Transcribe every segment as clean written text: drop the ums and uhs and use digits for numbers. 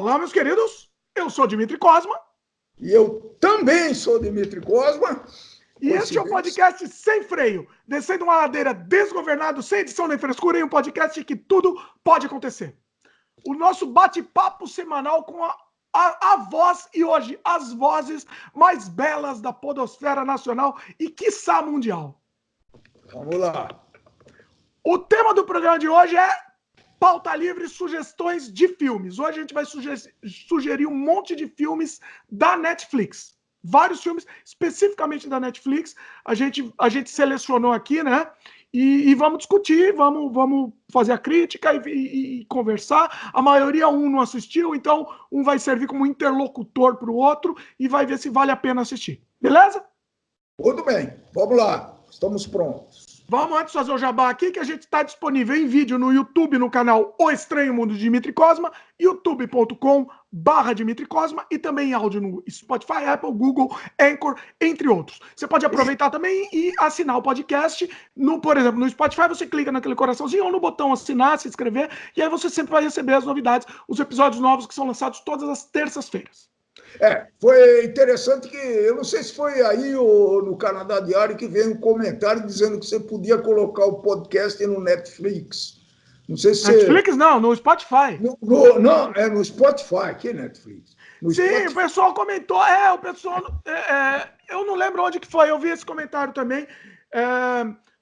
Olá, meus queridos. Eu sou Dimitri Cosma. E eu também sou Dimitri Cosma. E este é o podcast Sem Freio, descendo uma ladeira desgovernado, sem edição nem frescura, em um podcast que tudo pode acontecer. O nosso bate-papo semanal com a voz e hoje as vozes mais belas da podosfera nacional e quiçá mundial. Vamos lá. O tema do programa de hoje é pauta livre, sugestões de filmes. Hoje a gente vai sugerir um monte de filmes da Netflix. Vários filmes, especificamente da Netflix. A gente selecionou aqui, né? E vamos discutir, vamos fazer a crítica e conversar. A maioria um não assistiu, então um vai servir como interlocutor para o outro e vai ver se vale a pena assistir. Beleza? Tudo bem, vamos lá. Estamos prontos. Vamos antes fazer o jabá aqui, que a gente está disponível em vídeo no YouTube, no canal O Estranho Mundo de Dimitri Cosma, youtube.com/Dimitri Cosma, e também em áudio no Spotify, Apple, Google, Anchor, entre outros. Você pode aproveitar também e assinar o podcast. Por exemplo, no Spotify você clica naquele coraçãozinho ou no botão assinar, se inscrever, e aí você sempre vai receber as novidades, os episódios novos que são lançados todas as terças-feiras. Foi interessante que, eu não sei se foi aí no Canadá Diário que veio um comentário dizendo que você podia colocar o podcast no Netflix. Não sei se Netflix não, no Spotify. Não, é no Spotify, que é Netflix. Sim, Spotify. O pessoal comentou, eu não lembro onde que foi, eu vi esse comentário também,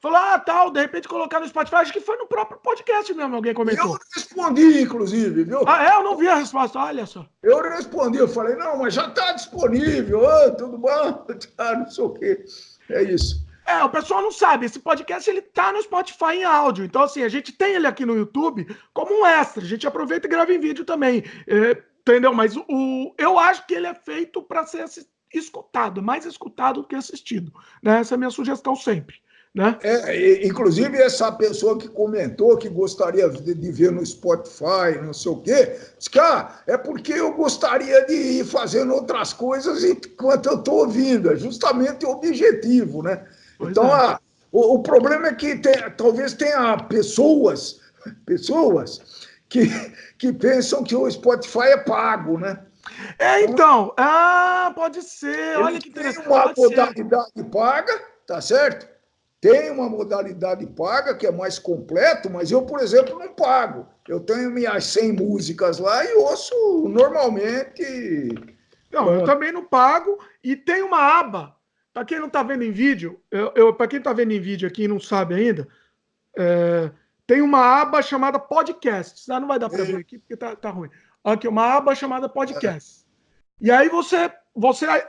falou, de repente colocar no Spotify, acho que foi no próprio podcast mesmo, alguém comentou. Eu respondi, inclusive, viu? Eu não vi a resposta, olha só. Eu respondi, eu falei, não, mas já está disponível, tudo bom, não sei o quê, é isso. O pessoal não sabe, esse podcast ele tá no Spotify em áudio, então assim, a gente tem ele aqui no YouTube como um extra, a gente aproveita e grava em vídeo também, entendeu? Mas eu acho que ele é feito para ser escutado, mais escutado do que assistido, né? Essa é a minha sugestão sempre. Né? Inclusive essa pessoa que comentou que gostaria de ver no Spotify, não sei o quê, disse que é porque eu gostaria de ir fazendo outras coisas enquanto eu estou ouvindo, é justamente o objetivo, né? Pois então, o problema é que talvez tenha pessoas que pensam que o Spotify é pago, né? Então, pode ser, olha que interessante. Tem uma modalidade paga, tá certo? Tem uma modalidade paga, que é mais completo, mas eu, por exemplo, não pago. Eu tenho minhas 100 músicas lá e ouço normalmente. Não, eu também não pago. E tem uma aba, para quem não está vendo em vídeo, para quem está vendo em vídeo aqui e não sabe ainda, tem uma aba chamada Podcasts. Não vai dar para ver aqui, porque tá ruim. Aqui, uma aba chamada Podcasts. E aí você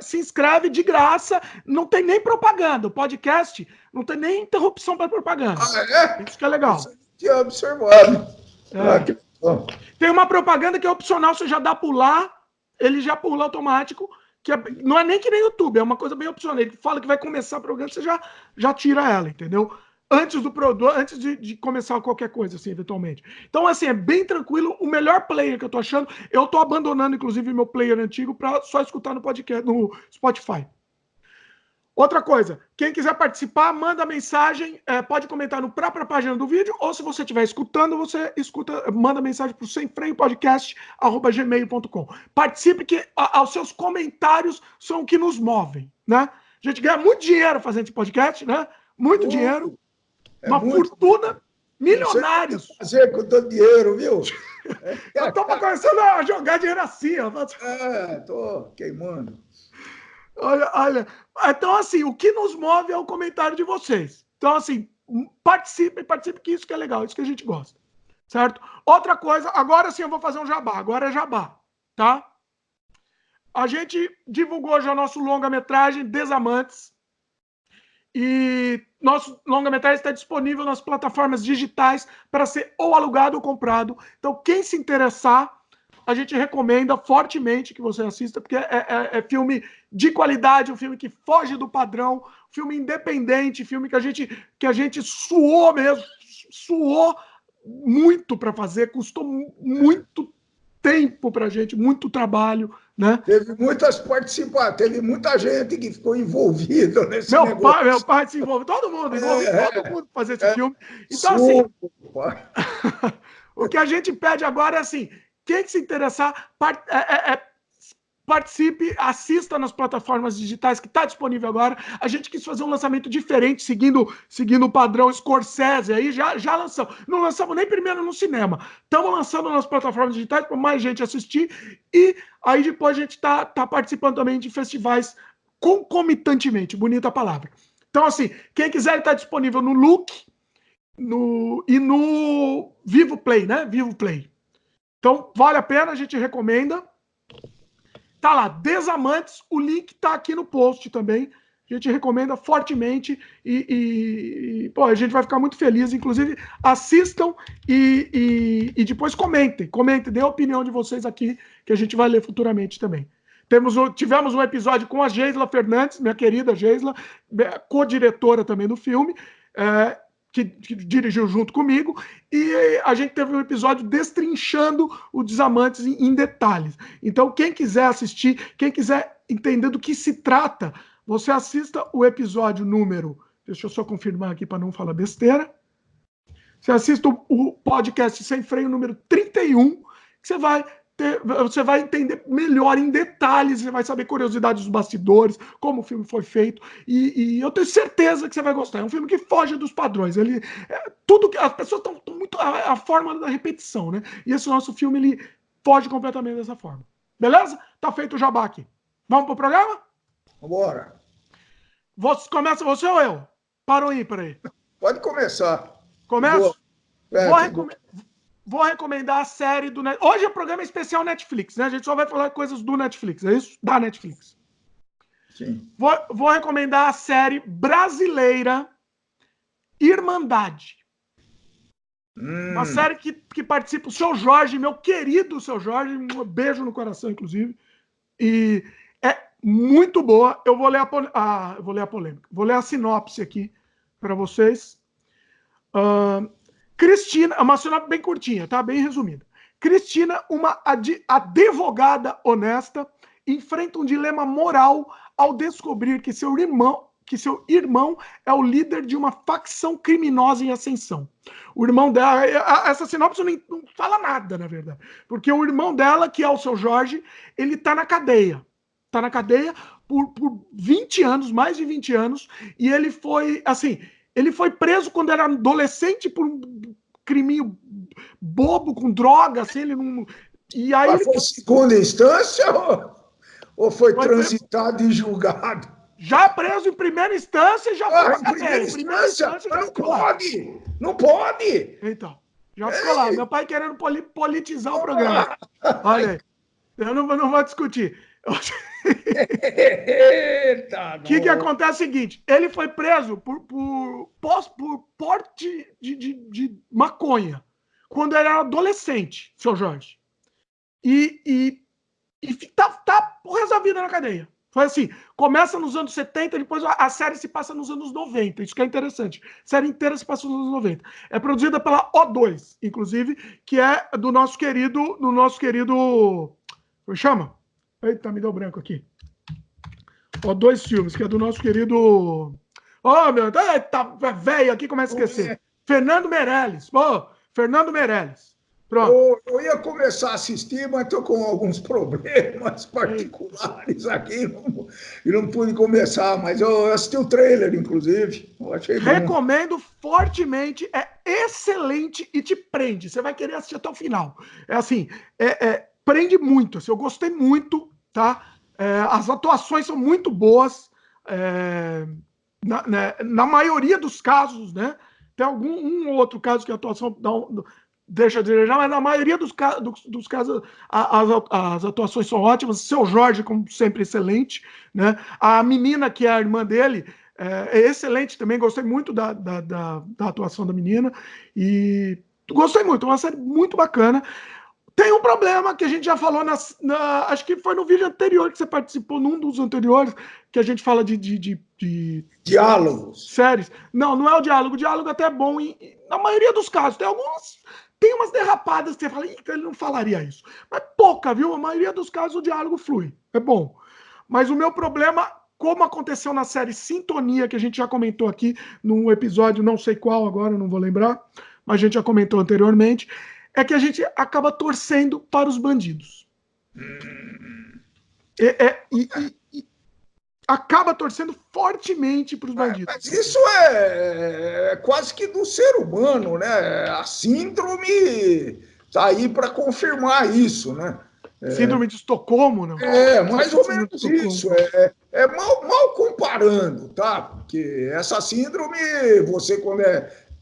se inscreve de graça, não tem nem propaganda. O podcast não tem nem interrupção para propaganda. Isso que é legal. Você tinha observado. Que bom. Tem uma propaganda que é opcional, você já dá pular, ele já pula automático, que não é nem que nem YouTube, é uma coisa bem opcional. Ele fala que vai começar o programa, você já tira ela, entendeu? Antes de começar qualquer coisa, assim, eventualmente. Então, assim, é bem tranquilo. O melhor player que eu tô achando, eu tô abandonando, inclusive, meu player antigo para só escutar no podcast, no Spotify. Outra coisa, quem quiser participar, manda mensagem, pode comentar na própria página do vídeo, ou se você estiver escutando, manda mensagem para o semfreiopodcast@gmail.com. Participe, que os seus comentários são o que nos movem, né? A gente ganha muito dinheiro fazendo esse podcast, né? Muito dinheiro. Uma fortuna, milionários. Não sei o que fazer com todo dinheiro, viu? Eu estou começando a jogar dinheiro assim, ó. Tô queimando. Olha. Então, assim, o que nos move é o comentário de vocês. Então, assim, participe, que isso que é legal, isso que a gente gosta. Certo? Outra coisa, agora sim eu vou fazer um jabá. Agora é jabá, tá? A gente divulgou já nosso longa-metragem, Desamantes. E nosso longa-metragem está disponível nas plataformas digitais para ser ou alugado ou comprado. Então, quem se interessar, a gente recomenda fortemente que você assista, porque é filme de qualidade, um filme que foge do padrão, filme independente, filme que a gente suou mesmo, suou muito para fazer, custou muito tempo para a gente, muito trabalho, né? Teve muita gente que ficou envolvida nesse negócio. Meu pai se envolveu, todo mundo para fazer esse filme. Então, assim, o que a gente pede agora é assim, quem se interessar, participe, assista nas plataformas digitais que está disponível agora. A gente quis fazer um lançamento diferente, seguindo o padrão Scorsese, aí já lançamos. Não lançamos nem primeiro no cinema. Estamos lançando nas plataformas digitais para mais gente assistir, e aí depois a gente está participando também de festivais concomitantemente, bonita a palavra. Então, assim, quem quiser está disponível no Look e no Vivo Play, né? Vivo Play. Então, vale a pena, a gente recomenda. Tá lá, Desamantes, o link tá aqui no post também. A gente recomenda fortemente pô, a gente vai ficar muito feliz. Inclusive, assistam e depois comentem, dê a opinião de vocês aqui, que a gente vai ler futuramente também. Tivemos um episódio com a Geisla Fernandes, minha querida Geisla, co-diretora também do filme, que dirigiu junto comigo, e a gente teve um episódio destrinchando o Desamantes em detalhes. Então, quem quiser assistir, quem quiser entender do que se trata, você assista o episódio número... Deixa eu só confirmar aqui para não falar besteira. Você assista o podcast Sem Freio número 31, que você vai entender melhor em detalhes, você vai saber curiosidades dos bastidores, como o filme foi feito, e eu tenho certeza que você vai gostar. É um filme que foge dos padrões. Tudo que as pessoas estão muito a forma da repetição, né? E esse nosso filme ele foge completamente dessa forma. Beleza? Tá feito o jabá aqui. Vamos pro programa? Bora. Começa você ou eu? Para ou ímpar aí? Pode começar. Começo? Vou recomendar a série do Netflix. Hoje é programa especial Netflix, né? A gente só vai falar coisas do Netflix, é isso? Da Netflix. Sim. Vou recomendar a série brasileira Irmandade. Uma série que participa o Seu Jorge, meu querido Seu Jorge, um beijo no coração, inclusive. E é muito boa. Eu vou ler a polêmica. Vou ler a sinopse aqui para vocês. Cristina, é uma sinopse bem curtinha, tá? Bem resumida. Cristina, uma advogada honesta, enfrenta um dilema moral ao descobrir que seu irmão é o líder de uma facção criminosa em ascensão. O irmão dela... Essa sinopse não fala nada, na verdade. Porque o irmão dela, que é o Seu Jorge, ele tá na cadeia. Tá na cadeia por 20 anos, mais de 20 anos, e ele foi, assim... Ele foi preso quando era adolescente por um criminho bobo, com droga, assim, ele não... E aí Mas foi segunda instância ou foi transitado e julgado? Já preso em primeira instância, já foi em primeira instância? Mas não pode! Não pode! Então, já ficou lá. Meu pai querendo politizar o programa. Olha aí. Eu não vou discutir. O que acontece é o seguinte, ele foi preso por porte de maconha, quando ele era adolescente, Seu Jorge. E tá o resto da vida na cadeia. Foi assim, começa nos anos 70, depois a série se passa nos anos 90, isso que é interessante. A série inteira se passa nos anos 90. É produzida pela O2, inclusive, que é do nosso querido... Como chama? Eita, me deu branco aqui. O2 filmes, que é do nosso querido... Oh, meu Deus, tá velho aqui, começa a esquecer. Fernando Meirelles. Fernando Meirelles. Pronto. Eu ia começar a assistir, mas estou com alguns problemas particulares aqui e não pude começar, mas eu assisti o trailer, inclusive. Eu achei bom. Recomendo fortemente, é excelente e te prende. Você vai querer assistir até o final. É assim, prende muito. Assim, eu gostei muito, tá? As atuações são muito boas. Na maioria dos casos, né? Tem um ou outro caso que a atuação deixa a desejar, mas na maioria dos casos as atuações são ótimas. Seu Jorge, como sempre, excelente, né? A menina, que é a irmã dele, é excelente também. Gostei muito da atuação da menina e gostei muito. É uma série muito bacana. Tem um problema que a gente já falou, acho que foi no vídeo anterior que você participou, num dos anteriores, que a gente fala de diálogos. Séries. Não é o diálogo. O diálogo até é bom na maioria dos casos. Tem umas derrapadas que você fala, ele não falaria isso. Mas pouca, viu? A maioria dos casos o diálogo flui. É bom. Mas o meu problema, como aconteceu na série Sintonia, que a gente já comentou aqui num episódio, não sei qual agora, não vou lembrar, mas a gente já comentou anteriormente, é que a gente acaba torcendo para os bandidos. E acaba torcendo fortemente para os bandidos. Mas isso é quase que do ser humano, né? A síndrome está aí para confirmar isso, né? Síndrome de Estocolmo, não? Mais ou menos isso. Mal comparando, tá? Porque essa síndrome,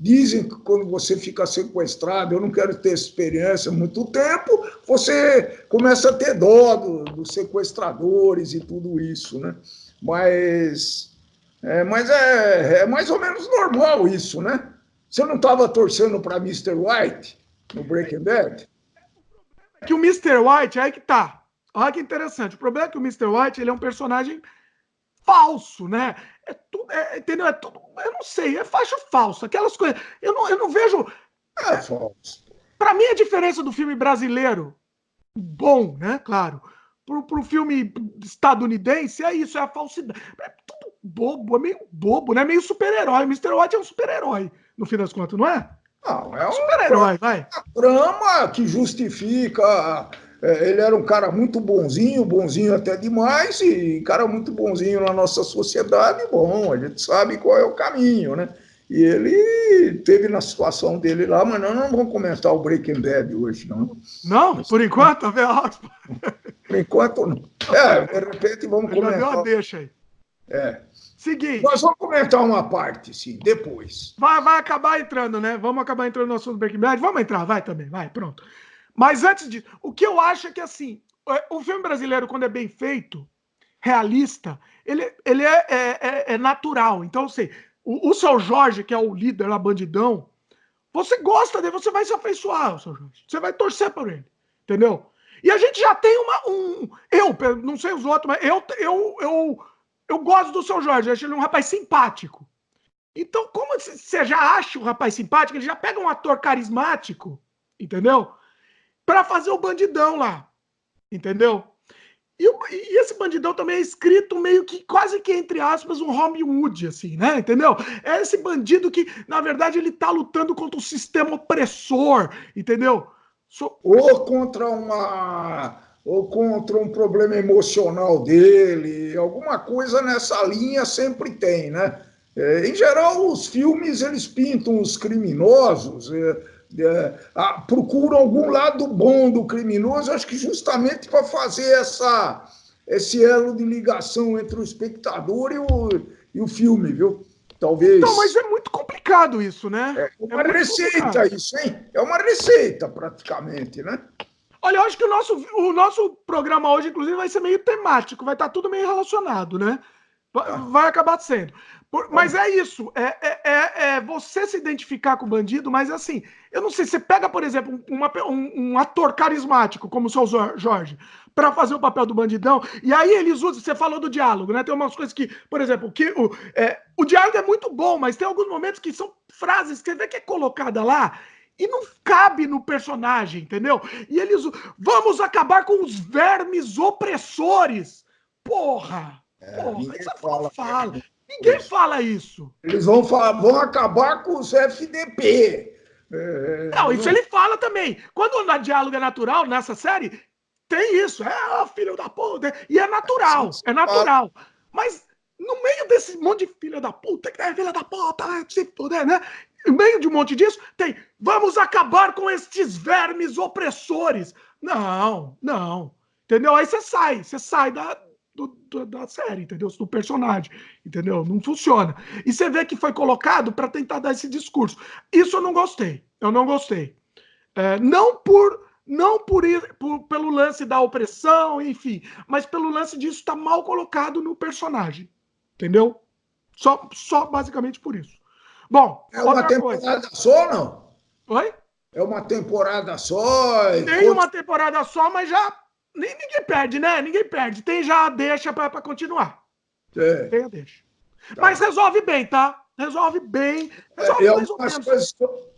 dizem que quando você fica sequestrado, eu não quero ter experiência há muito tempo, você começa a ter dó dos sequestradores e tudo isso, né? Mas é mais ou menos normal isso, né? Você não estava torcendo para Mr. White no Breaking Bad? Que o Mr. White, aí que tá. Olha que interessante. O problema é que o Mr. White, ele é um personagem falso, né? Entendeu? É tudo, eu não sei, é faixa falsa, aquelas coisas. Eu não vejo. É falso. Para mim, a diferença do filme brasileiro, bom, né? Claro, pro filme estadunidense, é isso, é a falsidade. É tudo bobo, é meio bobo, né? Meio super-herói. Mr. White é um super-herói, no fim das contas, não é? Não, é um super-herói, vai. Trama que justifica. Ele era um cara muito bonzinho até demais, e cara muito bonzinho na nossa sociedade. Bom, a gente sabe qual é o caminho, né? E ele teve na situação dele lá, mas nós não vamos comentar o Breaking Bad hoje, não. Não, por enquanto, por enquanto não. De repente vamos comentar. Já deu a deixa aí. Seguinte. Nós vamos comentar uma parte, sim, depois. Vai acabar entrando, né? Vamos acabar entrando no assunto do Breaking Bad. Vamos entrar, vai também, vai, pronto. Mas antes disso, o que eu acho é que, assim, o filme brasileiro, quando é bem feito, realista, ele é natural. Então, assim, o Seu Jorge, que é o líder lá, bandidão, você gosta dele, você vai se afeiçoar ao Seu Jorge. Você vai torcer por ele, entendeu? E a gente já tem eu não sei os outros, mas eu gosto do Seu Jorge, eu acho ele um rapaz simpático. Então, como você já acha o rapaz simpático, ele já pega um ator carismático, entendeu? Para fazer o bandidão lá, entendeu? E esse bandidão também é escrito meio que, quase que, entre aspas, um Robin Hood, assim, né? Entendeu? É esse bandido que, na verdade, ele tá lutando contra o sistema opressor, entendeu? Ou contra um problema emocional dele, alguma coisa nessa linha sempre tem, né? Em geral, os filmes, eles pintam os criminosos, procuram algum lado bom do criminoso, acho que justamente para fazer esse elo de ligação entre o espectador e o filme, viu? Talvez. Não, mas é muito complicado isso, né? É uma receita isso, hein? É uma receita, praticamente, né? Olha, eu acho que o nosso programa hoje, inclusive, vai ser meio temático, vai estar tudo meio relacionado, né? Vai acabar sendo. Mas é isso, você se identificar com o bandido, mas assim, eu não sei, você pega, por exemplo, um ator carismático, como o Seu Jorge, para fazer o papel do bandidão, e aí eles usam, você falou do diálogo, né? Tem umas coisas que, por exemplo, o diálogo é muito bom, mas tem alguns momentos que são frases que você vê que é colocada lá e não cabe no personagem, entendeu? E eles vamos acabar com os vermes opressores. Porra! Ninguém fala isso. Eles vão acabar com os FDP. Não, isso ele fala também. Quando na diálogo é natural, nessa série, tem isso. Filho da puta. E é natural. É natural. Mas no meio desse monte de filho da puta, que é filho da puta, se puder, né? No meio de um monte disso, tem vamos acabar com estes vermes opressores. Não. Entendeu? Aí você sai da série, entendeu? Do personagem, entendeu? Não funciona. E você vê que foi colocado para tentar dar esse discurso. Isso eu não gostei. Não pelo lance da opressão, enfim, mas pelo lance disso estar mal colocado no personagem, entendeu? Só basicamente por isso. Bom, é uma temporada só, não? Oi? É uma temporada só? Tem uma temporada só, mas já ninguém perde, né? Ninguém perde. Tem já a deixa para continuar. Tem a deixa. Tá. Mas resolve bem, tá? Resolve bem. Resolve mais ou menos.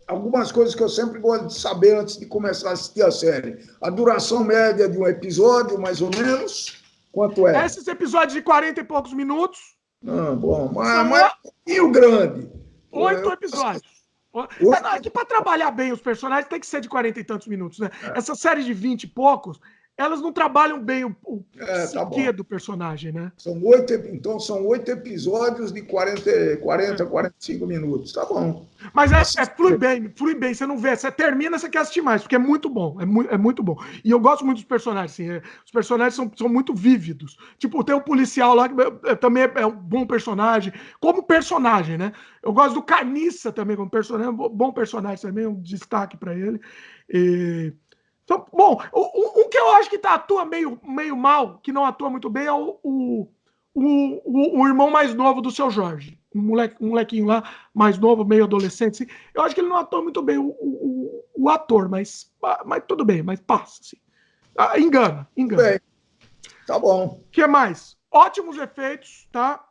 Algumas coisas que eu sempre gosto de saber antes de começar a assistir a série. A duração média de um episódio, mais ou menos, quanto é? Esses episódios de 40 e poucos minutos. Bom, mas é um pouquinho grande. 8 episódios. É que para trabalhar bem os personagens tem que ser de 40 e tantos minutos, né? Essa série de 20 e poucos, elas não trabalham bem o psique do personagem, né? Então são 8 episódios de 45 minutos. Tá bom. Mas flui bem, você não vê, você termina, você quer assistir mais, porque é muito bom, é muito bom. E eu gosto muito dos personagens, assim, os personagens são muito vívidos. Tipo, tem um policial lá que também é um bom personagem, como personagem, né? Eu gosto do Carniça também como personagem, bom personagem também, um destaque para ele. Então, bom, um que eu acho que atua meio mal, que não atua muito bem, é o irmão mais novo do Seu Jorge. Um molequinho lá, mais novo, meio adolescente. Assim. Eu acho que ele não atua muito bem o ator, mas tudo bem, mas passa. Assim. Engana. Bem, tá bom. O que mais? Ótimos efeitos, tá?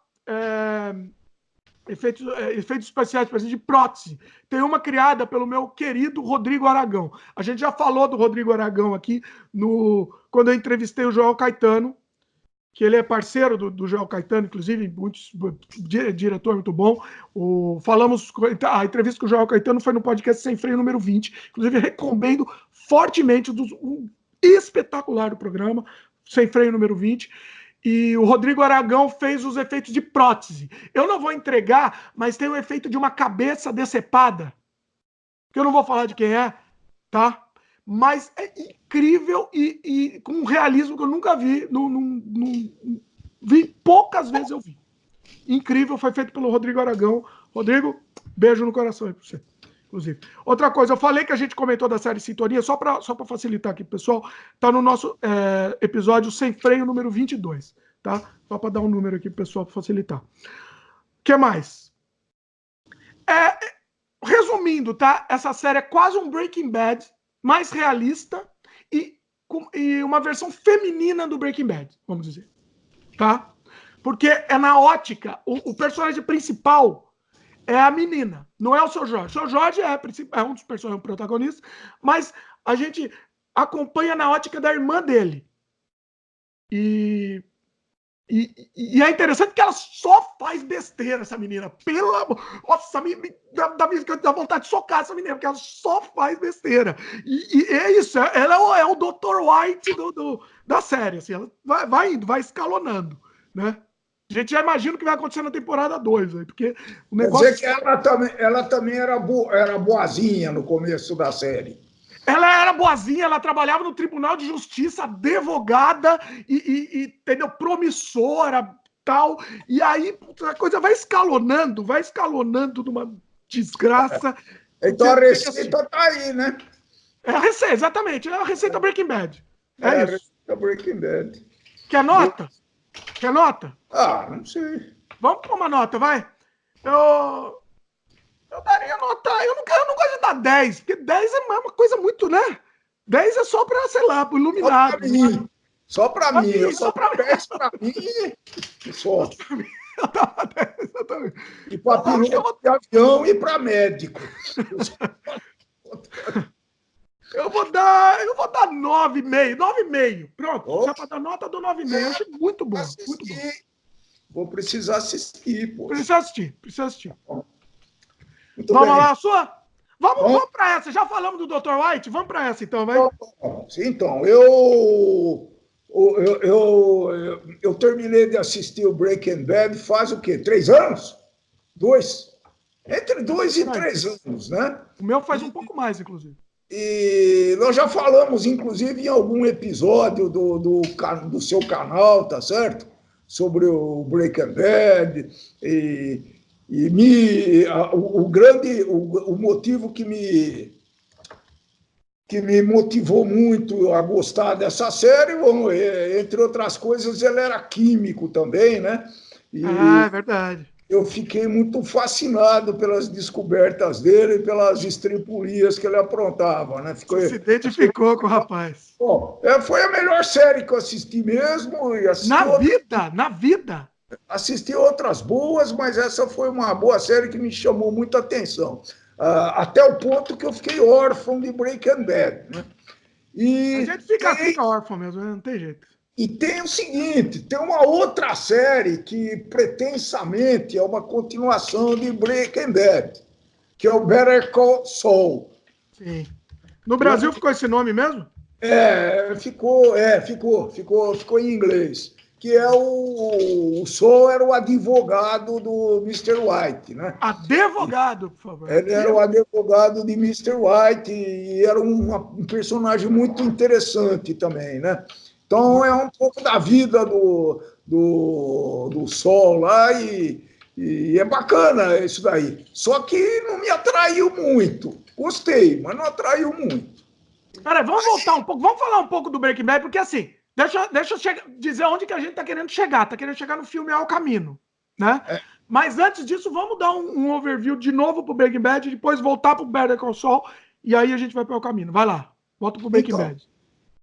Efeitos especiais, por exemplo, de prótese. Tem uma criada pelo meu querido Rodrigo Aragão. A gente já falou do Rodrigo Aragão aqui quando eu entrevistei o Joel Caetano, que ele é parceiro do Joel Caetano, inclusive, diretor muito bom. A entrevista com o Joel Caetano foi no podcast Sem Freio número 20. Inclusive, recomendo fortemente, espetacular o programa, Sem Freio número 20. E o Rodrigo Aragão fez os efeitos de prótese. Eu não vou entregar, mas tem o efeito de uma cabeça decepada, que eu não vou falar de quem é, tá? Mas é incrível e com um realismo que eu nunca vi. Vi poucas vezes eu vi. Incrível, foi feito pelo Rodrigo Aragão. Rodrigo, beijo no coração aí pra você. Inclusive. Outra coisa, eu falei que a gente comentou da série Sintonia, só para facilitar aqui, pessoal, tá no nosso episódio Sem Freio número 22, tá? Só para dar um número aqui pro pessoal, para facilitar. O que mais? Resumindo, tá? Essa série é quase um Breaking Bad, mais realista e uma versão feminina do Breaking Bad, vamos dizer, tá? Porque é na ótica, o personagem principal é a menina, não é o Seu Jorge. O Seu Jorge é um dos personagens protagonistas, mas a gente acompanha na ótica da irmã dele. E é interessante que ela só faz besteira, essa menina. Pelo amor. Nossa, dá vontade de socar essa menina, porque ela só faz besteira. E é isso, ela é o Dr. White da série. Assim, ela vai indo, vai escalonando, né? A gente já imagina o que vai acontecer na temporada 2, porque o negócio... Quer dizer que ela também era boazinha no começo da série. Ela era boazinha, ela trabalhava no Tribunal de Justiça, advogada entendeu, promissora, tal. E aí a coisa vai escalonando numa desgraça. Então a receita tá aí, né? É a receita, exatamente. É a receita Breaking Bad. É isso. A receita Breaking Bad. Quer nota? Quer nota? Não sei. Vamos para uma nota, vai. Eu daria nota. Eu não gosto de dar 10, porque 10 é uma coisa muito, né? 10 é só para, sei lá, pro iluminado. Só para mim. Eu só para 10 para mim. Só. Eu dava 10, exatamente. E para piloto de avião e para médico. Eu vou dar 9,5. 9,5. Pronto. Já para dar nota, eu dou 9,5. Eu acho muito bom. Muito bom. Vou precisar assistir, pô. Precisa assistir. Muito vamos bem. lá, sua? Vamos para essa. Já falamos do Dr. White? Vamos para essa, então, vai. Então, eu terminei de assistir o Breaking Bad faz o quê? 3 anos? 2? Entre 2 e 3 anos, né? O meu faz um pouco mais, inclusive. E nós já falamos, inclusive, em algum episódio do seu canal, tá certo? Sobre o Breaking Bad o motivo que me motivou muito a gostar dessa série, entre outras coisas, ele era químico também, né? É verdade. Eu fiquei muito fascinado pelas descobertas dele e pelas estripulias que ele aprontava, né? Você se identificou com o rapaz. Bom, foi a melhor série que eu assisti mesmo. Na vida? Assisti outras boas, mas essa foi uma boa série que me chamou muita atenção. Até o ponto que eu fiquei órfão de Breaking Bad, né? A gente fica órfão mesmo, não tem jeito. E tem o seguinte, tem uma outra série que pretensamente é uma continuação de Breaking Bad, que é o Better Call Saul. Sim. No Brasil ficou esse nome mesmo? Ficou em inglês. Que é o Saul era o advogado do Mr. White, né? Advogado, por favor. Ele era o advogado de Mr. White e era um personagem muito interessante também, né? Então é um pouco da vida do Saul lá e é bacana isso daí. Só que não me atraiu muito. Gostei, mas não atraiu muito. Peraí, vamos voltar um pouco, vamos falar um pouco do Breaking Bad, porque assim, deixa eu dizer onde que a gente tá querendo chegar. Tá querendo chegar no filme Ao Caminho, né? Mas antes disso, vamos dar um overview de novo pro Breaking Bad, depois voltar pro Better Call Saul, e aí a gente vai pro Ao Caminho. Vai lá, volta pro Breaking Bad.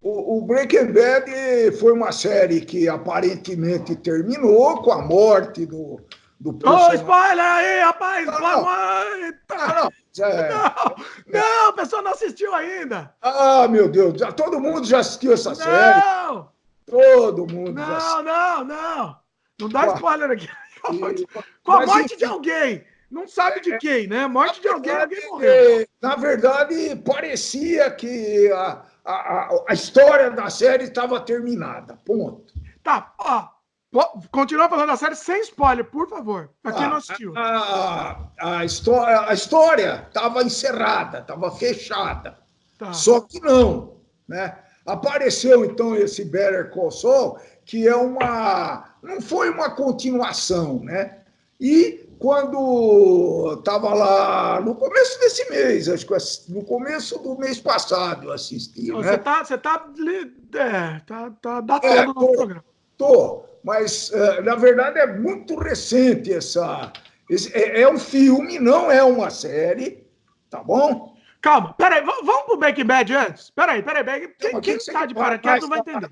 O Breaking Bad foi uma série que aparentemente terminou com a morte do personagem. Ô, spoiler aí, rapaz! Não, a pessoa não assistiu ainda. Meu Deus, todo mundo já assistiu essa série. Todo mundo já assistiu. Não dá spoiler aqui. Com a morte de alguém. Não sabe de quem, né? Morte de alguém morreu. Na verdade, parecia que a história da série estava terminada. Ponto. Tá, ó. Continua falando da série sem spoiler, por favor. Pra quem não assistiu. A história estava encerrada, estava fechada. Tá. Só que não, né? Apareceu, então, esse Better Call Saul, que não foi uma continuação, né? E quando estava lá no começo desse mês, acho que no começo do mês passado eu assisti, né? Você tá datando no programa. Mas, na verdade, é muito recente é um filme, não é uma série, tá bom? Calma, peraí, vamos pro Breaking Bad antes? Peraí, quem está de paraquedas não vai entender.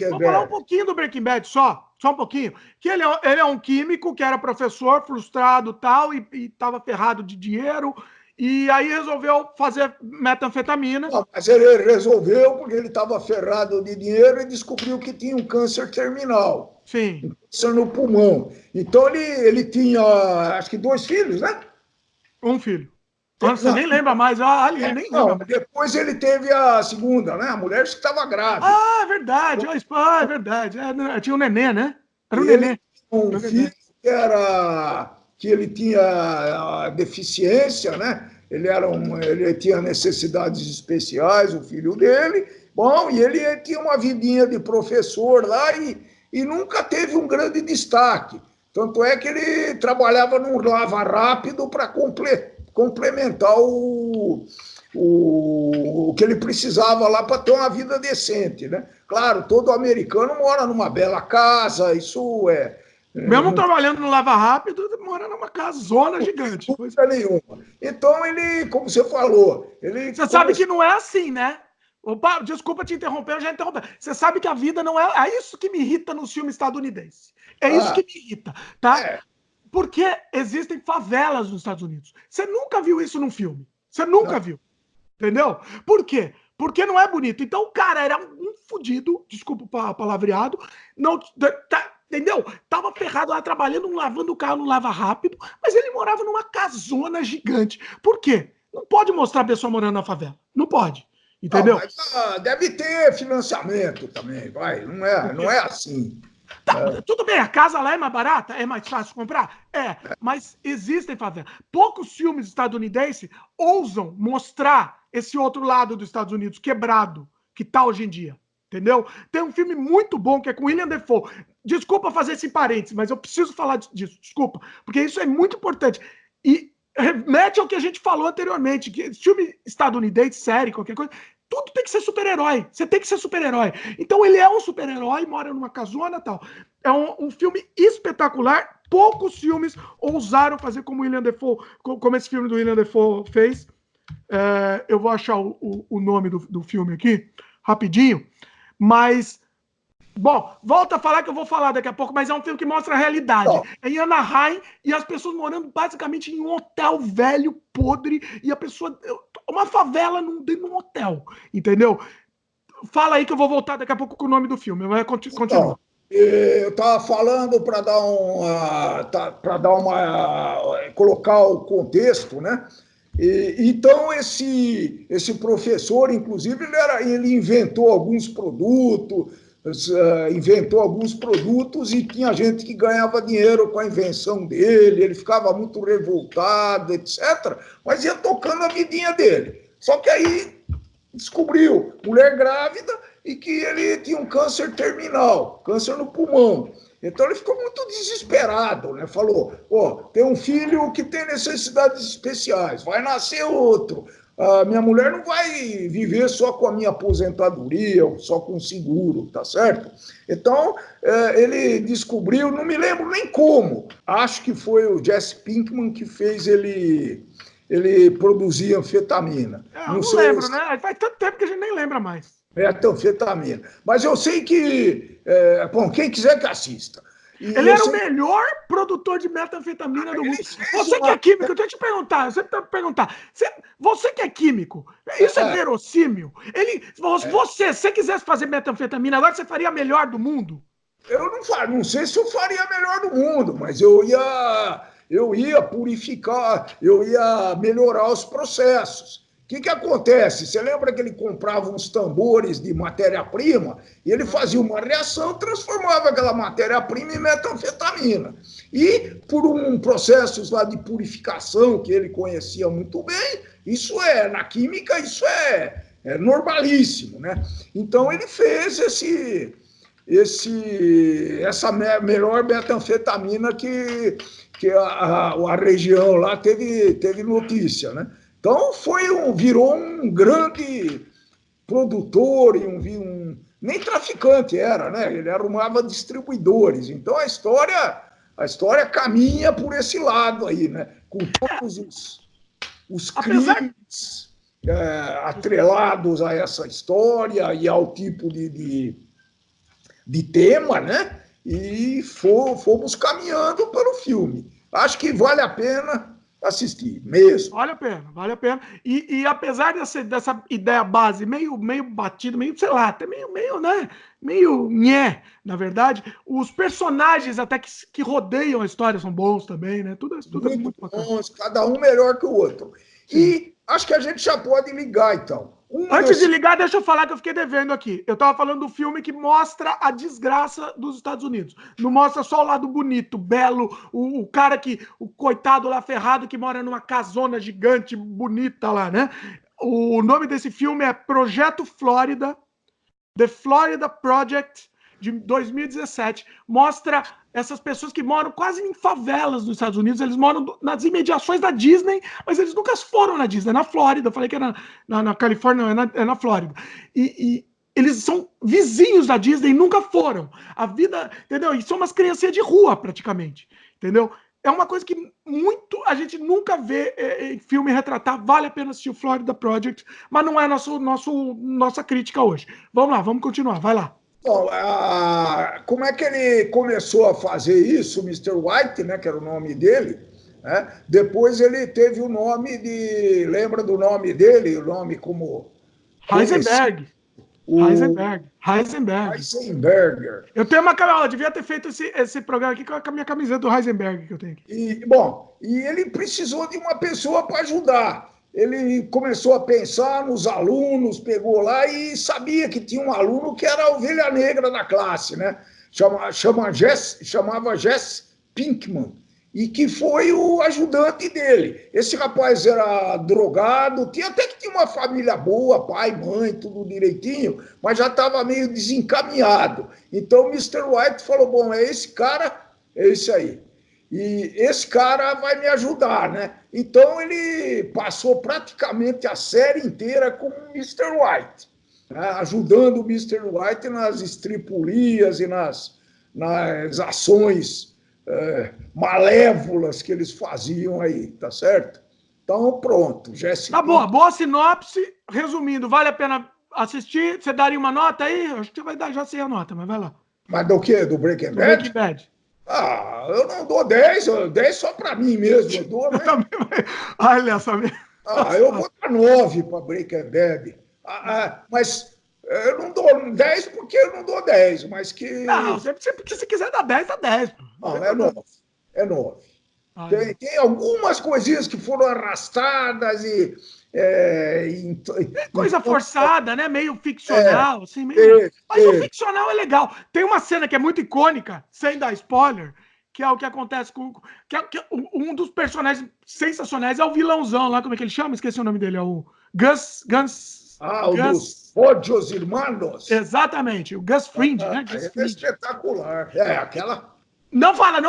Vamos falar um pouquinho do Breaking Bad só um pouquinho. Que ele é um químico que era professor, frustrado tal, e estava ferrado de dinheiro, e aí resolveu fazer metanfetamina. Não, mas ele resolveu porque ele estava ferrado de dinheiro e descobriu que tinha um câncer terminal. Sim. Um câncer no pulmão. Então ele tinha, acho que 2 filhos, né? Um filho. Você nem lembra mais. Nem lembra. Depois ele teve a segunda, né? A mulher que estava grávida. É verdade. É verdade. Tinha um nenê, né? Era um nenê. Um filho que ele tinha deficiência, né? Ele tinha necessidades especiais, o filho dele. Bom, e ele tinha uma vidinha de professor lá e nunca teve um grande destaque. Tanto é que ele trabalhava num lava rápido para complementar o que ele precisava lá para ter uma vida decente, né? Claro, todo americano mora numa bela casa, isso mesmo trabalhando no Lava Rápido, mora numa casona gigante. Coisa nenhuma. Então ele, como você falou... sabe que não é assim, né? Opa, desculpa te interromper, eu já interrompi. Você sabe que a vida não é... É isso que me irrita no filme estadunidense. É isso que me irrita, tá? Porque existem favelas nos Estados Unidos. Você nunca viu isso num filme. Você nunca viu. Entendeu? Por quê? Porque não é bonito. Então o cara era um fudido, desculpa o palavreado, não... Entendeu? Tava ferrado lá trabalhando, lavando o carro no Lava Rápido, mas ele morava numa casona gigante. Por quê? Não pode mostrar a pessoa morando na favela. Não pode. Entendeu? Não, mas, deve ter financiamento também, vai. Não é assim. Tudo bem, a casa lá é mais barata? É mais fácil comprar? Mas existem favelas. Poucos filmes estadunidenses ousam mostrar esse outro lado dos Estados Unidos quebrado que tá hoje em dia. Entendeu? Tem um filme muito bom que é com William Dafoe. Desculpa fazer esse parênteses, mas eu preciso falar disso. Desculpa, porque isso é muito importante. E remete ao que a gente falou anteriormente, que filme estadunidense, série, qualquer coisa, tudo tem que ser super-herói. Você tem que ser super-herói. Então ele é um super-herói, mora numa casona e tal. É um filme espetacular. Poucos filmes ousaram fazer como William Dafoe, como esse filme do William Dafoe fez. Eu vou achar o nome do filme aqui, rapidinho. Mas, bom, volta a falar que eu vou falar daqui a pouco, mas é um filme que mostra a realidade. É em Anaheim e as pessoas morando basicamente em um hotel velho, podre, e a pessoa... Uma favela num hotel, entendeu? Fala aí que eu vou voltar daqui a pouco com o nome do filme. Continua. Então, eu estava falando para colocar o contexto, né? Então, esse professor, inclusive, ele inventou alguns produtos e tinha gente que ganhava dinheiro com a invenção dele, ele ficava muito revoltado, etc., mas ia tocando a vidinha dele. Só que aí descobriu mulher grávida e que ele tinha um câncer terminal, câncer no pulmão. Então ele ficou muito desesperado, né? Falou: tem um filho que tem necessidades especiais, vai nascer outro. A minha mulher não vai viver só com a minha aposentadoria, só com seguro, tá certo? Então ele descobriu, não me lembro nem como, acho que foi o Jesse Pinkman que fez ele produzir anfetamina. Não lembro, né? Faz tanto tempo que a gente nem lembra mais. Metanfetamina. Mas eu sei que, bom, quem quiser que assista. Ele era o melhor produtor de metanfetamina do mundo. Você que é químico, deixa eu te perguntar, você tem que perguntar. Você que é químico, isso é verossímil? Se você quisesse fazer metanfetamina, agora você faria a melhor do mundo? Eu não sei se eu faria a melhor do mundo, mas eu ia purificar, eu ia melhorar os processos. O que acontece? Você lembra que ele comprava uns tambores de matéria-prima e ele fazia uma reação e transformava aquela matéria-prima em metanfetamina. E por um processo lá de purificação que ele conhecia muito bem, na química, isso é normalíssimo, né? Então ele fez essa melhor metanfetamina que a região lá teve notícia, né? Então virou um grande produtor e nem traficante era, né? Ele arrumava distribuidores. Então a história caminha por esse lado aí, né? Com todos os crimes atrelados a essa história e ao tipo de tema, né? E fomos caminhando pelo filme. Acho que vale a pena assistir, mesmo. Vale a pena. E apesar dessa ideia base meio batido, meio, sei lá, até meio, né? Meio nhé, na verdade, os personagens até que rodeiam a história são bons também, né? Tudo é muito bacana. Bons, cada um melhor que o outro. Sim. E acho que a gente já pode ligar, então. Antes de ligar, deixa eu falar que eu fiquei devendo aqui. Eu tava falando do filme que mostra a desgraça dos Estados Unidos. Não mostra só o lado bonito, belo, o cara o coitado lá ferrado que mora numa casona gigante, bonita lá, né? O nome desse filme é Projeto Flórida, The Florida Project, de 2017. Mostra essas pessoas que moram quase em favelas nos Estados Unidos, eles moram nas imediações da Disney, mas eles nunca foram na Disney, é na Flórida. Eu falei que era na Califórnia, não, é na Flórida. E eles são vizinhos da Disney, nunca foram. A vida, entendeu? E são umas criancinhas de rua, praticamente, entendeu? É uma coisa que a gente nunca vê em filme retratar. Vale a pena assistir o Florida Project, mas não é nossa crítica hoje. Vamos lá, vamos continuar, vai lá. Bom, como é que ele começou a fazer isso, Mr. White, né, que era o nome dele, né? Depois ele teve o nome lembra do nome dele, o nome como... Heisenberg. Heisenberger. Eu tenho uma camisa, eu devia ter feito esse programa aqui com a minha camiseta do Heisenberg que eu tenho aqui. E ele precisou de uma pessoa para ajudar. Ele começou a pensar nos alunos, pegou lá e sabia que tinha um aluno que era a ovelha negra da classe, né? Chamava Jesse Pinkman, e que foi o ajudante dele. Esse rapaz era drogado, até que tinha uma família boa, pai, mãe, tudo direitinho, mas já estava meio desencaminhado. Então o Mr. White falou: bom, é esse cara, é esse aí. E esse cara vai me ajudar, né? Então ele passou praticamente a série inteira com o Mr. White, né? Ajudando o Mr. White nas estripulias e nas ações malévolas que eles faziam aí, tá certo? Então pronto, Jéssica. Tá boa sinopse. Resumindo, vale a pena assistir? Você daria uma nota aí? Acho que você vai dar já sem a nota, mas vai lá. Mas do quê? Do Breaking Bad? Breaking Bad. Eu não dou 10, 10 só para mim mesmo. Eu dou, né? Olha só. Eu vou dar 9 para Breaking Bad. Mas eu não dou 10 porque eu não dou 10, mas que... Não, se quiser dar 10, dá 10. Não, é 9. É 9. Tem algumas coisinhas que foram arrastadas coisa forçada, né? Meio ficcional, assim, meio... Mas o ficcional é legal. Tem uma cena que é muito icônica, sem dar spoiler, que é o que acontece com... um dos personagens sensacionais é o vilãozão lá, como é que ele chama? Esqueci o nome dele, é o Gus... o dos Odios Irmãos. Exatamente, o Gus Fring, né? Gus Fring. É espetacular. Aquela... Não fala.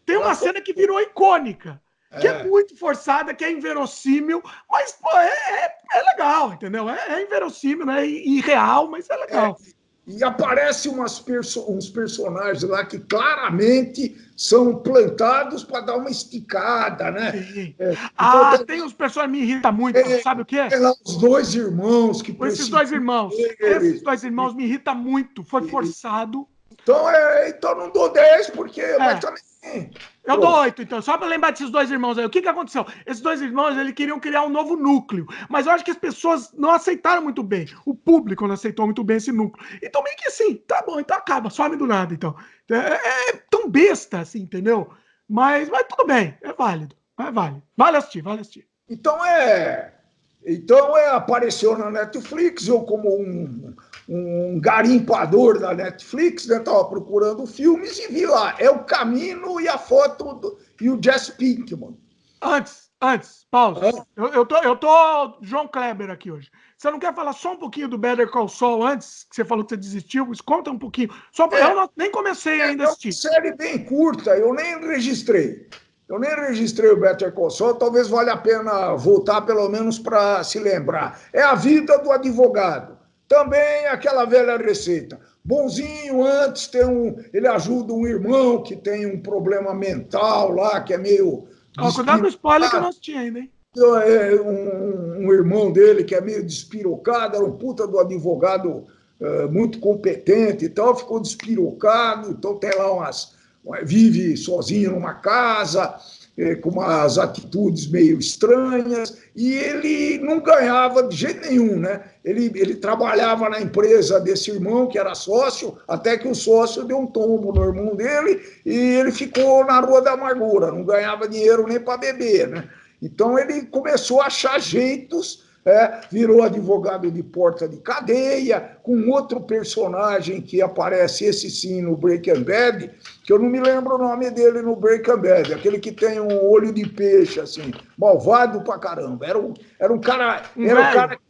Tem uma cena que virou icônica, que é muito forçada, que é inverossímil, mas pô, é legal, entendeu? É inverossímil, né? Irreal, mas é legal. E aparecem uns personagens lá que claramente são plantados para dar uma esticada, né? Então, tem uns personagens que me irritam muito, sabe o que é? Tem lá os dois irmãos que esses dois irmãos me irritam muito, foi forçado. Então não dou 10, porque... Mas também... Eu dou 8, então. Só para lembrar desses dois irmãos aí. O que aconteceu? Esses dois irmãos, eles queriam criar um novo núcleo. Mas eu acho que as pessoas não aceitaram muito bem. O público não aceitou muito bem esse núcleo. Então, meio que assim, tá bom, então acaba. Some do nada, então. É tão besta, assim, entendeu? Mas tudo bem. É válido. Vale assistir. Então, apareceu na Netflix, eu como um garimpador da Netflix, né, estava procurando filmes e vi lá, é o Camino e a foto e o Jesse Pinkman. Antes, pausa. Eu tô João Kleber aqui hoje. Você não quer falar só um pouquinho do Better Call Saul antes, que você falou que você desistiu? Conta um pouquinho. Eu nem comecei ainda a assistir. É uma série bem curta, eu nem registrei. O Better Call Saul, talvez valha a pena voltar pelo menos para se lembrar. É a vida do advogado. Também aquela velha receita. Bonzinho antes, ele ajuda um irmão que tem um problema mental lá, que é meio... Cuidado com o spoiler que eu não assisti ainda, hein? Um irmão dele que é meio despirocado, era um puta do advogado muito competente e tal, ficou despirocado, então tem lá vive sozinho numa casa, com umas atitudes meio estranhas, e ele não ganhava de jeito nenhum, né? Ele trabalhava na empresa desse irmão, que era sócio, até que o sócio deu um tombo no irmão dele, e ele ficou na Rua da Amargura, não ganhava dinheiro nem para beber, né? Então ele começou a achar jeitos, virou advogado de porta de cadeia, com outro personagem que aparece, esse sim, no Breaking Bad, que eu não me lembro o nome dele no Breaking Bad, aquele que tem um olho de peixe, assim, malvado pra caramba. Era um cara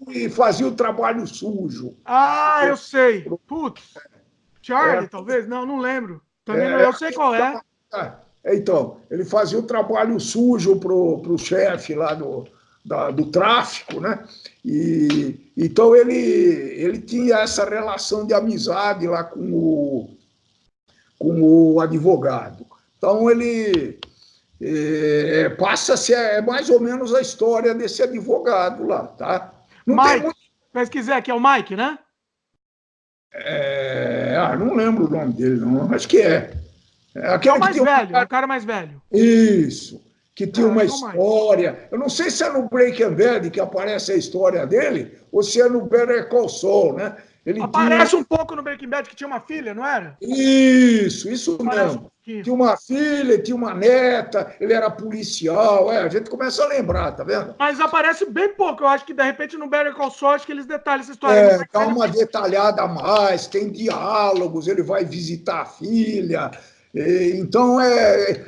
que fazia o trabalho sujo. Eu sei. Putz. Charlie, talvez? Não lembro. Também eu sei qual é. Então, ele fazia o trabalho sujo pro chefe lá do tráfico, né? E então ele tinha essa relação de amizade lá com o advogado. Então ele passa-se mais ou menos a história desse advogado lá, tá? Mike, pesquisei aqui, é o Mike, né? Não lembro o nome dele, não. Acho que é. É o mais velho, o cara mais velho. Isso. Que tinha uma história. Eu não sei se é no Breaking Bad que aparece a história dele, ou se é no Better Call Saul, né? Aparece um pouco no Breaking Bad que tinha uma filha, não era? Isso mesmo. Tinha uma filha, tinha uma neta, ele era policial, a gente começa a lembrar, tá vendo? Mas aparece bem pouco, eu acho que de repente no Better Call Saul, acho que eles detalham essa história. Dá uma detalhada a mais, tem diálogos, ele vai visitar a filha... Então,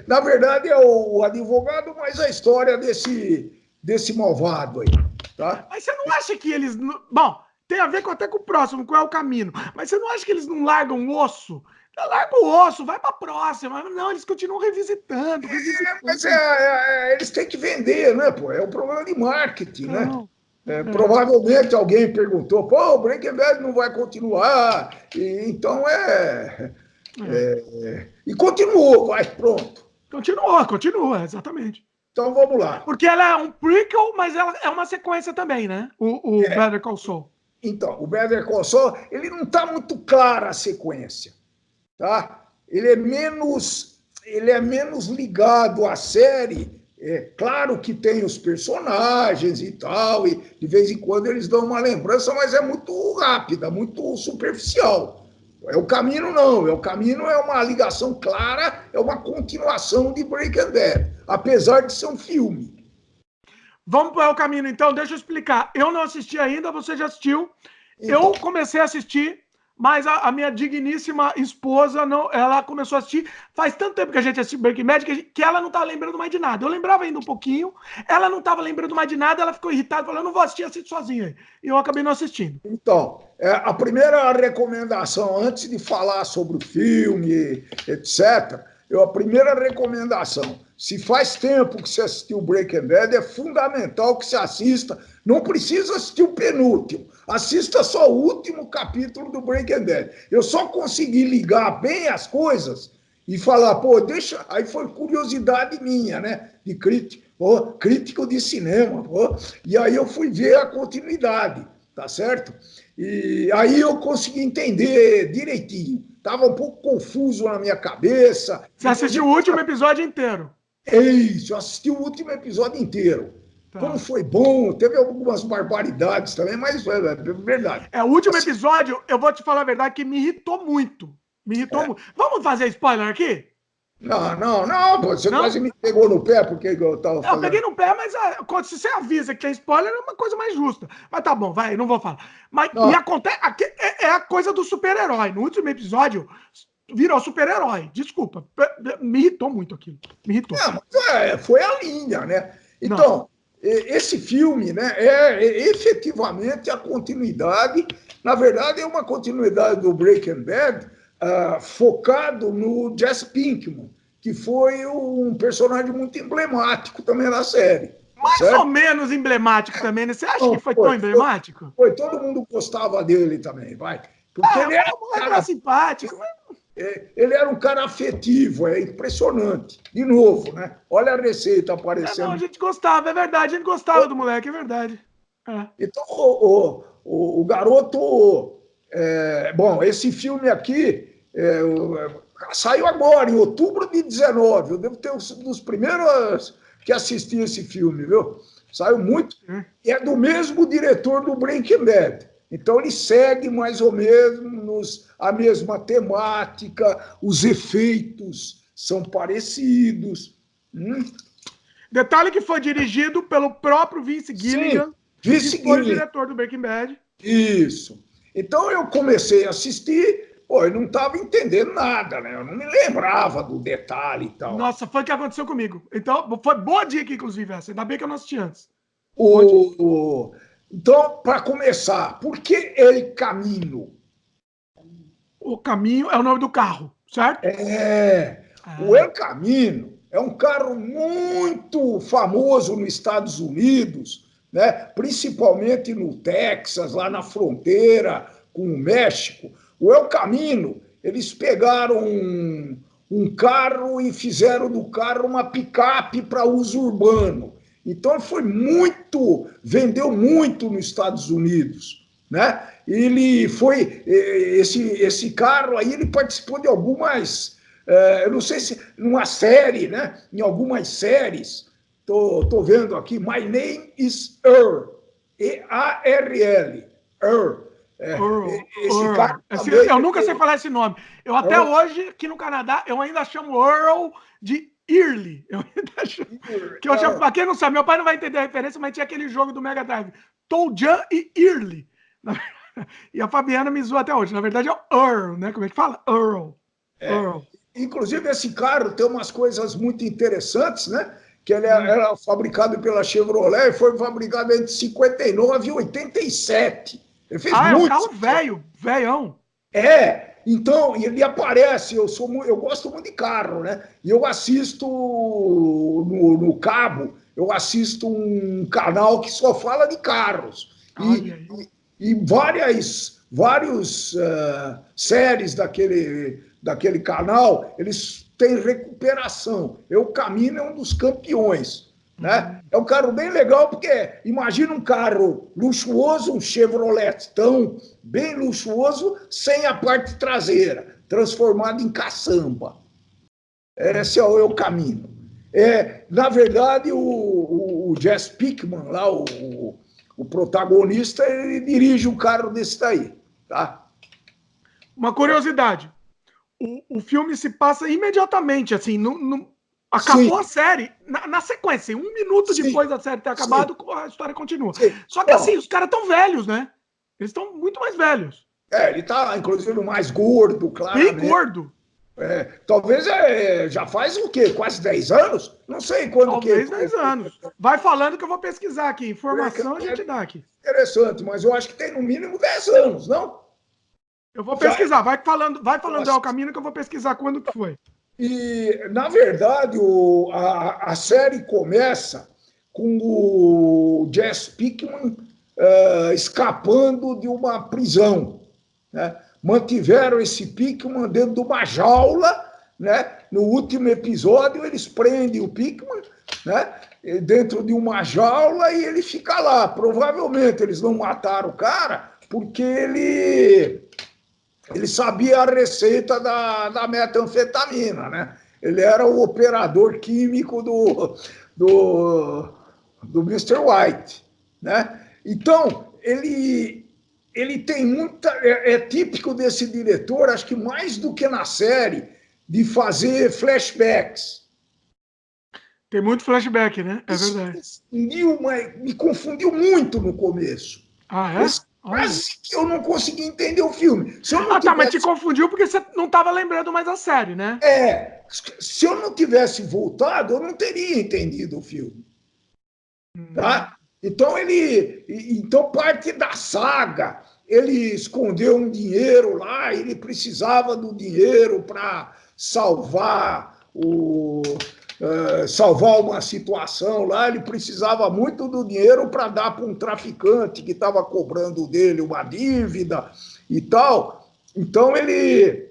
na verdade, é o advogado, mas a história desse malvado aí, tá? Mas você não acha que eles... Bom, tem a ver até com o próximo, qual é o caminho. Mas você não acha que eles não largam o osso? Larga o osso, vai pra próxima. Não, eles continuam revisitando. Mas eles têm que vender, né, pô? É um problema de marketing, né? Provavelmente alguém perguntou, o Breaking Bad não vai continuar. Então, e continuou, pronto. Continua, exatamente. Então vamos lá. Porque ela é um prequel, mas ela é uma sequência também, né? O Better Call Saul. Então, o Better Call Saul, ele não está muito clara a sequência, tá? Ele é menos ligado à série. É claro que tem os personagens e tal, e de vez em quando eles dão uma lembrança, mas é muito rápida, muito superficial. É o Caminho não, é o Caminho é uma ligação clara, é uma continuação de Breaking Bad, apesar de ser um filme. Vamos para o caminho, então. Deixa eu explicar. Eu não assisti ainda, você já assistiu. Então, Eu comecei a assistir, mas a minha digníssima esposa, não, ela começou a assistir. Faz tanto tempo que a gente assiste Breaking Bad que ela não tá lembrando mais de nada. Eu lembrava ainda um pouquinho, ela não estava lembrando mais de nada, ela ficou irritada, falou, eu não vou assistir, assisto sozinha. E eu acabei não assistindo. então, a primeira recomendação, antes de falar sobre o filme, etc., a primeira recomendação, se faz tempo que você assistiu Breaking Bad, é fundamental que você assista. Não precisa assistir o penúltimo. Assista só o último capítulo do Breaking Bad. Eu só consegui ligar bem as coisas e falar, pô, deixa... Aí foi curiosidade minha, né? De crítico, crítico de cinema. E aí eu fui ver a continuidade, tá certo? E aí eu consegui entender direitinho. Estava um pouco confuso na minha cabeça. Você assistiu o último episódio inteiro? É isso, eu assisti o último episódio inteiro. Tá. Como foi bom, teve algumas barbaridades também, mas é verdade. O último episódio, eu vou te falar a verdade, que me irritou muito. Me irritou muito. Vamos fazer spoiler aqui? Não, você quase me pegou no pé, porque eu tava falando. Eu peguei no pé, mas se você avisa que tem spoiler, é uma coisa mais justa. Mas tá bom, vai, não vou falar. Mas me acontece, é a coisa do super-herói. No último episódio, virou super-herói. Desculpa, me irritou muito aquilo. Me irritou. Mas foi a linha, né? Então, esse filme, né, é efetivamente a continuidade. Na verdade, é uma continuidade do Breaking Bad, focado no Jesse Pinkman, que foi um personagem muito emblemático também na série. Mais ou menos emblemático também, né? Você acha que foi tão emblemático? Foi, todo mundo gostava dele também, vai. Porque ele era um cara simpático. Ele era um cara afetivo, é impressionante. De novo, né? Olha a receita aparecendo. Não, a gente gostava, é verdade, a gente gostava do moleque, é verdade. Então, o garoto... bom, esse filme aqui saiu agora, em outubro de 19. Eu devo ter um dos primeiros que assisti esse filme, viu? Saiu muito. E é do mesmo diretor do Breaking Bad. Então, ele segue mais ou menos a mesma temática, os efeitos são parecidos. Detalhe que foi dirigido pelo próprio Vince Gilligan, que foi o diretor do Breaking Bad. Isso. Então, eu comecei a assistir... Pô, eu não estava entendendo nada, né? Eu não me lembrava do detalhe e tal. Nossa, foi o que aconteceu comigo. Então, foi boa dica, inclusive, essa. Ainda bem que eu não assisti antes. Então, para começar, por que El Camino? O Caminho é o nome do carro, certo? O El Camino é um carro muito famoso nos Estados Unidos, né? Principalmente no Texas, lá na fronteira com o México. O El Camino, eles pegaram um carro e fizeram do carro uma picape para uso urbano. Então, vendeu muito nos Estados Unidos, né? Ele foi, esse carro aí, ele participou de algumas, eu não sei se, numa série, né? Em algumas séries, tô vendo aqui, My Name is Earl, E-A-R-L, Earl. Esse cara também, eu nunca sei falar esse nome. Eu até hoje, aqui no Canadá, eu ainda chamo Earl de Early. Eu ainda chamo, pra quem não sabe, meu pai não vai entender a referência, mas tinha aquele jogo do Mega Drive, Toujan e Early. E a Fabiana me zoou até hoje. Na verdade é o Earl, né? Como é que fala? Earl. Inclusive, esse carro tem umas coisas muito interessantes, né? Que ele era fabricado pela Chevrolet e foi fabricado entre 59 e 87. Ele fez é um carro velho, velhão. Então, ele aparece, eu gosto muito de carro, né? E eu assisto no cabo, eu assisto um canal que só fala de carros. E várias séries daquele canal, eles têm recuperação. O Camino é um dos campeões. Né? É um carro bem legal, porque imagina um carro luxuoso, um Chevroletão bem luxuoso, sem a parte traseira, transformado em caçamba. Esse é o caminho. Na verdade, o Jesse Pinkman, lá, o protagonista, ele dirige um carro desse daí. Tá? Uma curiosidade. O filme se passa imediatamente, assim, acabou Sim. a série, na sequência, 1 minuto Sim. depois da série ter acabado, Sim. a história continua. Sim. Só que assim, os caras estão velhos, né? Eles estão muito mais velhos. Ele tá, inclusive, mais gordo, Bem claramente. gordo. Talvez já faz o quê? Quase 10 anos? Não sei quando Talvez que... 10 anos. Vai falando que eu vou pesquisar aqui. Informação a gente dá aqui. Interessante, mas eu acho que tem no mínimo 10 anos, não? Eu vou pesquisar. Vai falando ao caminho que eu vou pesquisar quando que foi. E, na verdade, a série começa com o Jesse Pinkman escapando de uma prisão, né? Mantiveram esse Pinkman dentro de uma jaula, né? No último episódio, eles prendem o Pinkman, né? Dentro de uma jaula e ele fica lá. Provavelmente eles não mataram o cara porque ele sabia a receita da metanfetamina, né? Ele era o operador químico do Mr. White, né? Então, ele tem muita... É típico desse diretor, acho que mais do que na série, de fazer flashbacks. Tem muito flashback, né? É verdade. Me confundiu muito no começo. Ah, é? Quase que eu não consegui entender o filme. Tá, mas te confundiu porque você não estava lembrando mais da série, né? Se eu não tivesse voltado, eu não teria entendido o filme. Tá? Então, parte da saga, ele escondeu um dinheiro lá, ele precisava do dinheiro para salvar uma situação lá, ele precisava muito do dinheiro para dar para um traficante que estava cobrando dele uma dívida e tal. Então,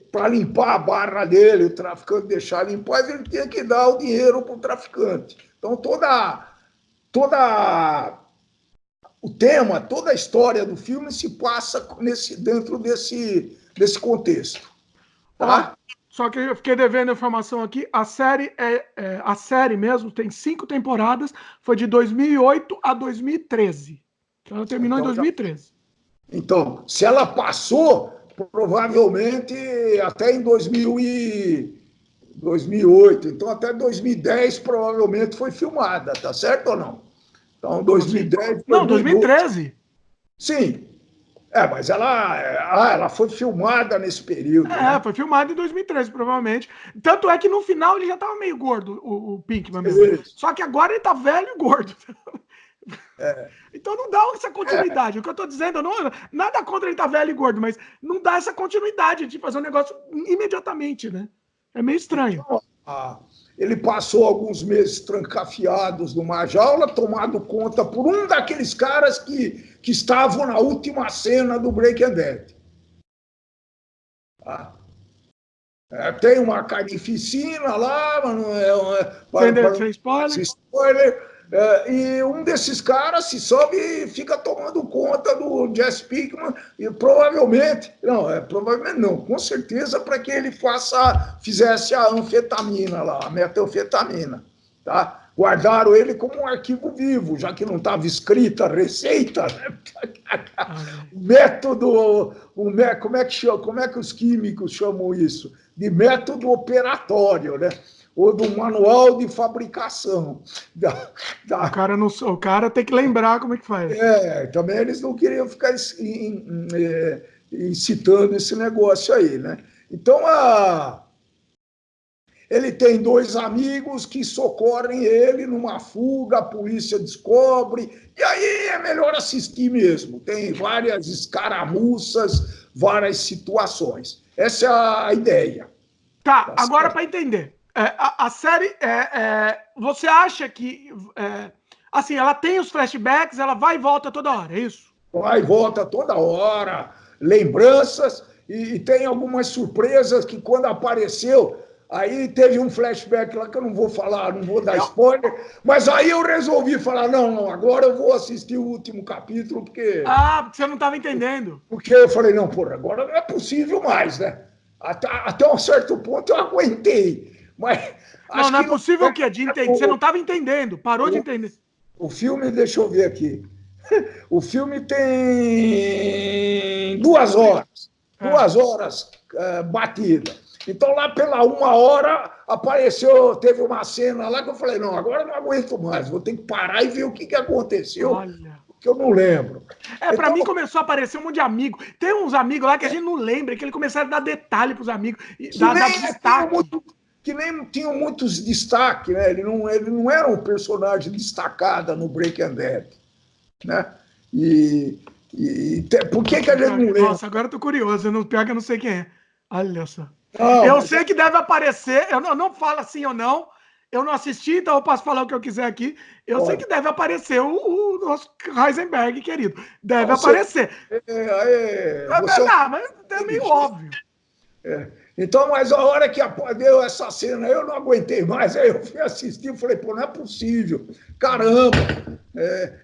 para limpar a barra dele, o traficante deixar limpar, ele tinha que dar o dinheiro para o traficante. Então, o tema, toda a história do filme se passa dentro desse contexto. Tá? Só que eu fiquei devendo informação aqui. A série a série mesmo tem 5 temporadas, foi de 2008 a 2013. Então ela terminou em 2013. Então, se ela passou, provavelmente até em 2008. Então, até 2010 provavelmente foi filmada, tá certo ou não? Então, 2010... Não, 2013. Sim. Mas ela foi filmada nesse período. Né? Foi filmada em 2013, provavelmente. Tanto é que no final ele já estava meio gordo, o Pinkman mesmo. Só que agora ele tá velho e gordo. Então não dá essa continuidade. O que eu tô dizendo, nada contra ele tá velho e gordo, mas não dá essa continuidade de fazer um negócio imediatamente, né? É meio estranho. Então, ele passou alguns meses trancafiados numa jaula, tomado conta por um daqueles caras que estavam na última cena do Breaking Bad. Tem uma carnificina lá, mas não sem spoiler. E um desses caras se sobe e fica tomando conta do Jesse Pinkman e provavelmente não, com certeza para que ele fizesse a anfetamina lá, a metanfetamina, tá? Guardaram ele como um arquivo vivo, já que não estava escrita a receita, né? O método, como é que os químicos chamam isso? De método operatório, né? Ou do manual de fabricação. O cara tem que lembrar como é que faz. Também eles não queriam ficar incitando esse negócio aí, né? Então, ele tem 2 amigos que socorrem ele numa fuga, a polícia descobre, e aí é melhor assistir mesmo. Tem várias escaramuças, várias situações. Essa é a ideia. Tá, agora para entender. A série, você acha que, assim, ela tem os flashbacks, ela vai e volta toda hora, é isso? Vai e volta toda hora, lembranças, e tem algumas surpresas que quando apareceu, aí teve um flashback lá que eu não vou falar, não vou dar spoiler, mas aí eu resolvi falar, não, agora eu vou assistir o último capítulo, porque... porque você não estava entendendo. Porque eu falei, não, agora não é possível mais, né? Até um certo ponto eu aguentei. Mas não é possível o quê? De entender. Você não estava entendendo, parou de entender. O filme, deixa eu ver aqui. O filme tem 2 horas. 2 horas batida. Então, lá pela 1 hora, apareceu, teve uma cena lá que eu falei, não, agora eu não aguento mais, vou ter que parar e ver o que aconteceu, que eu não lembro. Pra então, mim começou a aparecer um monte de amigo. Tem uns amigos lá que a gente não lembra, que ele começaram a dar detalhe pros amigos, dar destaque. Que nem tinham muitos destaques, né? Ele não era um personagem destacado no Breaking Bad, né? Por que a gente não lembra? Nossa, agora eu tô curioso, pior que eu não sei quem é. Olha só. Eu sei que deve aparecer, eu não falo assim ou não, eu não assisti, então eu posso falar o que eu quiser aqui. Eu sei que deve aparecer o nosso Heisenberg, querido. Deve aparecer. Mas é meio óbvio. Então, mas a hora que deu essa cena, eu não aguentei mais, aí eu fui assistir e falei, pô, não é possível, caramba,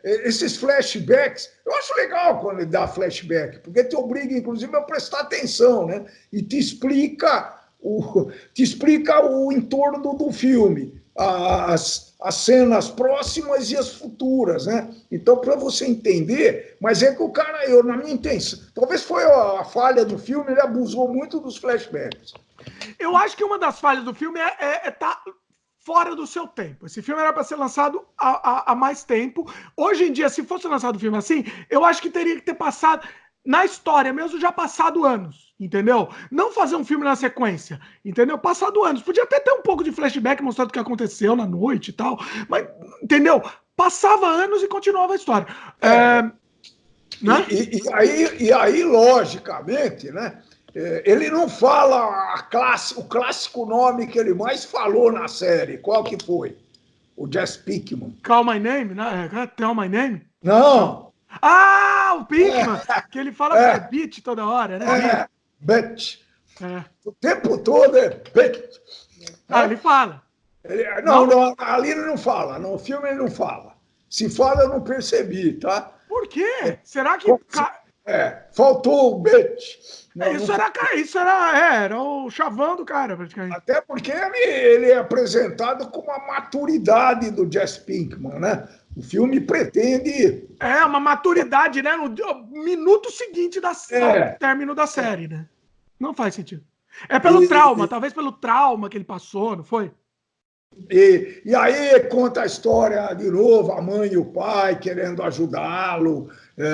esses flashbacks, eu acho legal quando ele dá flashback, porque te obriga, inclusive, a prestar atenção, né? E te explica o entorno do filme, as cenas próximas e as futuras, né? Então, para você entender, mas é que o cara, na minha intenção, talvez foi a falha do filme, ele abusou muito dos flashbacks. Eu acho que uma das falhas do filme é tá fora do seu tempo. Esse filme era para ser lançado há mais tempo. Hoje em dia, se fosse lançado um filme assim, eu acho que teria que ter passado, na história mesmo, já passado anos, entendeu? Não fazer um filme na sequência, entendeu? Passado anos. Podia até ter um pouco de flashback mostrando o que aconteceu na noite e tal, mas, entendeu? Passava anos e continuava a história. Né? E aí, logicamente, né? Ele não fala o clássico nome que ele mais falou na série. Qual que foi? O Jesse Pinkman. Call My Name, né? Tell My Name? Não. O Pinkman, que ele fala bitch toda hora, né? Bitch. O tempo todo é bitch. Ele fala. Não, ali ele não fala. No filme ele não fala. Se fala, eu não percebi, tá? Por quê? Será que... faltou o bitch. Isso era o chavão do cara, praticamente. Até porque ele é apresentado com a maturidade do Jesse Pinkman, né? O filme pretende... uma maturidade, né? No minuto seguinte ao término da série, né? Não faz sentido. É pelo trauma, talvez pelo trauma que ele passou, não foi? E aí conta a história de novo, a mãe e o pai querendo ajudá-lo,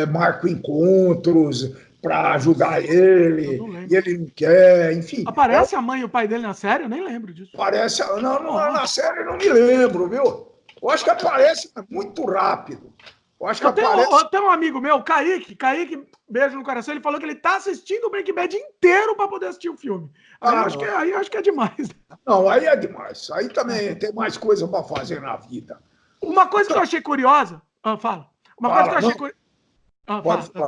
marcam encontros para ajudar ele, e ele não quer, enfim. Aparece a mãe e o pai dele na série? Eu nem lembro disso. Aparece, não, na série eu não me lembro, viu? Eu acho que aparece muito rápido. Eu acho que aparece... Tem um amigo meu, Kaique, beijo no coração, ele falou que ele tá assistindo o Breaking Bad inteiro para poder assistir o filme. Aí eu acho que é demais. Não, aí é demais. Aí também tem mais coisa para fazer na vida. Uma coisa que eu achei curiosa... fala. Uma coisa que eu achei curiosa... Pode falar.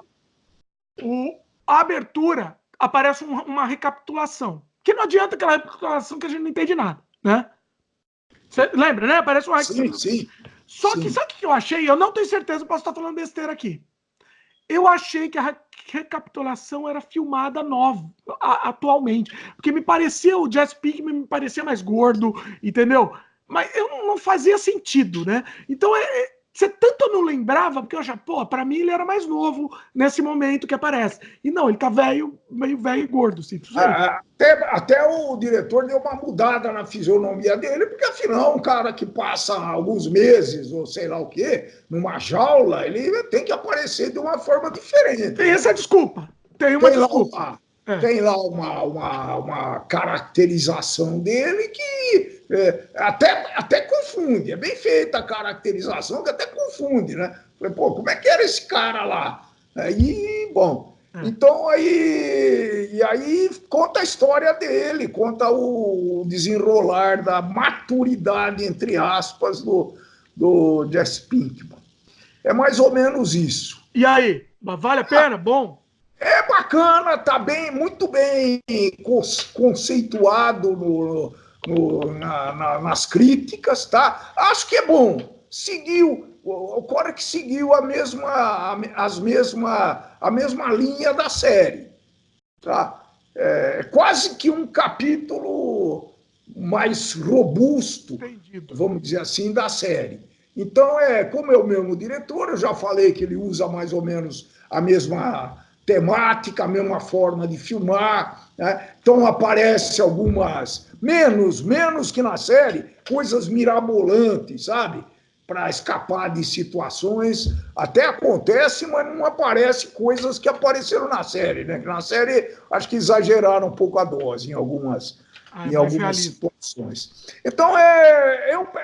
A abertura aparece uma recapitulação. Que não adianta aquela recapitulação que a gente não entende nada, né? Você lembra, né? Aparece uma recapitulação. Sim. Só que sabe o que eu achei? Eu não tenho certeza, posso estar falando besteira aqui. Eu achei que a recapitulação era filmada atualmente. Porque me parecia, o Jesse Pinkman me parecia mais gordo, entendeu? Mas não fazia sentido, né? Então, você tanto não lembrava, porque eu achava, pra mim ele era mais novo nesse momento que aparece. E não, ele tá velho, meio velho e gordo. Assim, até o diretor deu uma mudada na fisionomia dele, porque afinal, um cara que passa alguns meses, ou sei lá o quê, numa jaula, ele tem que aparecer de uma forma diferente. Tem essa desculpa. Tem uma desculpa. Tem lá uma caracterização dele que até confunde. É bem feita a caracterização que até confunde, né? Falei, como é que era esse cara lá? Então aí conta a história dele, conta o desenrolar da maturidade, entre aspas, do Jesse Pinkman. É mais ou menos isso. E aí? Vale a pena? Bom? É bacana, tá muito bem conceituado nas críticas, tá? Acho que é bom. O cara que seguiu a mesma linha da série, tá? Quase que um capítulo mais robusto, entendido, vamos dizer assim, da série. Então, como é o mesmo diretor, eu já falei que ele usa mais ou menos a mesma temática, a mesma forma de filmar, né? Então aparece algumas, menos que na série, coisas mirabolantes, sabe? Para escapar de situações, até acontece, mas não aparece coisas que apareceram na série, né? Na série, acho que exageraram um pouco a dose em algumas situações. Então,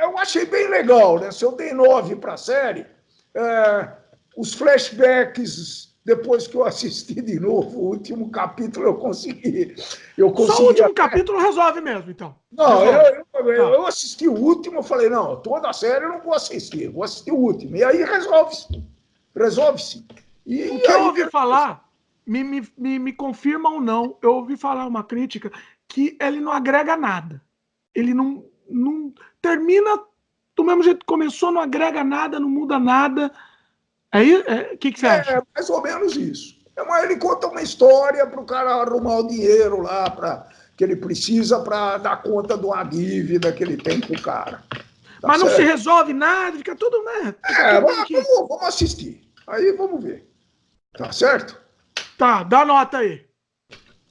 eu achei bem legal, né? Se eu dei 9 para a série, os flashbacks, depois que eu assisti de novo o último capítulo, eu consegui. Só o último capítulo resolve mesmo, então. Não, eu assisti o último, eu falei, não, toda a série eu não vou assistir o último. E aí resolve-se. Resolve-se. E o que eu ouvi falar, me confirma ou não, eu ouvi falar uma crítica que ele não agrega nada. Ele não termina do mesmo jeito que começou, não agrega nada, não muda nada. O que você acha? É mais ou menos isso. Mas ele conta uma história para o cara arrumar o dinheiro lá que ele precisa para dar conta de uma dívida que ele tem com o cara. Tá, mas não certo? Se resolve nada, fica tudo, né? Vamos assistir. Aí vamos ver. Tá certo? Tá, dá nota aí.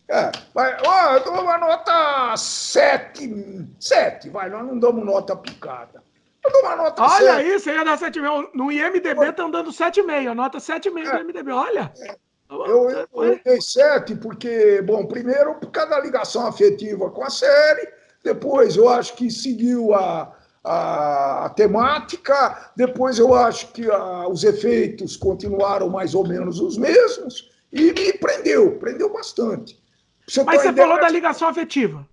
Eu dou uma nota 7. 7, vai, nós não damos nota picada. Eu dou uma nota 7. Olha aí, você ia dar 7,5. No IMDB estão dando 7,5. Nota 7,5 do IMDB, olha. Eu dei 7 porque, bom, primeiro, por causa da ligação afetiva com a série, depois eu acho que seguiu a temática, depois eu acho que os efeitos continuaram mais ou menos os mesmos e me prendeu bastante. Mas você falou da ligação afetiva.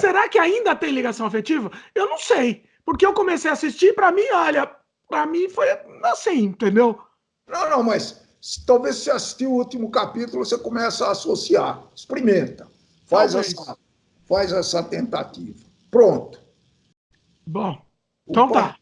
Será que ainda tem ligação afetiva? Eu não sei, porque eu comecei a assistir, para mim, olha, para mim foi assim, entendeu? Não, mas talvez se assistir o último capítulo, você começa a associar. Experimenta. Faz essa tentativa. Pronto. Bom, então tá.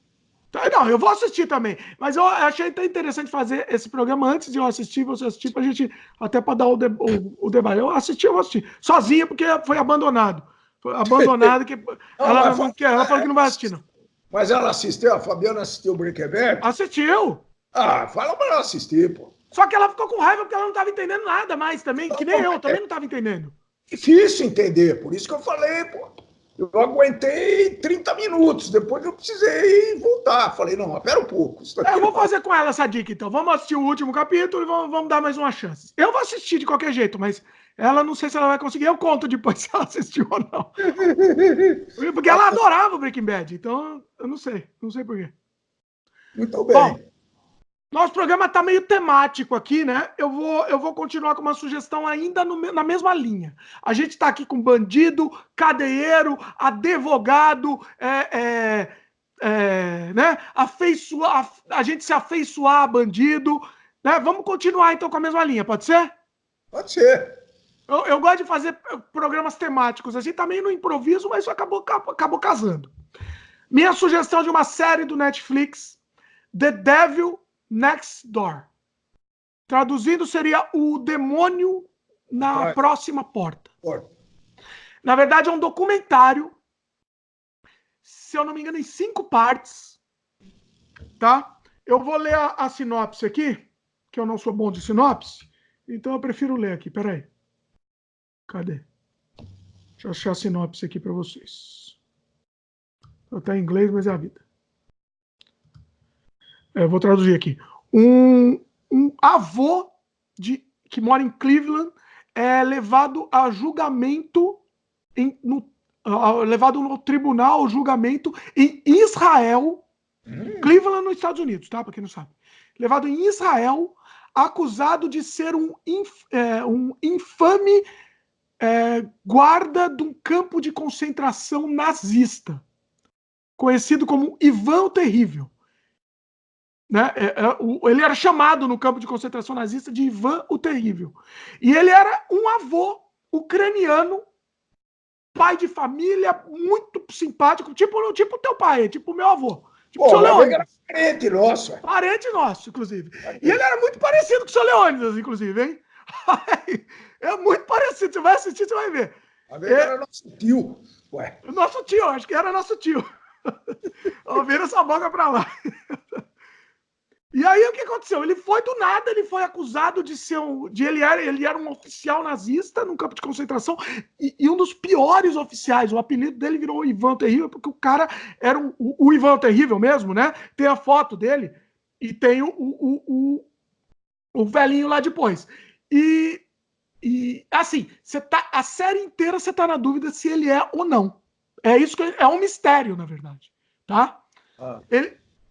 Não, eu vou assistir também. Mas eu achei até interessante fazer esse programa antes de eu assistir, você assistir, pra gente, até para dar o debate. Eu vou assistir. Sozinha, porque foi abandonado. Foi abandonado, que ela falou que não vai assistir, não. Mas ela assistiu, a Fabiana assistiu o Breaking Bad? Assistiu. Fala pra ela assistir, pô. Só que ela ficou com raiva porque ela não estava entendendo nada mais também, que nem eu também não estava entendendo. Difícil entender, por isso que eu falei, pô. Eu aguentei 30 minutos, depois eu precisei voltar. Falei, não, mas pera um pouco. Eu vou fazer com ela essa dica, então. Vamos assistir o último capítulo e vamos dar mais uma chance. Eu vou assistir de qualquer jeito, mas ela não sei se ela vai conseguir. Eu conto depois se ela assistiu ou não. Porque ela adorava o Breaking Bad, então eu não sei por quê. Muito bem. Bom, nosso programa está meio temático aqui, né? Eu vou continuar com uma sugestão ainda na mesma linha. A gente está aqui com bandido, cadeieiro, advogado, né? A gente se afeiçoar a bandido, né? Vamos continuar então com a mesma linha, pode ser? Pode ser. Eu gosto de fazer programas temáticos, assim, também no improviso, mas isso acabou casando. Minha sugestão de uma série do Netflix, The Devil Next Door. Traduzindo seria O Demônio na Próxima Porta. Na verdade, é um documentário, se eu não me engano, em 5 partes. Tá? Eu vou ler a sinopse aqui, que eu não sou bom de sinopse, então eu prefiro ler aqui. Peraí. Cadê? Deixa eu achar a sinopse aqui para vocês. Está em inglês, mas é a vida. Eu vou traduzir aqui. Um avô que mora em Cleveland é levado a julgamento, levado no tribunal, julgamento em Israel, Cleveland, nos Estados Unidos, tá? Para quem não sabe. Levado em Israel, acusado de ser um infame guarda de um campo de concentração nazista, conhecido como Ivan o Terrível. Né? Ele era chamado no campo de concentração nazista de Ivan o Terrível. E ele era um avô ucraniano, pai de família, muito simpático, tipo teu pai, tipo meu avô. Tipo o seu Leônidas. Era parente nosso. Parente nosso, inclusive. E ele era muito parecido com o seu Leônidas, inclusive, hein? É muito parecido. Você vai assistir, você vai ver. Era nosso tio. Ué. Nosso tio, acho que era nosso tio. Vira essa boca pra lá. E aí o que aconteceu? Ele foi do nada, ele foi acusado de ser ele era um oficial nazista num campo de concentração e um dos piores oficiais. O apelido dele virou Ivan Terrível, porque o cara era o Ivan Terrível mesmo, né? Tem a foto dele e tem o velhinho lá depois. E assim, a série inteira você tá na dúvida se ele é ou não. É isso que é um mistério, na verdade, tá?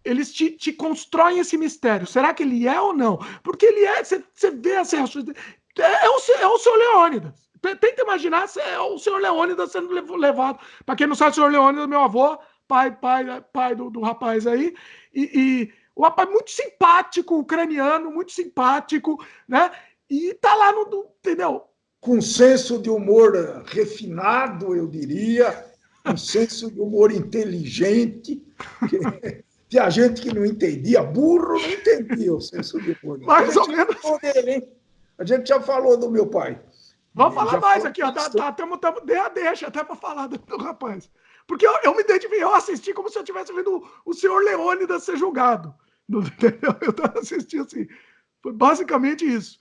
Eles te constroem esse mistério. Será que ele é ou não? Porque ele é, você vê as reações dele. É o Sr. Leônidas. Tenta imaginar se é o Sr. Leônidas sendo levado. Para quem não sabe, o Sr. Leônidas é meu avô, pai do rapaz aí. E o rapaz muito simpático, ucraniano, muito simpático, né? E tá lá entendeu? Com senso de humor refinado, eu diria, um senso de humor inteligente, que tinha gente que não entendia, burro não entendia o senso de humor. Mais ou menos. A gente já falou do meu pai. Vamos falar mais aqui, ó. Deixa até para falar do rapaz. Porque eu me identifiquei, eu assisti como se eu estivesse vendo o senhor Leônidas ser julgado. Entendeu? Eu assisti assim. Foi basicamente isso.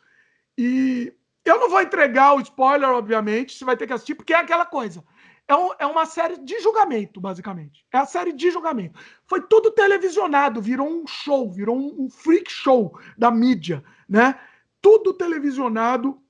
E eu não vou entregar o spoiler, obviamente, você vai ter que assistir, porque é aquela coisa. É uma série de julgamento, basicamente. É a série de julgamento. Foi tudo televisionado, virou um show, virou um freak show da mídia, né? Tudo televisionado.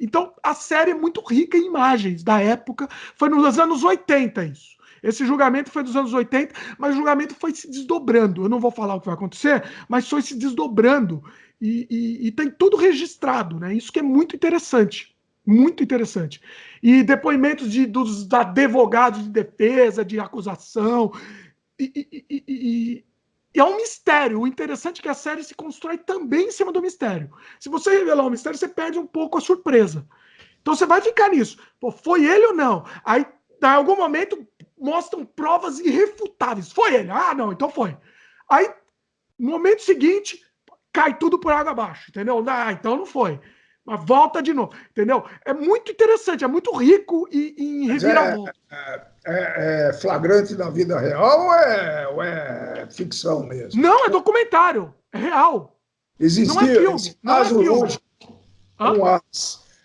Então, a série é muito rica em imagens da época. Foi nos anos 80 isso. Esse julgamento foi dos anos 80, mas o julgamento foi se desdobrando. Eu não vou falar o que vai acontecer, mas foi se desdobrando. E tem tudo registrado, né? Isso que é muito interessante. Muito interessante. E depoimentos dos advogados de defesa, de acusação. E é um mistério. O interessante é que a série se constrói também em cima do mistério. Se você revelar o mistério, você perde um pouco a surpresa. Então você vai ficar nisso. Pô, foi ele ou não? Aí, em algum momento, mostram provas irrefutáveis. Foi ele. Ah, não, então foi. Aí, no momento seguinte, cai tudo por água abaixo, entendeu? Ah, então não foi. Mas volta de novo, entendeu? É muito interessante, é muito rico em reviravolta. É flagrante na vida real ou é ficção mesmo? Não, é documentário. É real. Existia não é filme. Esse não caso, é filme.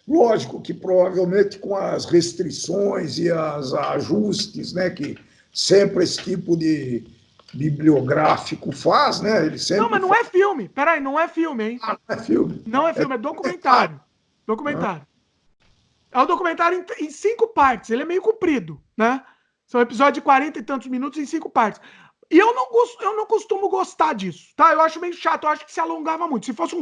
Lógico que provavelmente com as restrições e os ajustes, né, que sempre esse tipo de bibliográfico faz, né? Ele sempre não, mas não é filme. Peraí, não é filme, hein? não é filme. Não é filme, é documentário. Documentário. É um documentário em 5 partes. Ele é meio comprido, né? São episódios de 40 e tantos minutos em 5 partes. E eu não costumo gostar disso, tá? Eu acho meio chato, eu acho que se alongava muito. Se fosse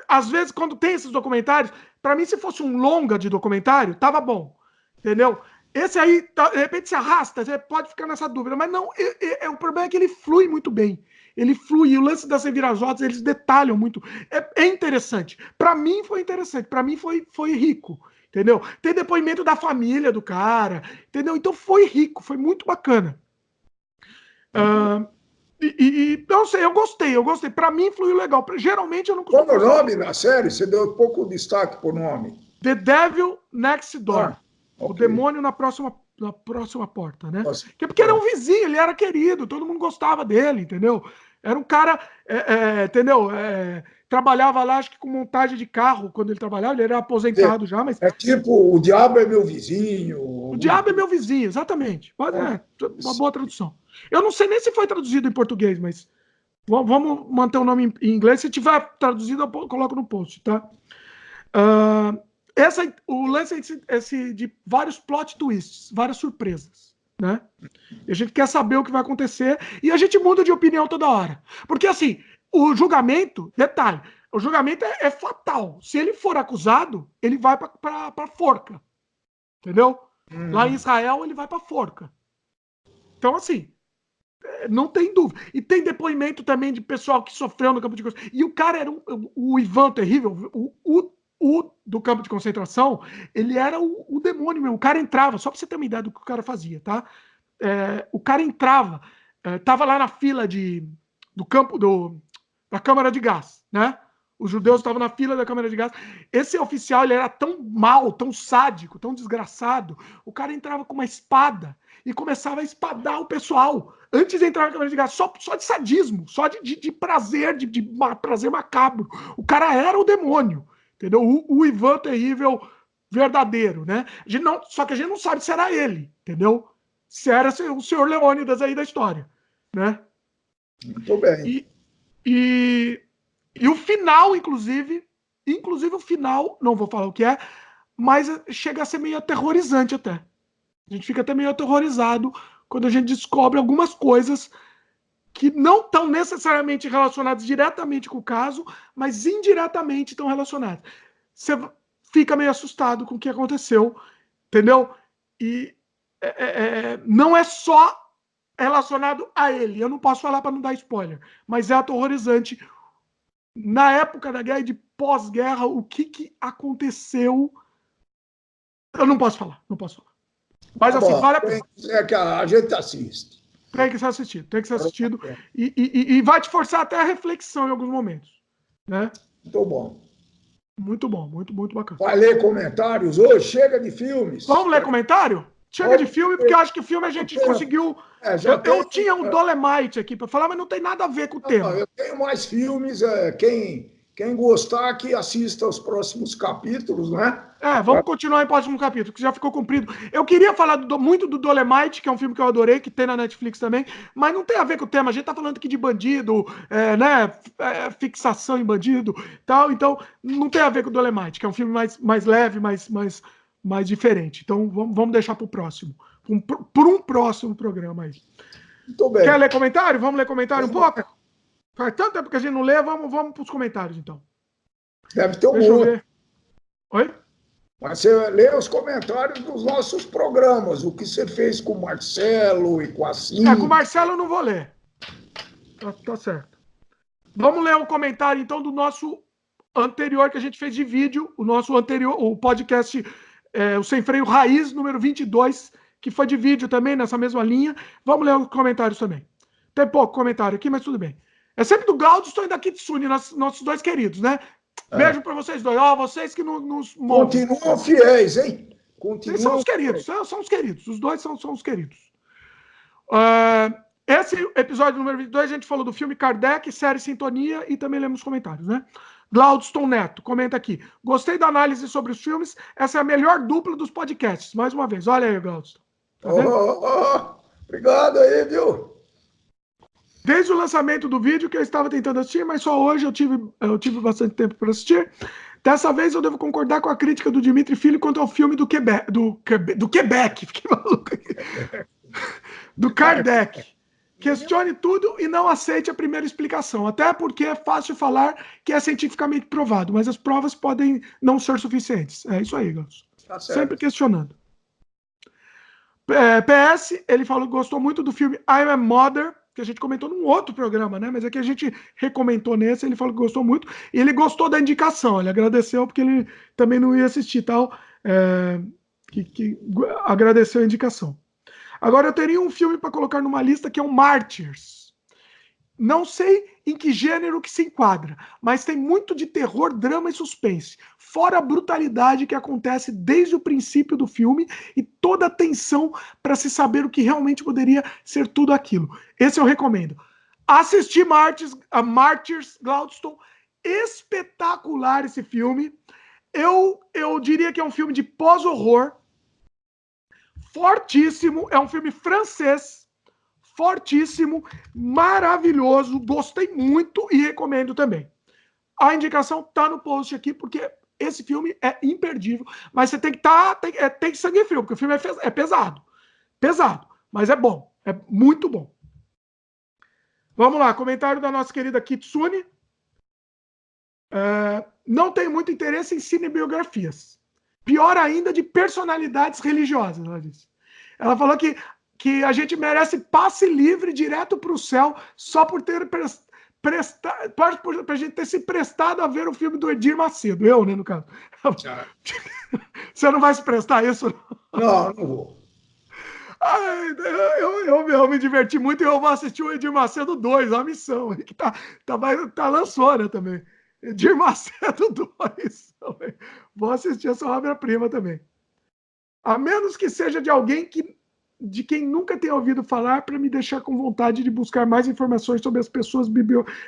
às vezes, quando tem esses documentários, pra mim, se fosse um longa de documentário, tava bom. Entendeu? Esse aí, de repente, se arrasta, você pode ficar nessa dúvida. Mas não, o problema é que ele flui muito bem. Ele flui, e o lance das reviravoltas, eles detalham muito. É interessante. Pra mim foi interessante, pra mim foi rico. Entendeu? Tem depoimento da família do cara, entendeu? Então foi rico, foi muito bacana. Não sei, eu gostei. Pra mim fluiu legal. Geralmente eu não costumo. Qual é o nome na série? Você deu pouco destaque pro nome. The Devil Next Door. Okay. O demônio na próxima porta, né? Porque ele era um vizinho, ele era querido, todo mundo gostava dele, entendeu? Era um cara, entendeu? Trabalhava lá, acho que com montagem de carro, quando ele trabalhava, ele era aposentado já, mas... É tipo, o diabo é meu vizinho. O diabo é meu vizinho, exatamente. Uma boa tradução. Eu não sei nem se foi traduzido em português, mas vamos manter o nome em inglês. Se tiver traduzido, eu coloco no post, tá? O lance é esse de vários plot twists, várias surpresas, né? E a gente quer saber o que vai acontecer e a gente muda de opinião toda hora. Porque, assim, o julgamento, detalhe, o julgamento é fatal. Se ele for acusado, ele vai para forca, entendeu? Lá em Israel, ele vai para forca. Então, assim, não tem dúvida. E tem depoimento também de pessoal que sofreu no campo de concentração. E o cara era o Ivan Terrível, o do campo de concentração, ele era o demônio mesmo. O cara entrava, só para você ter uma ideia do que o cara fazia, tá? O cara entrava, tava lá na fila do campo da câmara de gás, né? Os judeus estavam na fila da câmara de gás. Esse oficial, ele era tão mau, tão sádico, tão desgraçado. O cara entrava com uma espada e começava a espadar o pessoal antes de entrar na câmara de gás, só de sadismo, só de prazer, de prazer macabro. O cara era o demônio, entendeu? O Ivan terrível verdadeiro, né? Só que a gente não sabe se era ele, entendeu? Se era o senhor Leônidas aí da história, né? Muito bem. E o final, inclusive o final, não vou falar o que é, mas chega a ser meio aterrorizante até. A gente fica até meio aterrorizado quando a gente descobre algumas coisas que não estão necessariamente relacionadas diretamente com o caso, mas indiretamente estão relacionadas. Você fica meio assustado com o que aconteceu, entendeu? E não é só relacionado a ele. Eu não posso falar para não dar spoiler, mas é aterrorizante. Na época da guerra e de pós-guerra, o que aconteceu, eu não posso falar. Mas Tá assim, bom, vale a pena. é que a gente assiste. Tem que ser assistido. E vai te forçar até a reflexão em alguns momentos. Né? Muito bom. Muito bom, muito bacana. Vai ler comentários hoje? Chega de filmes. Vamos ler comentário? Chega de filme, porque eu acho que filme a gente conseguiu. Eu tinha um Dolemite aqui para falar, mas não tem nada a ver com o tema. Eu tenho mais filmes. Quem gostar, que assista os próximos capítulos, né? Vamos continuar em próximo capítulo, que já ficou comprido. Eu queria falar muito do Dolemite, que é um filme que eu adorei, que tem na Netflix também, mas não tem a ver com o tema. A gente tá falando aqui de bandido, né? Fixação em bandido, tal. Então, não tem a ver com o Dolemite, que é um filme mais leve, mais diferente. Então, vamos deixar para o próximo. Por um próximo programa aí. Muito bem. Quer ler comentário? Vamos ler comentário um pouco? Faz tanto tempo que a gente não lê, vamos para os comentários, então. Deve ter um Deixa eu monte. ver. Oi? Mas você lê os comentários dos nossos programas, o que você fez com o Marcelo e com a Cintia. Com o Marcelo eu não vou ler. Tá certo. Vamos ler um comentário, então, do nosso anterior que a gente fez de vídeo, o nosso anterior, o podcast, o Sem Freio Raiz, número 22, que foi de vídeo também, nessa mesma linha. Vamos ler os comentários também. Tem pouco comentário aqui, mas tudo bem. É sempre do Glaudston e da Kitsune, nossos dois queridos, né? Beijo para vocês dois. Vocês que nos movem. Continuam fiéis, hein? Eles são os queridos, são os queridos. Os dois são os queridos. Esse episódio número 22, a gente falou do filme Kardec, série Sintonia, e também lemos comentários, né? Glaudston Neto, comenta aqui. Gostei da análise sobre os filmes. Essa é a melhor dupla dos podcasts. Mais uma vez. Olha aí, Glaudston. Tá obrigado aí, viu? Desde o lançamento do vídeo que eu estava tentando assistir, mas só hoje eu tive bastante tempo para assistir. Dessa vez eu devo concordar com a crítica do Dimitri Filho quanto ao filme do Quebec. Fiquei maluco aqui. Do Kardec. Questione tudo e não aceite a primeira explicação. Até porque é fácil falar que é cientificamente provado, mas as provas podem não ser suficientes. É isso aí, Gauss. Tá sempre questionando. PS, ele falou que gostou muito do filme I Am Mother, que a gente comentou num outro programa, né? Mas é que a gente recomendou nesse, ele falou que gostou muito, e ele gostou da indicação, ele agradeceu porque ele também não ia assistir tal, que agradeceu a indicação. Agora eu teria um filme para colocar numa lista que é o Martyrs. Não sei em que gênero que se enquadra, mas tem muito de terror, drama e suspense. Fora a brutalidade que acontece desde o princípio do filme e toda a tensão para se saber o que realmente poderia ser tudo aquilo. Esse eu recomendo. Assisti Martyrs, Glaudston. Espetacular esse filme. Eu diria que é um filme de pós-horror. Fortíssimo. É um filme francês. Fortíssimo, maravilhoso, gostei muito e recomendo também. A indicação tá no post aqui, porque esse filme é imperdível, mas você tem que tem sangue frio, porque o filme é pesado, mas é bom, é muito bom. Vamos lá, comentário da nossa querida Kitsune. Não tenho muito interesse em cinebiografias. Pior ainda, de personalidades religiosas, ela disse. Ela falou que a gente merece passe livre direto para o céu só por ter pra gente ter se prestado a ver o filme do Edir Macedo. Eu, né, no caso. Você não vai se prestar a isso? Não vou. Eu me diverti muito e eu vou assistir o Edir Macedo 2, a missão, que tá lançona também. Edir Macedo 2. Vou assistir essa obra-prima também. A menos que seja de alguém que de quem nunca tem ouvido falar para me deixar com vontade de buscar mais informações sobre as pessoas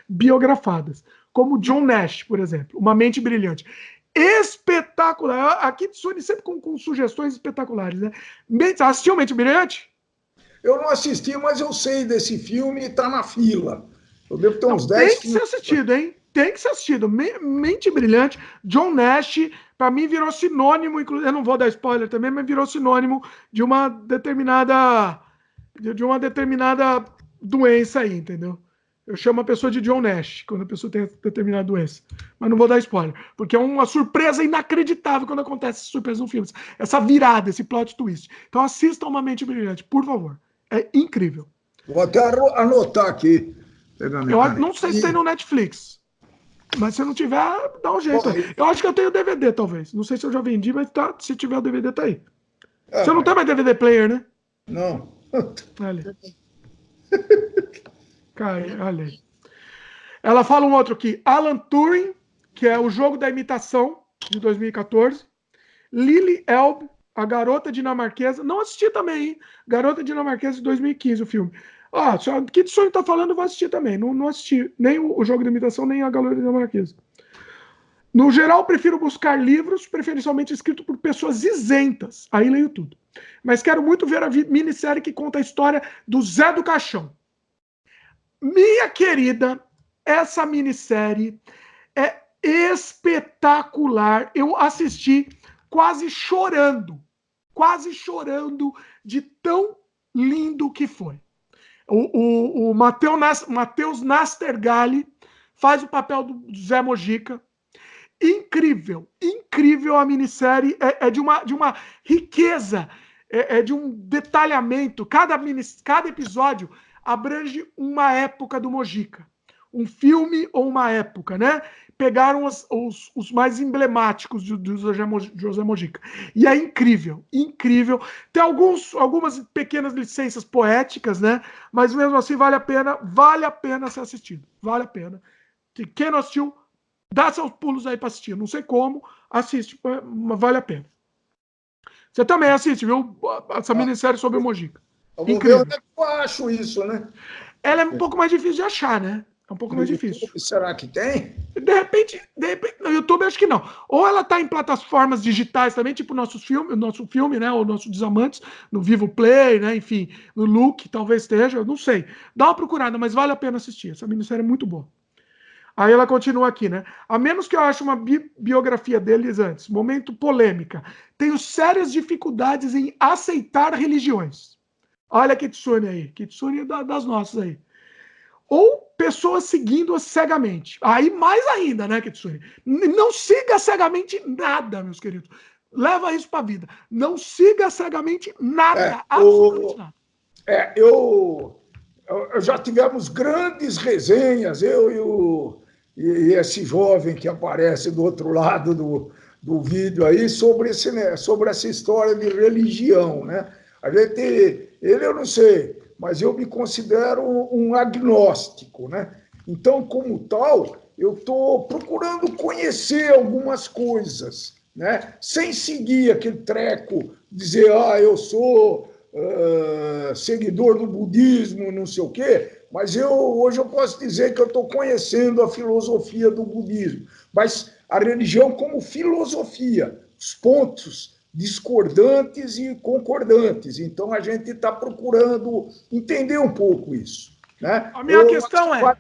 biografadas, como John Nash, por exemplo, Uma Mente Brilhante. Espetacular. Aqui Sony sempre com sugestões espetaculares, né? Assistiu Mente Brilhante? Eu não assisti, mas eu sei desse filme e está na fila. Eu devo ter uns 10 Tem que ser assistido, hein? Tem que ser assistido. Mente Brilhante, John Nash, para mim virou sinônimo, inclusive, eu não vou dar spoiler também, mas virou sinônimo de uma determinada doença aí, entendeu? Eu chamo a pessoa de John Nash, quando a pessoa tem determinada doença. Mas não vou dar spoiler, porque é uma surpresa inacreditável quando acontece essa surpresa no filme. Essa virada, esse plot twist. Então assistam Uma Mente Brilhante, por favor. É incrível. Vou até anotar aqui. Eu não sei se tem no Netflix. Mas se não tiver, dá um jeito. Eu acho que eu tenho DVD, talvez. Não sei se eu já vendi, mas tá, se tiver o DVD, tá aí. Você não tem mais DVD player, né? Não. Olha. Cara, olha aí. Ela fala um outro aqui. Alan Turing, que é O Jogo da Imitação, de 2014. Lily Elbe, A Garota Dinamarquesa. Não assisti também, hein? Garota Dinamarquesa, de 2015, o filme. O que o sonho tá falando, eu vou assistir também. Não assisti nem o Jogo da Imitação, nem a Garota Dinamarquesa. No geral, prefiro buscar livros, preferencialmente escritos por pessoas isentas. Aí leio tudo. Mas quero muito ver a minissérie que conta a história do Zé do Caixão. Minha querida, essa minissérie é espetacular. Eu assisti quase chorando de tão lindo que foi. O Matheus Nastergalli faz o papel do Zé Mojica. Incrível a minissérie. É de uma riqueza, de um detalhamento. Cada episódio abrange uma época do Mojica. Um filme ou uma época, né? Pegaram os mais emblemáticos do José Mojica. E é incrível. Tem algumas pequenas licenças poéticas, né? Mas mesmo assim vale a pena ser assistido. Vale a pena. Quem não assistiu, dá seus pulos aí para assistir. Não sei como, assiste, mas vale a pena. Você também assiste, viu? Essa minissérie sobre o Mojica. Incrível. Ver onde é que eu acho isso, né? Ela é um pouco mais difícil de achar, né? É um pouco mais difícil. Será que tem? De repente, no YouTube acho que não. Ou ela tá em plataformas digitais também, tipo o nosso filme, né? O nosso Desamantes, no Vivo Play, né? Enfim, no Look, talvez esteja, eu não sei. Dá uma procurada, mas vale a pena assistir. Essa minissérie é muito boa. Aí ela continua aqui, né? A menos que eu ache uma biografia deles antes. Momento polêmica. Tenho sérias dificuldades em aceitar religiões. Olha a Kitsune aí. Kitsune das nossas aí. Ou pessoas seguindo-as cegamente. Aí mais ainda, né, Kitsune? Não siga cegamente nada, meus queridos. Leva isso para a vida. Não siga cegamente nada. Absolutamente nada. Eu já tivemos grandes resenhas, eu e esse jovem que aparece do outro lado do vídeo aí, sobre essa história de religião, né? Ele eu não sei, mas eu me considero um agnóstico, né? Então, como tal, eu estou procurando conhecer algumas coisas, né? Sem seguir aquele treco, dizer, eu sou seguidor do budismo, não sei o quê, mas hoje eu posso dizer que eu estou conhecendo a filosofia do budismo, mas a religião como filosofia, os pontos discordantes e concordantes. Então, a gente está procurando entender um pouco isso, né? A minha questão é,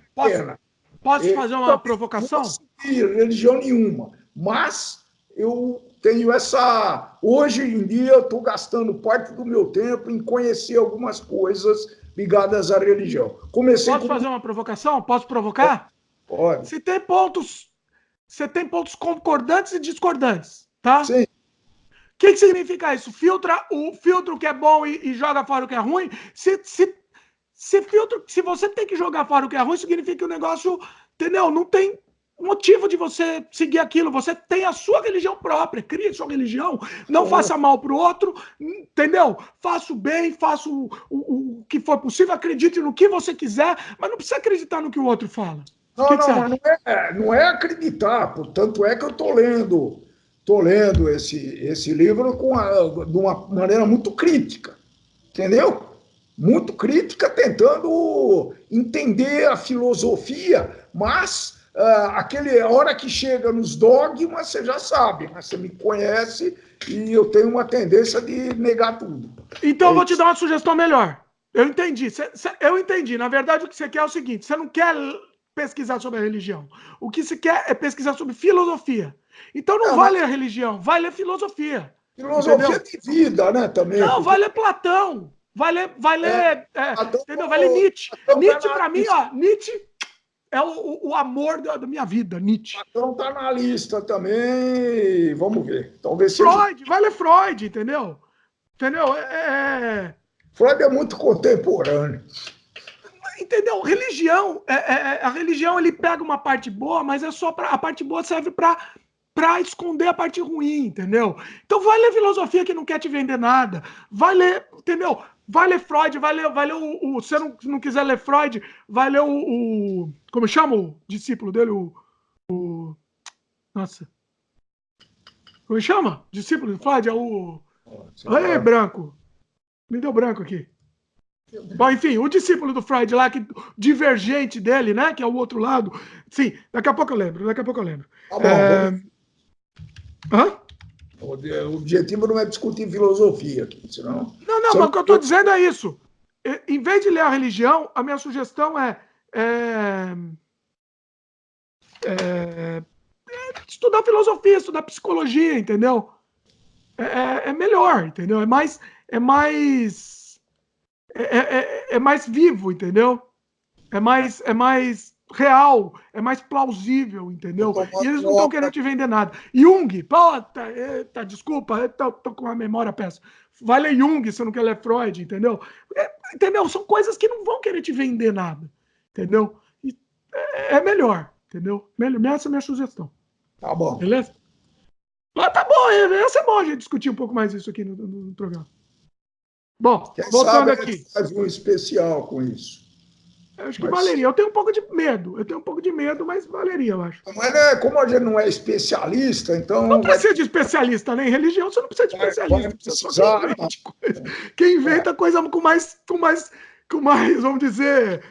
posso fazer uma provocação? Não segui religião nenhuma, mas eu tenho hoje em dia, eu estou gastando parte do meu tempo em conhecer algumas coisas ligadas à religião. Posso fazer uma provocação? Posso provocar? Pode. Você tem pontos concordantes e discordantes, tá? Sim. O que significa isso? O filtro que é bom e joga fora o que é ruim. Se você tem que jogar fora o que é ruim, significa que o negócio, entendeu? Não tem motivo de você seguir aquilo. Você tem a sua religião própria, crie sua religião, não faça mal para o outro, entendeu? Faça o bem, faça o que for possível, acredite no que você quiser, mas não precisa acreditar no que o outro fala. Não é acreditar, portanto é que eu estou lendo esse livro de uma maneira muito crítica, entendeu? Muito crítica, tentando entender a filosofia, mas a hora que chega nos dogmas, você já sabe, né? Você me conhece e eu tenho uma tendência de negar tudo. Então eu vou te dar uma sugestão melhor. Eu entendi. Eu entendi. Na verdade, o que você quer é o seguinte: você não quer pesquisar sobre a religião. O que você quer é pesquisar sobre filosofia. Então não vai ler a religião, vai ler filosofia. Filosofia de vida, né, também. Não, vai ler Platão. Vai ler, entendeu? Vai ler Nietzsche. Nietzsche, para mim, ó, Nietzsche é o amor da minha vida, Nietzsche. Platão tá na lista também. Vamos ver. Talvez Freud, seja... vai ler Freud, entendeu? Entendeu? Freud é muito contemporâneo. Entendeu? Religião, a religião ele pega uma parte boa, mas é só a parte boa serve para esconder a parte ruim, entendeu? Então vai ler filosofia que não quer te vender nada, vai ler, entendeu? Vai ler Freud, vai ler se você não quiser ler Freud, vai ler como chama o discípulo dele, nossa, como chama? Discípulo de Freud é Ei, branco, me deu branco aqui. Bom, enfim, o discípulo do Freud lá, que divergente dele, né? Que é o outro lado. Sim, daqui a pouco eu lembro. Tá bom, Hã? O objetivo não é discutir filosofia aqui, senão... Não, mas o que eu estou dizendo é isso. Em vez de ler a religião, a minha sugestão é estudar filosofia, estudar psicologia, entendeu? É melhor, entendeu? É mais vivo, entendeu? É mais real, é mais plausível, entendeu? E eles não estão querendo te vender nada. Jung, desculpa, eu tô com uma memória péssima. Vai ler Jung se não quer ler Freud, entendeu? Entendeu? São coisas que não vão querer te vender nada, entendeu? É melhor, entendeu? Essa é a minha sugestão. Tá bom. Beleza? Tá bom, essa é bom a gente discutir um pouco mais isso aqui no programa. Bom, voltando aqui. Faz um especial com isso. Eu acho que valeria. Eu tenho um pouco de medo, mas valeria, eu acho. Mas como a gente não é especialista, então... Não precisa de especialista, né? Em religião você não precisa de especialista. Quem inventa coisa com mais, vamos dizer,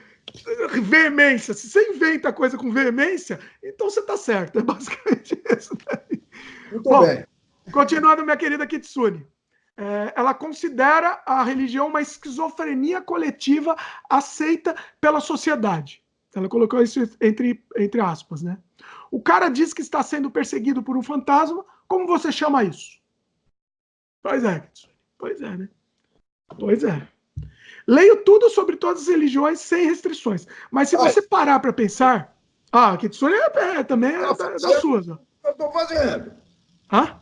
veemência. Se você inventa coisa com veemência, então você está certo. É basicamente isso daí. Muito bem. Continuando, minha querida Kitsune. Ela considera a religião uma esquizofrenia coletiva aceita pela sociedade. Ela colocou isso entre aspas, né? O cara diz que está sendo perseguido por um fantasma. Como você chama isso? Pois é, né? Pois é. Leio tudo sobre todas as religiões sem restrições. Mas se você parar para pensar... a Kitsune também é das suas. Eu estou fazendo. Hã?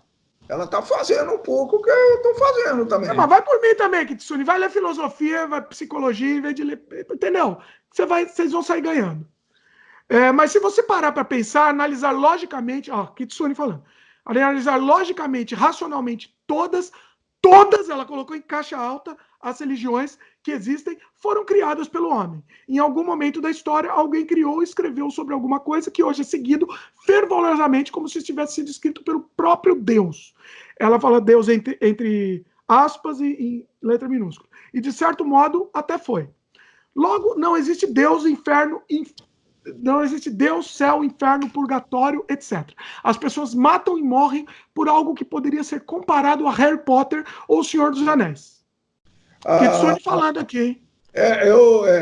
Ela está fazendo um pouco o que eu estou fazendo também. Mas vai por mim também, Kitsune. Vai ler filosofia, vai psicologia, em vez de ler... Entendeu? Vocês vão sair ganhando. Mas se você parar para pensar, analisar logicamente... Kitsune falando. Analisar logicamente, racionalmente, todas, ela colocou em caixa alta, as religiões que existem foram criadas pelo homem. Em algum momento da história, alguém criou e escreveu sobre alguma coisa que hoje é seguido fervorosamente como se tivesse sido escrito pelo próprio Deus. Ela fala Deus entre aspas e em letra minúscula. E, de certo modo, até foi. Logo, não existe Deus, inferno, não existe Deus, céu, inferno, purgatório, etc. As pessoas matam e morrem por algo que poderia ser comparado a Harry Potter ou O Senhor dos Anéis. Kitsune falando aqui, hein?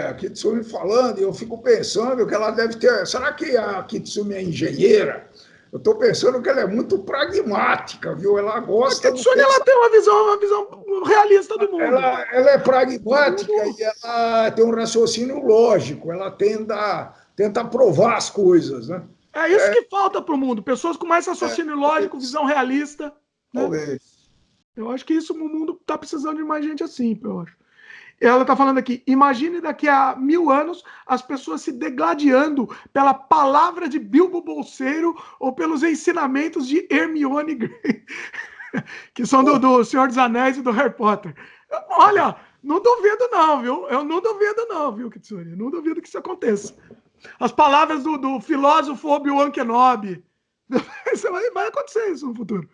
A Kitsune falando, e eu fico pensando que ela deve ter... Será que a Kitsune é engenheira? Eu estou pensando que ela é muito pragmática, viu? Ela gosta... A Kitsune ela tem uma visão realista do mundo. Ela é pragmática e ela tem um raciocínio lógico. Ela tenta provar as coisas, né? É isso que falta para o mundo. Pessoas com mais raciocínio lógico, visão realista. Né? Talvez. Eu acho que isso o mundo está precisando de mais gente assim, eu acho. Ela está falando aqui, imagine daqui a 1000 anos as pessoas se degladiando pela palavra de Bilbo Bolseiro ou pelos ensinamentos de Hermione Grey, que são do Senhor dos Anéis e do Harry Potter. Olha, não duvido não, viu? Eu não duvido não, viu, Kitsune? Não duvido que isso aconteça. As palavras do filósofo Obi-Wan Kenobi. Vai acontecer isso no futuro.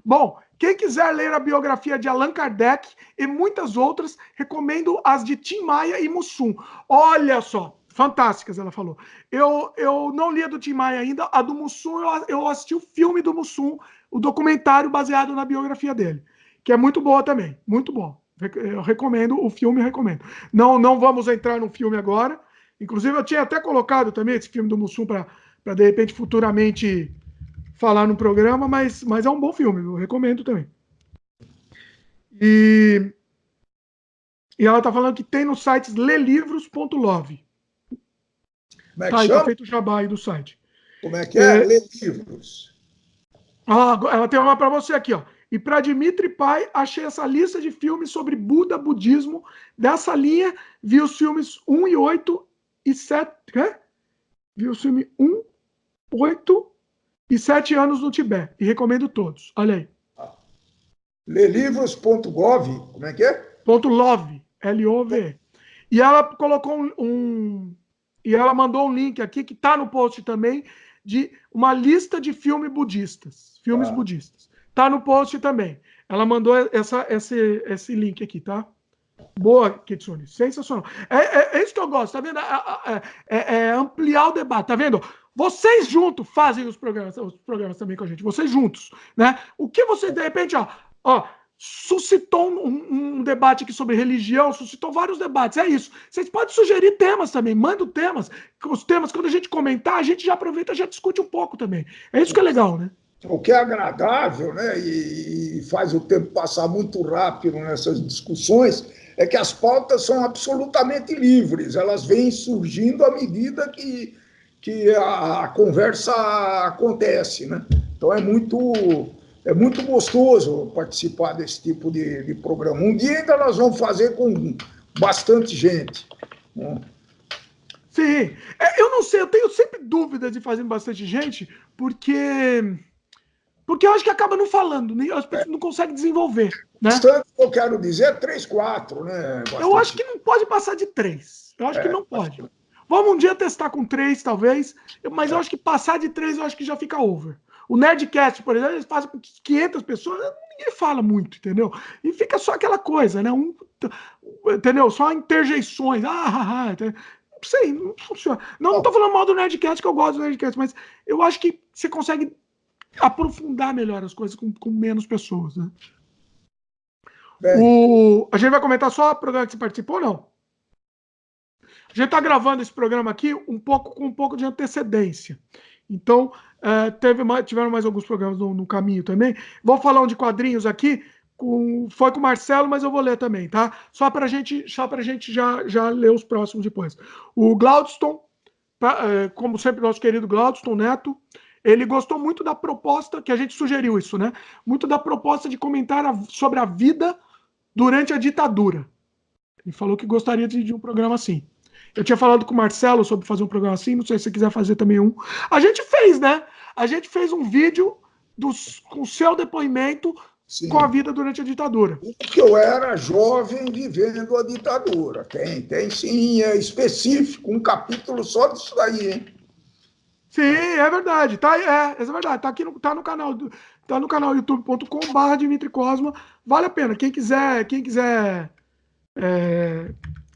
Bom, quem quiser ler a biografia de Allan Kardec e muitas outras, recomendo as de Tim Maia e Mussum. Olha só, fantásticas, ela falou. Eu não li a do Tim Maia ainda, a do Mussum, eu assisti o filme do Mussum, o documentário baseado na biografia dele, que é muito boa também, muito bom. Eu recomendo, o filme recomendo. Não vamos entrar no filme agora. Inclusive, eu tinha até colocado também esse filme do Mussum para de repente, futuramente falar no programa, mas é um bom filme, eu recomendo também. E ela está falando que tem no site lelivros.love. Como é que tá aí, chama? tá feito o jabá aí do site. Como é que é? Ler livros. Ela tem uma para você aqui, ó. E para Dimitri Pai, achei essa lista de filmes sobre Buda, budismo. Dessa linha, vi os filmes 1 e 8 e 7. Vi o filme 1, 8 e 7 anos no Tibete. E recomendo todos. Olha aí. Lelivros.gov, como é que é? .love, L-O-V. E ela colocou e ela mandou um link aqui, que está no post também, de uma lista de filmes budistas. Filmes budistas. Está no post também. Ela mandou esse link aqui, tá? Boa, Kitsune. Sensacional. É isso que eu gosto, tá vendo? É ampliar o debate, tá vendo? Vocês juntos fazem os programas também com a gente. Vocês juntos, né? O que vocês, de repente, suscitou um debate aqui sobre religião, suscitou vários debates, é isso. Vocês podem sugerir temas também, mandem temas. Os temas, quando a gente comentar, a gente já aproveita e já discute um pouco também. É isso que é legal, né? O que é agradável, né, e faz o tempo passar muito rápido nessas discussões, é que as pautas são absolutamente livres, elas vêm surgindo à medida que a conversa acontece, né? Então é muito gostoso participar desse tipo de programa. Um dia ainda nós vamos fazer com bastante gente, né? Sim. Eu não sei, eu tenho sempre dúvidas de fazer bastante gente, porque eu acho que acaba não falando, as pessoas não conseguem desenvolver, né? Bastante, eu quero dizer, 3, 4, né? Bastante. Eu acho que não pode passar de 3. Eu acho que não pode. Vamos um dia testar com 3, talvez, mas eu acho que passar de 3, eu acho que já fica over. O Nerdcast, por exemplo, eles fazem com 500 pessoas, ninguém fala muito, entendeu? E fica só aquela coisa, né? Entendeu? Só interjeições. Não sei, não funciona. Não tô falando mal do Nerdcast, que eu gosto do Nerdcast, mas eu acho que você consegue aprofundar melhor as coisas com menos pessoas, né? A gente vai comentar só o programa que você participou ou não? A gente está gravando esse programa aqui com um pouco de antecedência. Então, tiveram mais alguns programas no caminho também. Vou falar um de quadrinhos aqui. Foi com o Marcelo, mas eu vou ler também, tá? Só para a gente já ler os próximos depois. O Glaudston, como sempre, nosso querido Glaudston Neto, ele gostou muito da proposta, que a gente sugeriu isso, né? Muito da proposta de comentar sobre a vida durante a ditadura. Ele falou que gostaria de um programa assim. Eu tinha falado com o Marcelo sobre fazer um programa assim, não sei se você quiser fazer também um. A gente fez, né? A gente fez um vídeo com o seu depoimento. Sim. Com a vida durante a ditadura. Porque eu era jovem vivendo a ditadura. Tem sim, é específico, um capítulo só disso daí, hein? Sim, é verdade. É verdade. Tá aqui tá no canal. Tá no canal youtube.com/Dimitri Cosma. Vale a pena. Quem quiser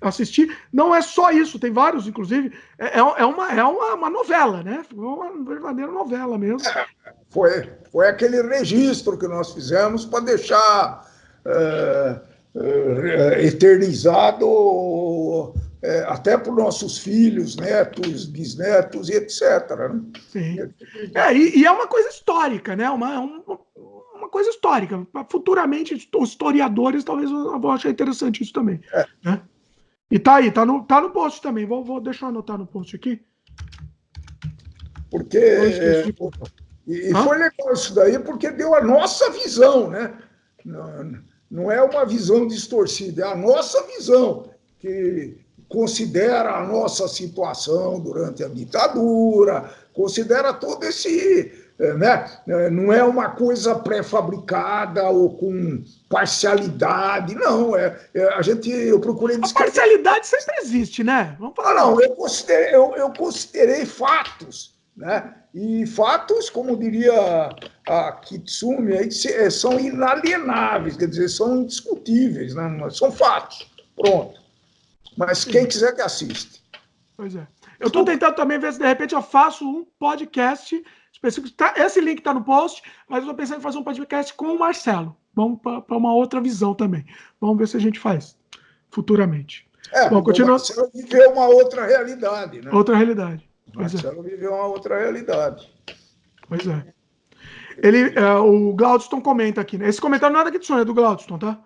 assistir. Não é só isso, tem vários, inclusive. É uma novela, né? Uma verdadeira novela mesmo. Foi aquele registro que nós fizemos para deixar eternizado até para os nossos filhos, netos, bisnetos e etc. Né? Sim. E é uma coisa histórica, né? Uma coisa histórica. Futuramente, os historiadores talvez vão achar interessante isso também. Né? E tá aí, tá no post também. Vou deixar eu anotar no post aqui. Porque... E foi legal isso daí, porque deu a nossa visão, né? Não é uma visão distorcida, é a nossa visão, que considera a nossa situação durante a ditadura, considera todo esse... Né? Não é uma coisa pré-fabricada ou com parcialidade, não. Eu procurei descrever... A parcialidade sempre existe, né? Vamos falar. Não, eu considerei fatos, né? E fatos, como diria a Kitsumi, aí, são inalienáveis, quer dizer, são indiscutíveis, né? São fatos. Pronto. Mas quem quiser que assiste. Pois é. Eu estou tentando também ver se de repente eu faço um podcast específico. Esse link está no post, mas eu estou pensando em fazer um podcast com o Marcelo. Vamos para uma outra visão também. Vamos ver se a gente faz futuramente. Bom, continua. O Marcelo viveu uma outra realidade, né? Outra realidade. Marcelo viveu uma outra realidade. Pois é. O Glaudston comenta aqui, né? Esse comentário não é da Kitsune, é do Glaudston, tá?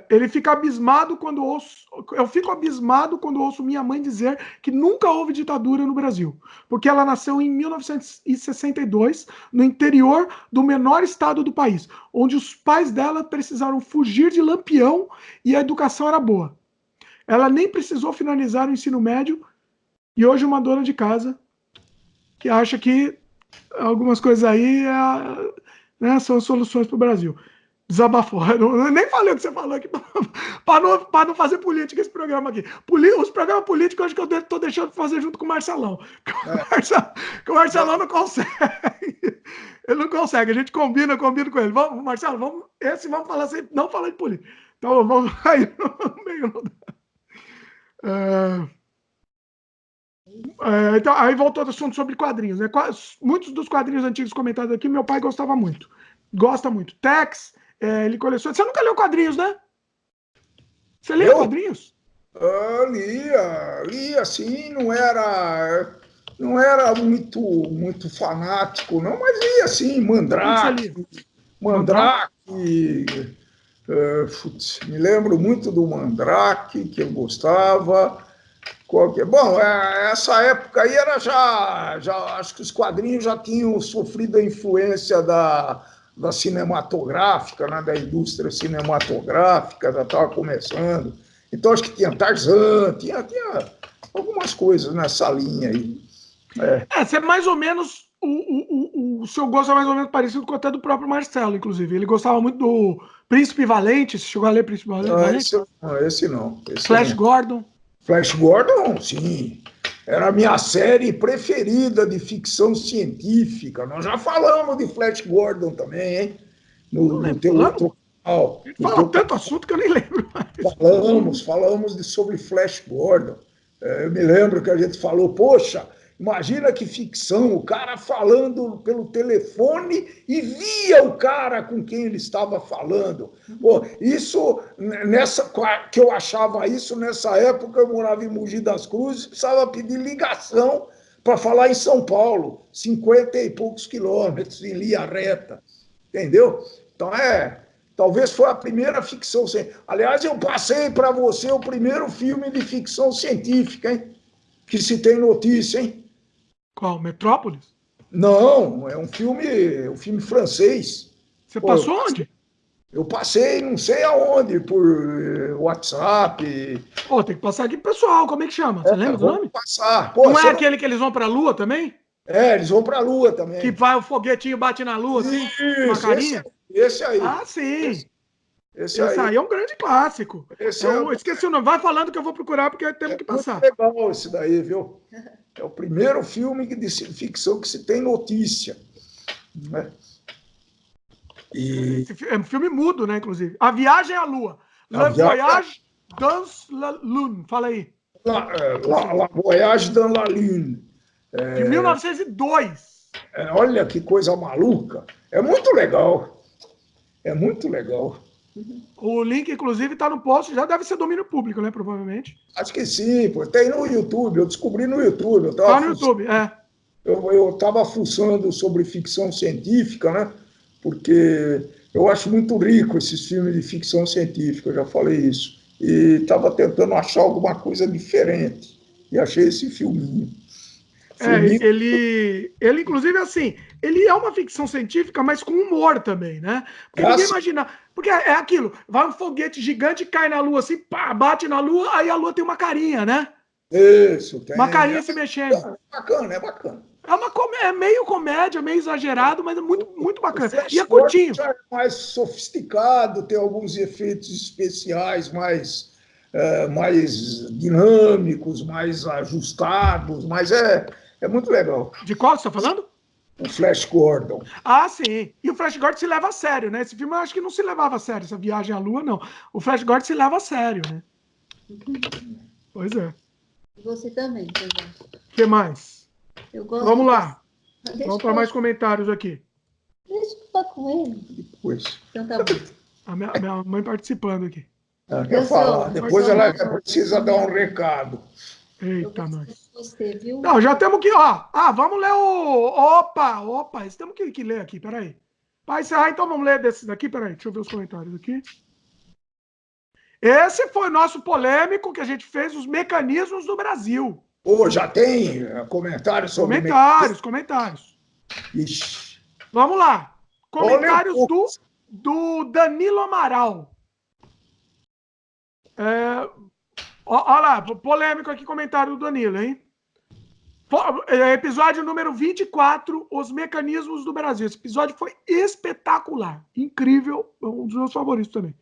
Ele fica abismado quando ouço. Eu fico abismado quando ouço minha mãe dizer que nunca houve ditadura no Brasil, porque ela nasceu em 1962, no interior do menor estado do país, onde os pais dela precisaram fugir de Lampião e a educação era boa. Ela nem precisou finalizar o ensino médio e hoje uma dona de casa que acha que algumas coisas aí né, são soluções para o Brasil. Desabafou. Eu nem falei o que você falou aqui para não fazer política esse programa aqui. Os programas políticos eu acho que eu estou deixando de fazer junto com o Marcelão. O Marcelão não consegue. Ele não consegue. A gente combina com ele. Vamos, Marcelo, vamos falar assim, não falar de política. Então vamos aí no meio. Então, aí voltou ao assunto sobre quadrinhos. Né? Muitos dos quadrinhos antigos comentados aqui, meu pai gostava muito. Gosta muito. Tex, ele coleciona. Você nunca leu quadrinhos, né? Você lê quadrinhos? Lia, sim, não era muito fanático, não, mas lia, sim, Mandrake. Me lembro muito do Mandrake, que eu gostava. Bom, essa época aí era já acho que os quadrinhos já tinham sofrido a influência da cinematográfica, né, da indústria cinematográfica, já estava começando. Então, acho que tinha Tarzan, tinha algumas coisas nessa linha aí. Você é mais ou menos, o seu gosto é mais ou menos parecido com até do próprio Marcelo, inclusive. Ele gostava muito do Príncipe Valente, você chegou a ler Príncipe Valente? Esse não. Flash Gordon? Flash Gordon, sim. Era a minha série preferida de ficção científica. Nós já falamos de Flash Gordon também, hein? No teu outro canal. Fala tanto assunto que eu nem lembro mais. Falamos sobre Flash Gordon. Eu me lembro que a gente falou, poxa, imagina que ficção, o cara falando pelo telefone e via o cara com quem ele estava falando. Pô, isso, que eu achava isso, nessa época eu morava em Mogi das Cruzes, precisava pedir ligação para falar em São Paulo, 50 e poucos quilômetros em linha reta, entendeu? Então, talvez foi a primeira ficção científica. Aliás, eu passei para você o primeiro filme de ficção científica, hein? Que se tem notícia, hein? Qual? Metrópolis? Não, é um filme francês. Você passou onde? Eu passei não sei aonde, por WhatsApp. Pô, tem que passar aqui pro pessoal, como é que chama? Você lembra do nome? Passar. Pô, não é aquele que eles vão pra Lua também? Eles vão pra Lua também. Que vai, o foguetinho bate na Lua, assim, uma carinha? Esse aí. Ah, sim. Esse aí é um grande clássico. Esqueci o nome. Vai falando que eu vou procurar, porque temos que passar. É legal esse daí, viu? É o primeiro filme de ficção que se tem notícia. Né? É um filme mudo, né, inclusive. A Viagem à Lua. Le Voyage dans la Lune. Fala aí. La Voyage dans la Lune. De 1902. Olha que coisa maluca. É muito legal. É muito legal. O link, inclusive, está no post. Já deve ser domínio público, né? Provavelmente. Acho que sim, pô. Tem no YouTube. Eu descobri no YouTube. Tá no YouTube, Eu estava fuçando sobre ficção científica, né? Porque eu acho muito rico esses filmes de ficção científica. Eu já falei isso. E estava tentando achar alguma coisa diferente. E achei esse filminho. Ele, inclusive, assim, ele é uma ficção científica, mas com humor também, né? Porque ninguém imagina. Porque é aquilo, vai um foguete gigante, cai na Lua, assim, pá, bate na Lua, aí a Lua tem uma carinha, né? Isso, tem. Uma carinha se mexendo. É bacana. É meio comédia, meio exagerado, mas é muito, muito bacana. E é curtinho. Já é mais sofisticado, tem alguns efeitos especiais mais dinâmicos, mais ajustados, mas É muito legal. De qual você está falando? O Flash Gordon. Ah, sim. E o Flash Gordon se leva a sério, né? Esse filme eu acho que não se levava a sério, essa viagem à Lua, não. O Flash Gordon se leva a sério, né? Pois é. E você também, Pedro. O que mais? Eu gosto Vamos lá. Deixa Vamos para mais comentários aqui. Deixa eu falar com ele. Depois. Então tá bom. A minha mãe participando aqui. Ela quer falar. Depois ela precisa dar um recado. Eita, nós. Você, viu? Não, já temos que, ó. Ah, vamos ler o. Opa, esse temos que ler aqui, peraí. Para encerrar, então vamos ler desses daqui, peraí. Deixa eu ver os comentários aqui. Esse foi o nosso polêmico que a gente fez, os mecanismos do Brasil. Pô, já tem comentários sobre... Comentários. Ixi. Vamos lá. Comentários do Danilo Amaral. Olha lá, polêmico aqui, comentário do Danilo, hein? Episódio número 24, Os Mecanismos do Brasil. Esse episódio foi espetacular, incrível, um dos meus favoritos também.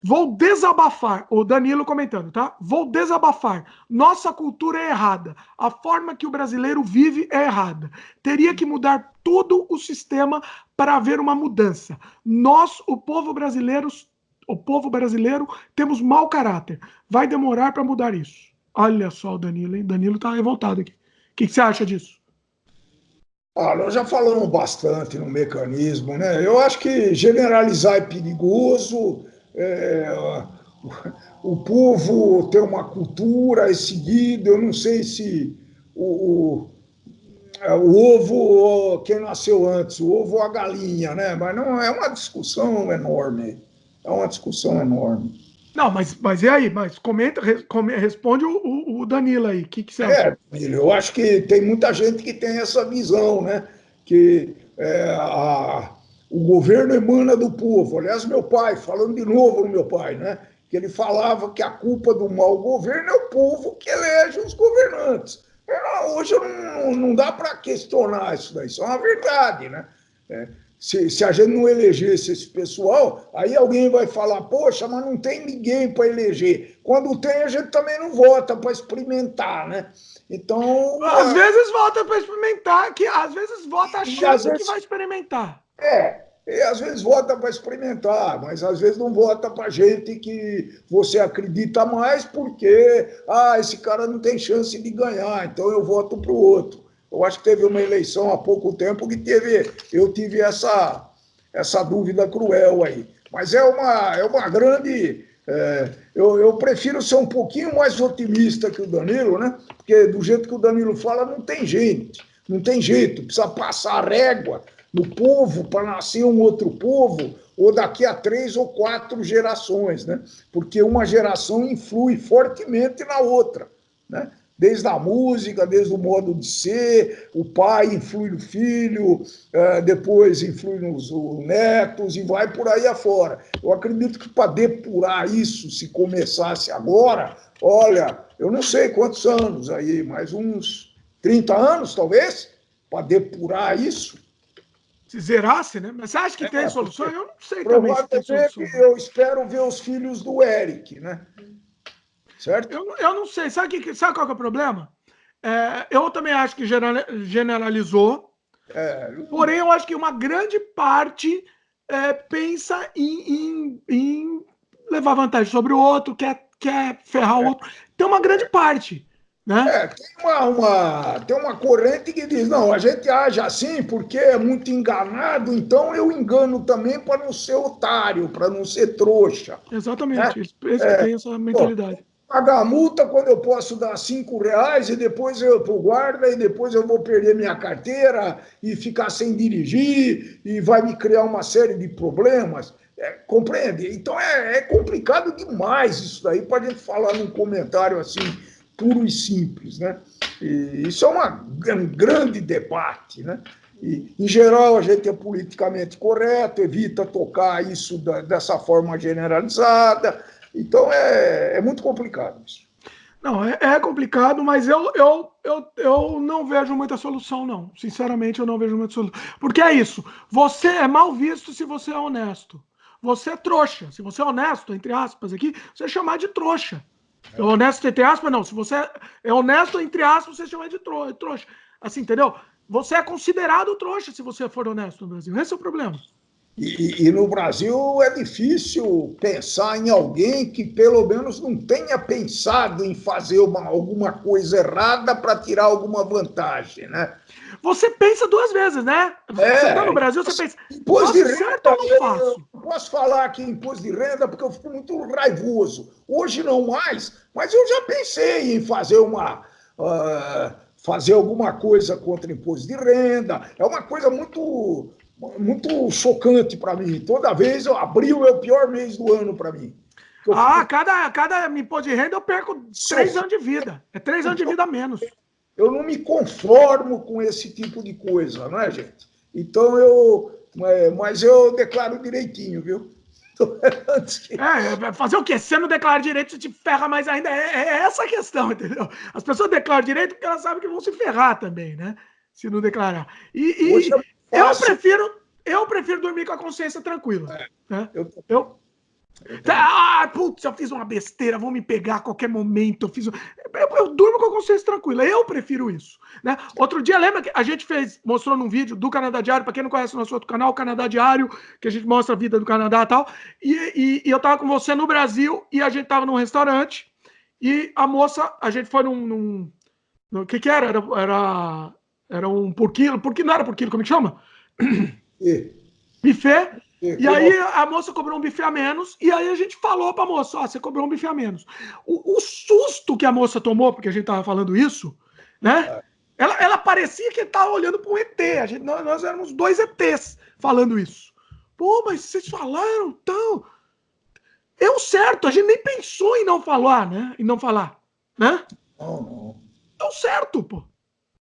Vou desabafar, o Danilo comentando, tá? Vou desabafar. Nossa cultura é errada. A forma que o brasileiro vive é errada. Teria que mudar todo o sistema para haver uma mudança. Nós, o povo brasileiro, temos mau caráter. Vai demorar para mudar isso. Olha só o Danilo, hein? Danilo tá revoltado aqui. O que você acha disso? Nós já falamos bastante no mecanismo, né? Eu acho que generalizar é perigoso. O povo tem uma cultura, é seguido. Eu não sei se o ovo, quem nasceu antes, o ovo ou a galinha, né? Mas não é uma discussão enorme. É uma discussão enorme. Não, mas e aí? Mas responde o Danilo aí. O que você acha? Eu acho que tem muita gente que tem essa visão, né? Que o governo emana do povo. Aliás, meu pai, falando de novo no meu pai, né? Que ele falava que a culpa do mau governo é o povo que elege os governantes. Hoje não dá para questionar isso daí, isso é uma verdade, né? Se a gente não elegesse esse pessoal, aí alguém vai falar, poxa, mas não tem ninguém para eleger. Quando tem, a gente também não vota para experimentar, né? Então... Às vezes vota para experimentar, às vezes vota achando que vai experimentar. E às vezes vota para experimentar, mas às vezes não vota para gente que você acredita mais porque esse cara não tem chance de ganhar, então eu voto para o outro. Eu acho que teve uma eleição há pouco tempo que eu tive essa dúvida cruel aí. Mas é uma grande... eu prefiro ser um pouquinho mais otimista que o Danilo, né? Porque do jeito que o Danilo fala, não tem jeito, precisa passar a régua no povo para nascer um outro povo, ou daqui a 3 ou 4 gerações, né? Porque uma geração influi fortemente na outra, né? Desde a música, desde o modo de ser, o pai influi no filho, depois influi nos netos e vai por aí afora. Eu acredito que para depurar isso, se começasse agora, olha, eu não sei quantos anos aí, mais uns 30 anos, talvez, para depurar isso. Se zerasse, né? Mas você acha que tem solução? Eu não sei também se tem solução. Eu espero ver os filhos do Eric, né? Certo? Eu não sei. Sabe qual que é o problema? Eu também acho que generalizou. Porém, eu acho que uma grande parte pensa em levar vantagem sobre o outro, quer ferrar o outro. Tem uma grande parte. Né? Tem uma corrente que diz, não, a gente age assim porque é muito enganado, então eu engano também para não ser otário, para não ser trouxa. Exatamente, esse que tem essa mentalidade. Pagar multa quando eu posso dar R$5 e depois eu pro guarda e depois eu vou perder minha carteira e ficar sem dirigir e vai me criar uma série de problemas. Compreende? Então é complicado demais isso daí para a gente falar num comentário assim puro e simples, né? E isso é um grande debate, né? E, em geral, a gente é politicamente correto, evita tocar isso dessa forma generalizada. Então, é muito complicado isso. Não, é complicado, mas eu não vejo muita solução, não. Sinceramente, eu não vejo muita solução. Porque é isso, você é mal visto se você é honesto. Você é trouxa. Se você é honesto, entre aspas, aqui, você é chamado de trouxa. Honesto, entre aspas, não. Se você é honesto, entre aspas, você chama de trouxa. Assim, entendeu? Você é considerado trouxa se você for honesto no Brasil. Esse é o problema. E no Brasil é difícil pensar em alguém que pelo menos não tenha pensado em fazer alguma coisa errada para tirar alguma vantagem, né? Você pensa duas vezes, né? Você está no Brasil, você pensa, imposto de renda, certo ou não faço? Eu posso falar aqui em imposto de renda porque eu fico muito raivoso. Hoje não mais, mas eu já pensei em fazer fazer alguma coisa contra imposto de renda. É uma coisa muito chocante para mim. Toda vez, abril é o pior mês do ano para mim. Cada imposto de renda eu perco 3 anos de vida. É 3 anos de vida a menos. Eu não me conformo com esse tipo de coisa, não é, gente? Então, mas eu declaro direitinho, viu? Fazer o quê? Se você não declara direito, você te ferra mais ainda. É essa a questão, entendeu? As pessoas declaram direito porque elas sabem que vão se ferrar também, né? Se não declarar. E eu prefiro dormir com a consciência tranquila. Né? Putz, eu fiz uma besteira, vão me pegar a qualquer momento. Eu durmo com a consciência tranquila. Eu prefiro isso. Né? Outro dia, lembra que a gente mostrou num vídeo do Canadá Diário, para quem não conhece o nosso outro canal, o Canadá Diário, que a gente mostra a vida do Canadá e tal. E eu tava com você no Brasil e a gente tava num restaurante e a moça, a gente foi o que era? Era um por quilo, porque não era por quilo, como é que chama? Buffet. E aí a moça cobrou um buffet a menos, e aí a gente falou pra moça, você cobrou um buffet a menos. O susto que a moça tomou, porque a gente tava falando isso, né? Ela parecia que tava olhando pra um ET. Nós éramos 2 ETs falando isso. Pô, mas vocês falaram tão... certo, a gente nem pensou em não falar, né? Em não falar, né? Não. Deu certo, pô.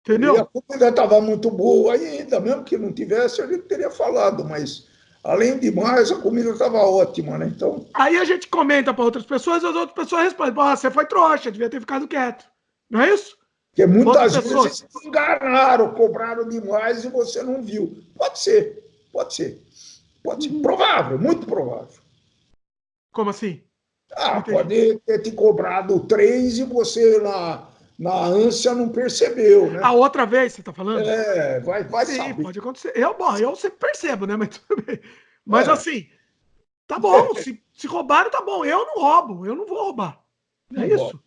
Entendeu? E a comida estava muito boa ainda, mesmo que não tivesse, a gente teria falado, mas... Além de mais, a comida estava ótima, né? Então... Aí a gente comenta para outras pessoas e as outras pessoas respondem: você foi trouxa, devia ter ficado quieto. Não é isso? Porque muitas vezes enganaram, cobraram demais e você não viu. Pode ser. Provável, muito provável. Como assim? Pode ter te cobrado 3 e você, na ânsia, não percebeu, né? A outra vez, você está falando? Vai Sim, saber. pode acontecer. Eu sempre percebo, né? Mas tudo bem. Mas assim, tá bom. Se roubaram, tá bom. Eu não roubo. Eu não vou roubar. É isso.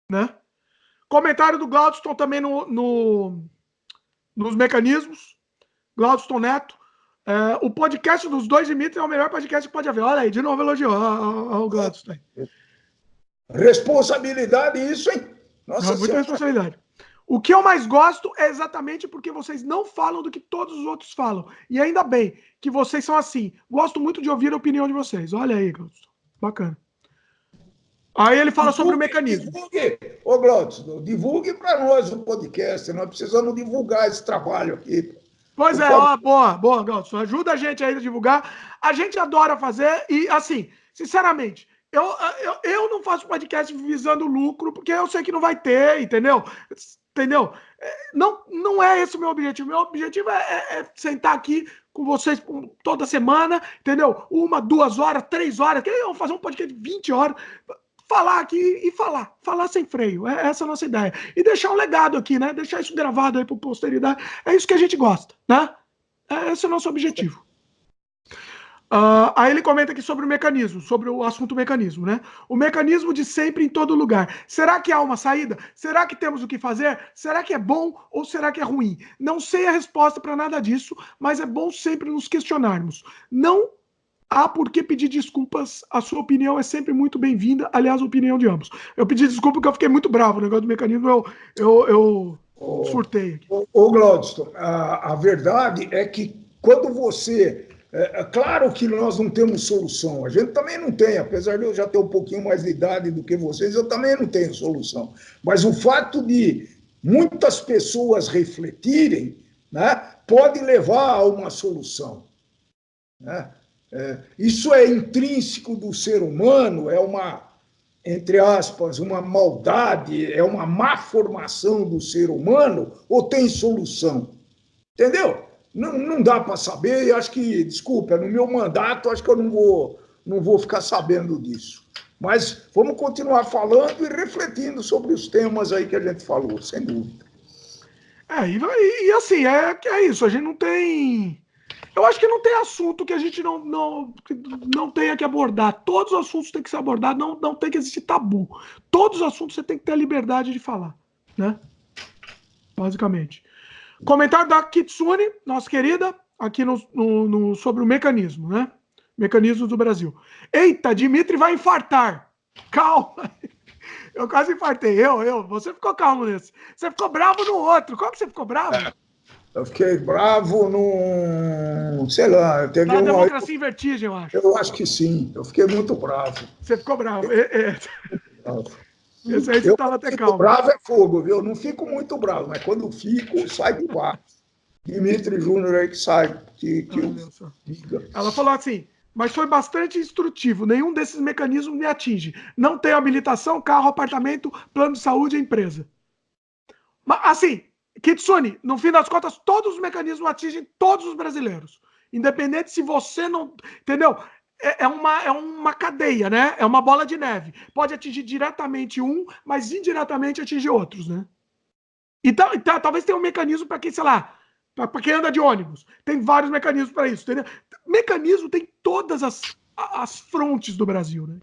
Né? Comentário do Glaudston também nos mecanismos. Glaudston Neto. O podcast dos dois Dimitri é o melhor podcast que pode haver. Olha aí, de novo elogiou o Glaudston. Responsabilidade isso, hein? Nossa, muita responsabilidade. O que eu mais gosto é exatamente porque vocês não falam do que todos os outros falam. E ainda bem que vocês são assim. Gosto muito de ouvir a opinião de vocês. Olha aí, Glaudston. Bacana. Aí ele fala sobre o mecanismo. Ô, Glaudston, divulgue para nós o podcast. Nós precisamos divulgar esse trabalho aqui. Pois boa, Glaudston. Ajuda a gente aí a divulgar. A gente adora fazer e, assim, sinceramente, eu não faço podcast visando lucro, porque eu sei que não vai ter, entendeu? Não é esse o meu objetivo. Meu objetivo é sentar aqui com vocês toda semana, entendeu? 1, 2 horas, 3 horas. Vamos fazer um podcast de 20 horas. Falar aqui e falar sem freio. Essa é a nossa ideia. E deixar um legado aqui, né? Deixar isso gravado aí para posteridade. É isso que a gente gosta, né? Esse é o nosso objetivo. Aí ele comenta aqui sobre o mecanismo, sobre o assunto mecanismo, né? O mecanismo de sempre em todo lugar. Será que há uma saída? Será que temos o que fazer? Será que é bom ou será que é ruim? Não sei a resposta para nada disso, mas é bom sempre nos questionarmos. Não há por que pedir desculpas, a sua opinião é sempre muito bem-vinda, aliás, a opinião de ambos. Eu pedi desculpa porque eu fiquei muito bravo, o negócio do mecanismo eu surtei aqui. Ô, Glaudston, a verdade é que quando você... claro que nós não temos solução, a gente também não tem, apesar de eu já ter um pouquinho mais de idade do que vocês, eu também não tenho solução. Mas o fato de muitas pessoas refletirem, né, pode levar a uma solução, né? Isso é intrínseco do ser humano, é uma, entre aspas, uma maldade, é uma má formação do ser humano, ou tem solução? Entendeu? Não dá para saber, e acho que, desculpa, no meu mandato, acho que eu não vou ficar sabendo disso. Mas vamos continuar falando e refletindo sobre os temas aí que a gente falou, sem dúvida. E assim, é isso, a gente não tem... Eu acho que não tem assunto que a gente não tenha que abordar. Todos os assuntos têm que ser abordados, não tem que existir tabu. Todos os assuntos você tem que ter a liberdade de falar, né? Basicamente. Comentário da Kitsune, nossa querida, aqui sobre o mecanismo, né? Mecanismos do Brasil. Eita, Dimitri vai infartar. Calma. Eu quase infartei. Você ficou calmo nesse. Você ficou bravo no outro. Qual que você ficou bravo? Eu fiquei bravo num... Sei lá, teve Na Democracia em Vertigem, eu acho. Eu acho que sim. Eu fiquei muito bravo. Você ficou bravo. Esse aí você estava até calmo. Bravo é fogo, viu? Eu não fico muito bravo, mas quando fico, sai de baixo. Dimitri Júnior aí que sai. Ela falou assim, mas foi bastante instrutivo. Nenhum desses mecanismos me atinge. Não tenho habilitação, carro, apartamento, plano de saúde e empresa. Mas, assim, Kitsune, no fim das contas, todos os mecanismos atingem todos os brasileiros. Independente se você não... Entendeu? É uma cadeia, né? É uma bola de neve. Pode atingir diretamente um, mas indiretamente atingir outros, né? Então, talvez tenha um mecanismo para quem, sei lá, para quem anda de ônibus. Tem vários mecanismos para isso, entendeu? Mecanismo tem todas as frontes do Brasil, né?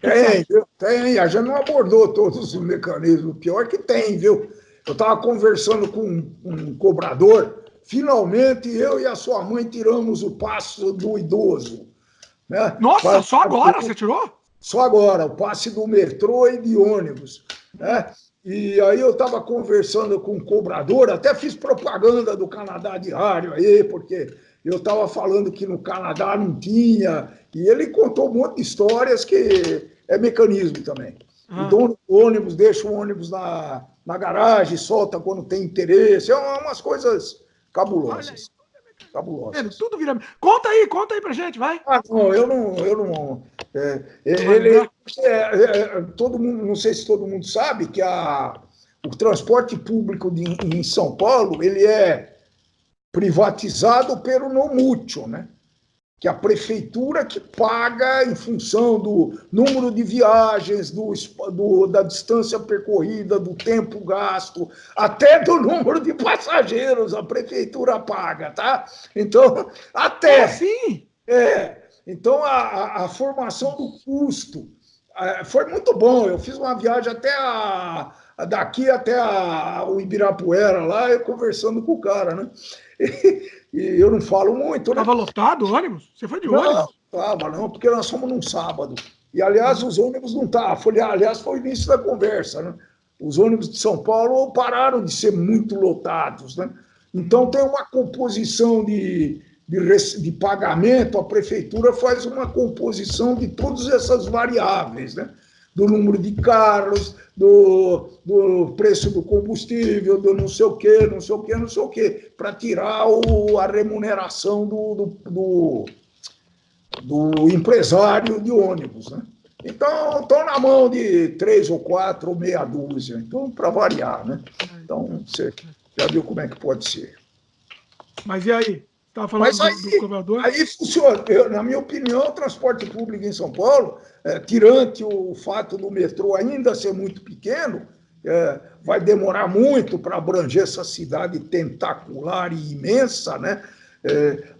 Tem. A gente não abordou todos os mecanismos. Pior que tem, viu? Eu estava conversando com um cobrador. Finalmente, eu e a sua mãe tiramos o passe do idoso. Né? Nossa, só agora você tirou? Só agora, o passe do metrô e de ônibus. Né? E aí eu estava conversando com um cobrador, até fiz propaganda do Canadá Diário aí, porque eu estava falando que no Canadá não tinha, e ele contou um monte de histórias que é mecanismo também. O dono do ônibus deixa o ônibus na garagem, solta quando tem interesse, umas coisas cabulosas. Cabulosas. Tudo vira... Conta aí pra gente, vai. Não, eu não. Todo mundo, não sei se todo mundo sabe que o transporte público em São Paulo ele é privatizado pelo Nomútil, né? Que é a prefeitura que paga em função do número de viagens, da distância percorrida, do tempo gasto, até do número de passageiros, a prefeitura paga, tá? Então, até... Sim! Então, a formação do custo foi muito bom. Eu fiz uma viagem daqui até o Ibirapuera, lá, eu conversando com o cara, né? E eu não falo muito, né? Estava lotado o ônibus? Você foi de ônibus? Não, porque nós fomos num sábado. E, aliás, os ônibus não estavam. Aliás, foi o início da conversa, né? Os ônibus de São Paulo pararam de ser muito lotados, né? Então, tem uma composição de pagamento, a prefeitura faz uma composição de todas essas variáveis, né? Do número de carros, do preço do combustível, do não sei o quê, para tirar a remuneração do empresário de ônibus, né? Então, estão na mão de 3 ou 4 ou meia dúzia, então, para variar, né? Então, você já viu como é que pode ser. Mas e aí? Estava falando do cobrador? Aí funciona. Na minha opinião, o transporte público em São Paulo, tirante o fato do metrô ainda ser muito pequeno, vai demorar muito para abranger essa cidade tentacular e imensa, né?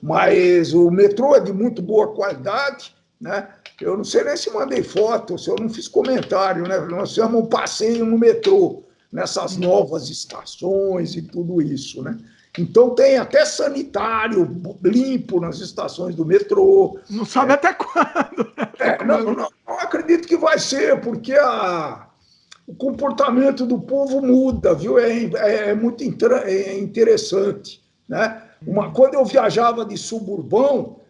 Mas o metrô é de muito boa qualidade, né? Eu não sei nem se mandei foto, se eu não fiz comentário, né? Nós fizemos um passeio no metrô, nessas novas estações e tudo isso, né? Então tem até sanitário limpo nas estações do metrô. Não sabe até quando. Não acredito que vai ser, porque o comportamento do povo muda, viu? É muito interessante, né? Quando eu viajava de suburbão,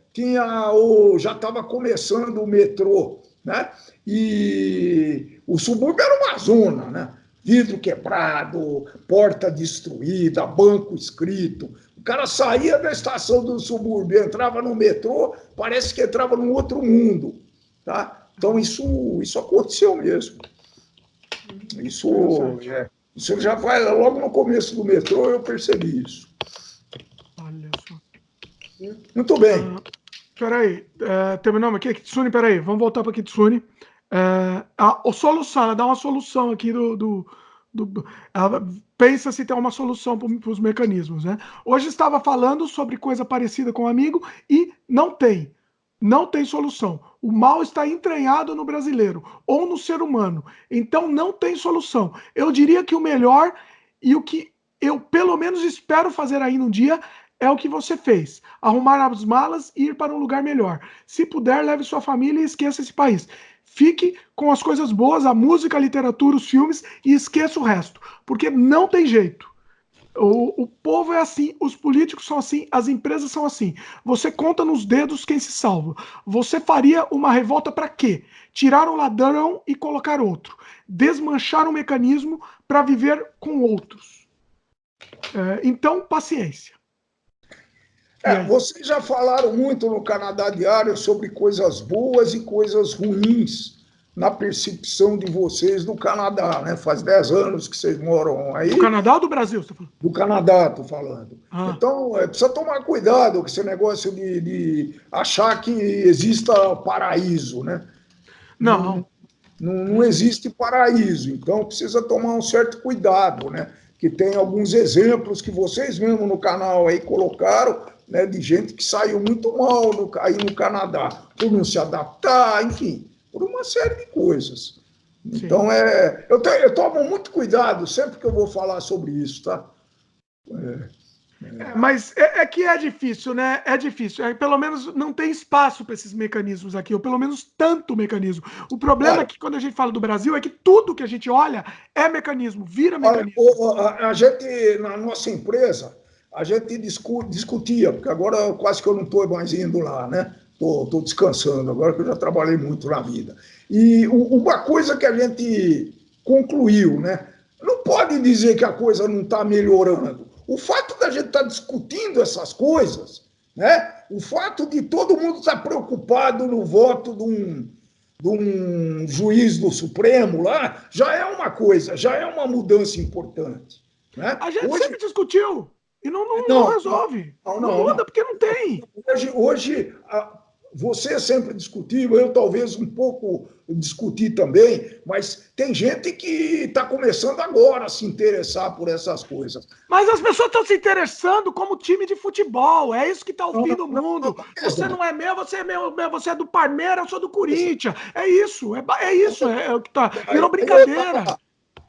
já estava começando o metrô, né? E o subúrbio era uma zona, né? Vidro quebrado, porta destruída, banco escrito. O cara saía da estação do subúrbio, entrava no metrô, parece que entrava num outro mundo, tá? Então, isso aconteceu mesmo. Isso já vai logo no começo do metrô, eu percebi isso. Olha só. Muito bem. Peraí, terminamos aqui? Kitsune, peraí, vamos voltar para Kitsune. A solução, ela dá uma solução aqui ela pensa se tem uma solução para os mecanismos, né? Hoje estava falando sobre coisa parecida com um amigo e não tem. Não tem solução. O mal está entranhado no brasileiro ou no ser humano. Então não tem solução. Eu diria que o melhor e o que eu pelo menos espero fazer aí um dia é o que você fez. Arrumar as malas e ir para um lugar melhor. Se puder, leve sua família e esqueça esse país. Fique com as coisas boas, a música, a literatura, os filmes e esqueça o resto. Porque não tem jeito. O povo é assim, os políticos são assim, as empresas são assim. Você conta nos dedos quem se salva. Você faria uma revolta para quê? Tirar um ladrão e colocar outro. Desmanchar um mecanismo para viver com outros. Então, paciência. Vocês já falaram muito no Canadá Diário sobre coisas boas e coisas ruins na percepção de vocês do Canadá, né? Faz 10 anos que vocês moram aí. Do Canadá ou do Brasil, você tá falando? Do Canadá, estou falando. Então, precisa tomar cuidado com esse negócio de achar que exista paraíso, né? Não existe paraíso, então precisa tomar um certo cuidado, né? Que tem alguns exemplos que vocês mesmo no canal aí colocaram, né, de gente que saiu muito mal aí no Canadá, por não se adaptar, enfim, por uma série de coisas. Sim. Então, eu tomo muito cuidado sempre que eu vou falar sobre isso, tá? Mas que é difícil, né? É difícil. Pelo menos não tem espaço para esses mecanismos aqui, ou pelo menos tanto mecanismo. O problema é que quando a gente fala do Brasil é que tudo que a gente olha é mecanismo, vira mecanismo. A gente, na nossa empresa, a gente discutia, porque agora quase que eu não estou mais indo lá, né? Estou descansando, agora que eu já trabalhei muito na vida. E uma coisa que a gente concluiu, né? Não pode dizer que a coisa não está melhorando. O fato da gente estar discutindo essas coisas, né? O fato de todo mundo estar preocupado no voto de um juiz do Supremo lá, já é uma coisa, já é uma mudança importante. Né? A gente sempre discutiu e não resolve. Não muda porque não tem. Hoje você sempre discutiu, eu talvez um pouco discuti também, mas tem gente que está começando agora a se interessar por essas coisas. Mas as pessoas estão se interessando como time de futebol, é isso que está o fim do mundo. Você não é meu, você é meu, você é do Palmeiras, eu sou do Corinthians. É isso, é o que está. Virou brincadeira.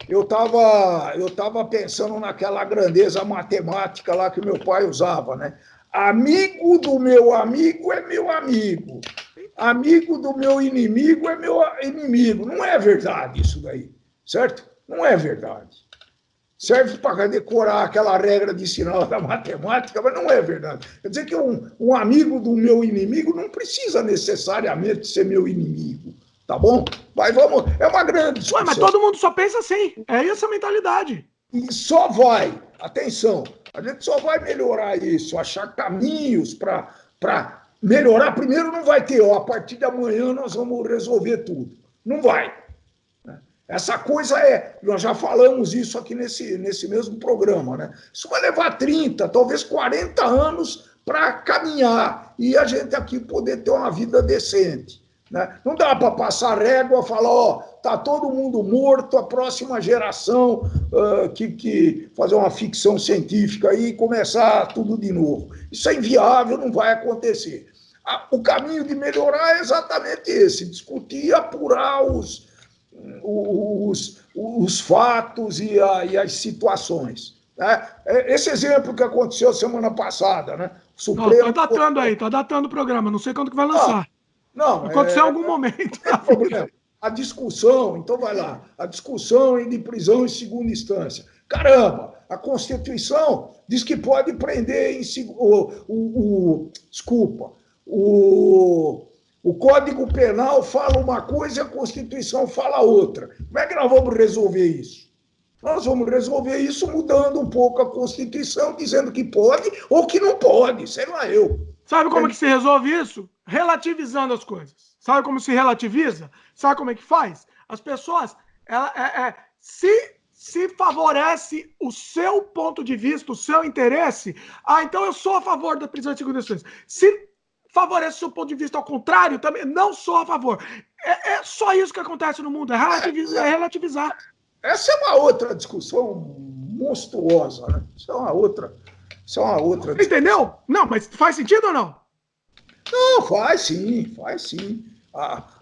Eu tava pensando naquela grandeza matemática lá que meu pai usava, né? Amigo do meu amigo é meu amigo. Amigo do meu inimigo é meu inimigo. Não é verdade isso daí, certo? Não é verdade. Serve para decorar aquela regra de sinal da matemática, mas não é verdade. Quer dizer que um amigo do meu inimigo não precisa necessariamente ser meu inimigo. Tá bom? Mas vamos. É uma grande discussão. Mas todo mundo só pensa assim. É essa a mentalidade. E só vai, atenção, a gente só vai melhorar isso, achar caminhos para melhorar. Primeiro, não vai ter, a partir de amanhã nós vamos resolver tudo. Não vai. Essa coisa nós já falamos isso aqui nesse mesmo programa, né? Isso vai levar 30, talvez 40 anos para caminhar e a gente aqui poder ter uma vida decente. Né? Não dá para passar régua e falar, tá todo mundo morto, a próxima geração que fazer uma ficção científica e começar tudo de novo. Isso é inviável, não vai acontecer. O caminho de melhorar é exatamente esse, discutir e apurar os fatos e as situações. Né? Esse exemplo que aconteceu semana passada, né? O Supremo... Tá datando o programa, não sei quando que vai lançar. Não, aconteceu em algum momento. Não é problema. A discussão, então vai lá, a discussão de prisão em segunda instância. Caramba, a Constituição diz que pode prender o Código Penal fala uma coisa e a Constituição fala outra. Como é que nós vamos resolver isso? Nós vamos resolver isso mudando um pouco a Constituição, dizendo que pode ou que não pode, sei lá eu. Sabe como é que se resolve isso? Relativizando as coisas. Sabe como se relativiza? Sabe como é que faz? As pessoas, se favorece o seu ponto de vista, o seu interesse, então eu sou a favor da prisão em segunda instância. Se favorece o seu ponto de vista ao contrário, também não sou a favor. É só isso que acontece no mundo, é relativizar. Essa é uma outra discussão monstruosa, né? Isso é uma outra discussão. Entendeu? Não, mas faz sentido ou não? Não, faz sim.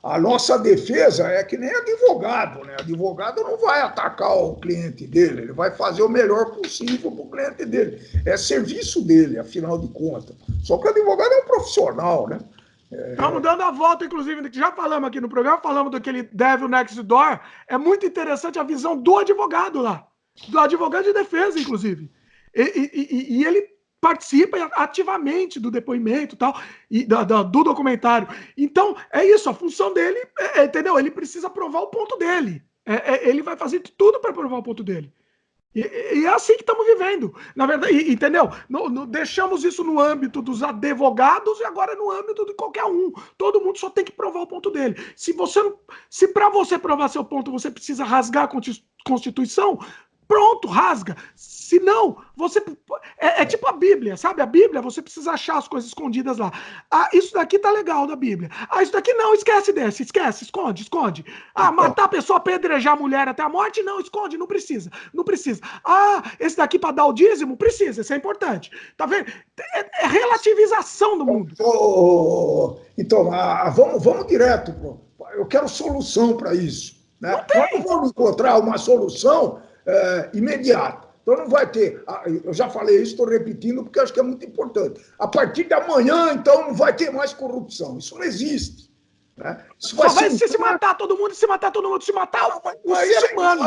A nossa defesa é que nem advogado, né? Advogado não vai atacar o cliente dele, ele vai fazer o melhor possível para o cliente dele. É serviço dele, afinal de contas. Só que o advogado é um profissional, né? Estamos dando a volta, inclusive, já falamos aqui no programa, falamos daquele Devil Next Door. É muito interessante a visão do advogado lá, do advogado de defesa, inclusive. E ele participa ativamente do depoimento tal, e do documentário. Então, é isso, a função dele, entendeu? Ele precisa provar o ponto dele. Ele vai fazer tudo para provar o ponto dele. E é assim que estamos vivendo. Na verdade, entendeu? Deixamos isso no âmbito dos advogados e agora no âmbito de qualquer um. Todo mundo só tem que provar o ponto dele. Se para você provar seu ponto você precisa rasgar a Constituição, pronto, rasga. Se não, você... É tipo a Bíblia, sabe? A Bíblia, você precisa achar as coisas escondidas lá. Ah, isso daqui tá legal da Bíblia. Ah, isso daqui não, esquece desse, esconde. Ah, matar a pessoa, apedrejar a mulher até a morte, não, esconde, não precisa. Ah, esse daqui para dar o dízimo, precisa, isso é importante. Tá vendo? É relativização do mundo. Então, vamos direto, pô. Eu quero solução para isso. Né? Nós não vamos encontrar uma solução imediata. Então não vai ter, eu já falei isso, estou repetindo porque acho que é muito importante. A partir de amanhã, então, não vai ter mais corrupção. Isso não existe. Né? Isso vai se matar todo mundo, se matar o ser humano,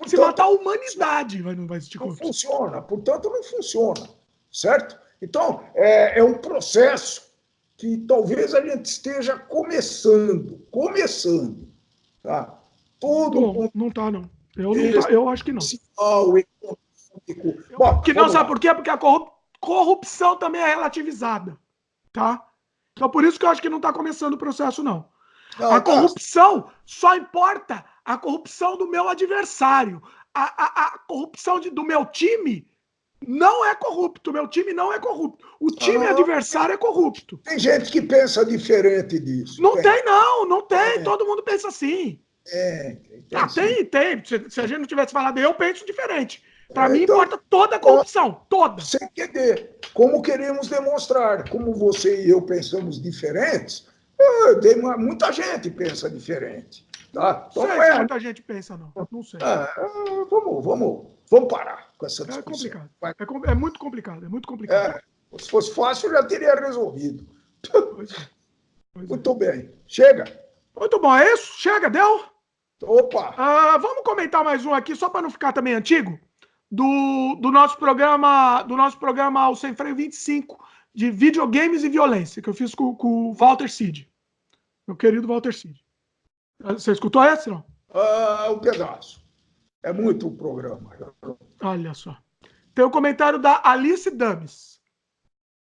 se matar a humanidade, não vai existir corrupção. Não funciona, portanto não funciona, certo? Então, é um processo que talvez a gente esteja começando, tá? Não está, não. Eu acho que não. Bom, que não, sabe por quê? Porque a corrupção também é relativizada, tá? Então por isso que eu acho que não está começando o processo, não. A corrupção só importa a corrupção do meu adversário. A corrupção do meu time não é corrupto. Meu time não é corrupto. O time adversário é corrupto. Tem gente que pensa diferente disso. Não tem. Todo mundo pensa assim. Tem. Se a gente não tivesse falado, eu penso diferente. Para mim, importa toda a corrupção. Toda. Sem querer. Como queremos demonstrar. Como você e eu pensamos diferentes, muita gente pensa diferente. Tá? Então, não sei se muita gente pensa, não. Não sei. Vamos parar com essa discussão. É muito complicado. Se fosse fácil, eu já teria resolvido. Muito bem. Chega. Muito bom. É isso? Chega, deu? Opa! Vamos comentar mais um aqui, só para não ficar também antigo, do nosso programa ao Sem Freio 25, de videogames e violência, que eu fiz com o Walter Cid. Meu querido Walter Cid. Você escutou esse, não? Um pedaço. É muito o programa. Olha só. Tem o comentário da Alice Dames,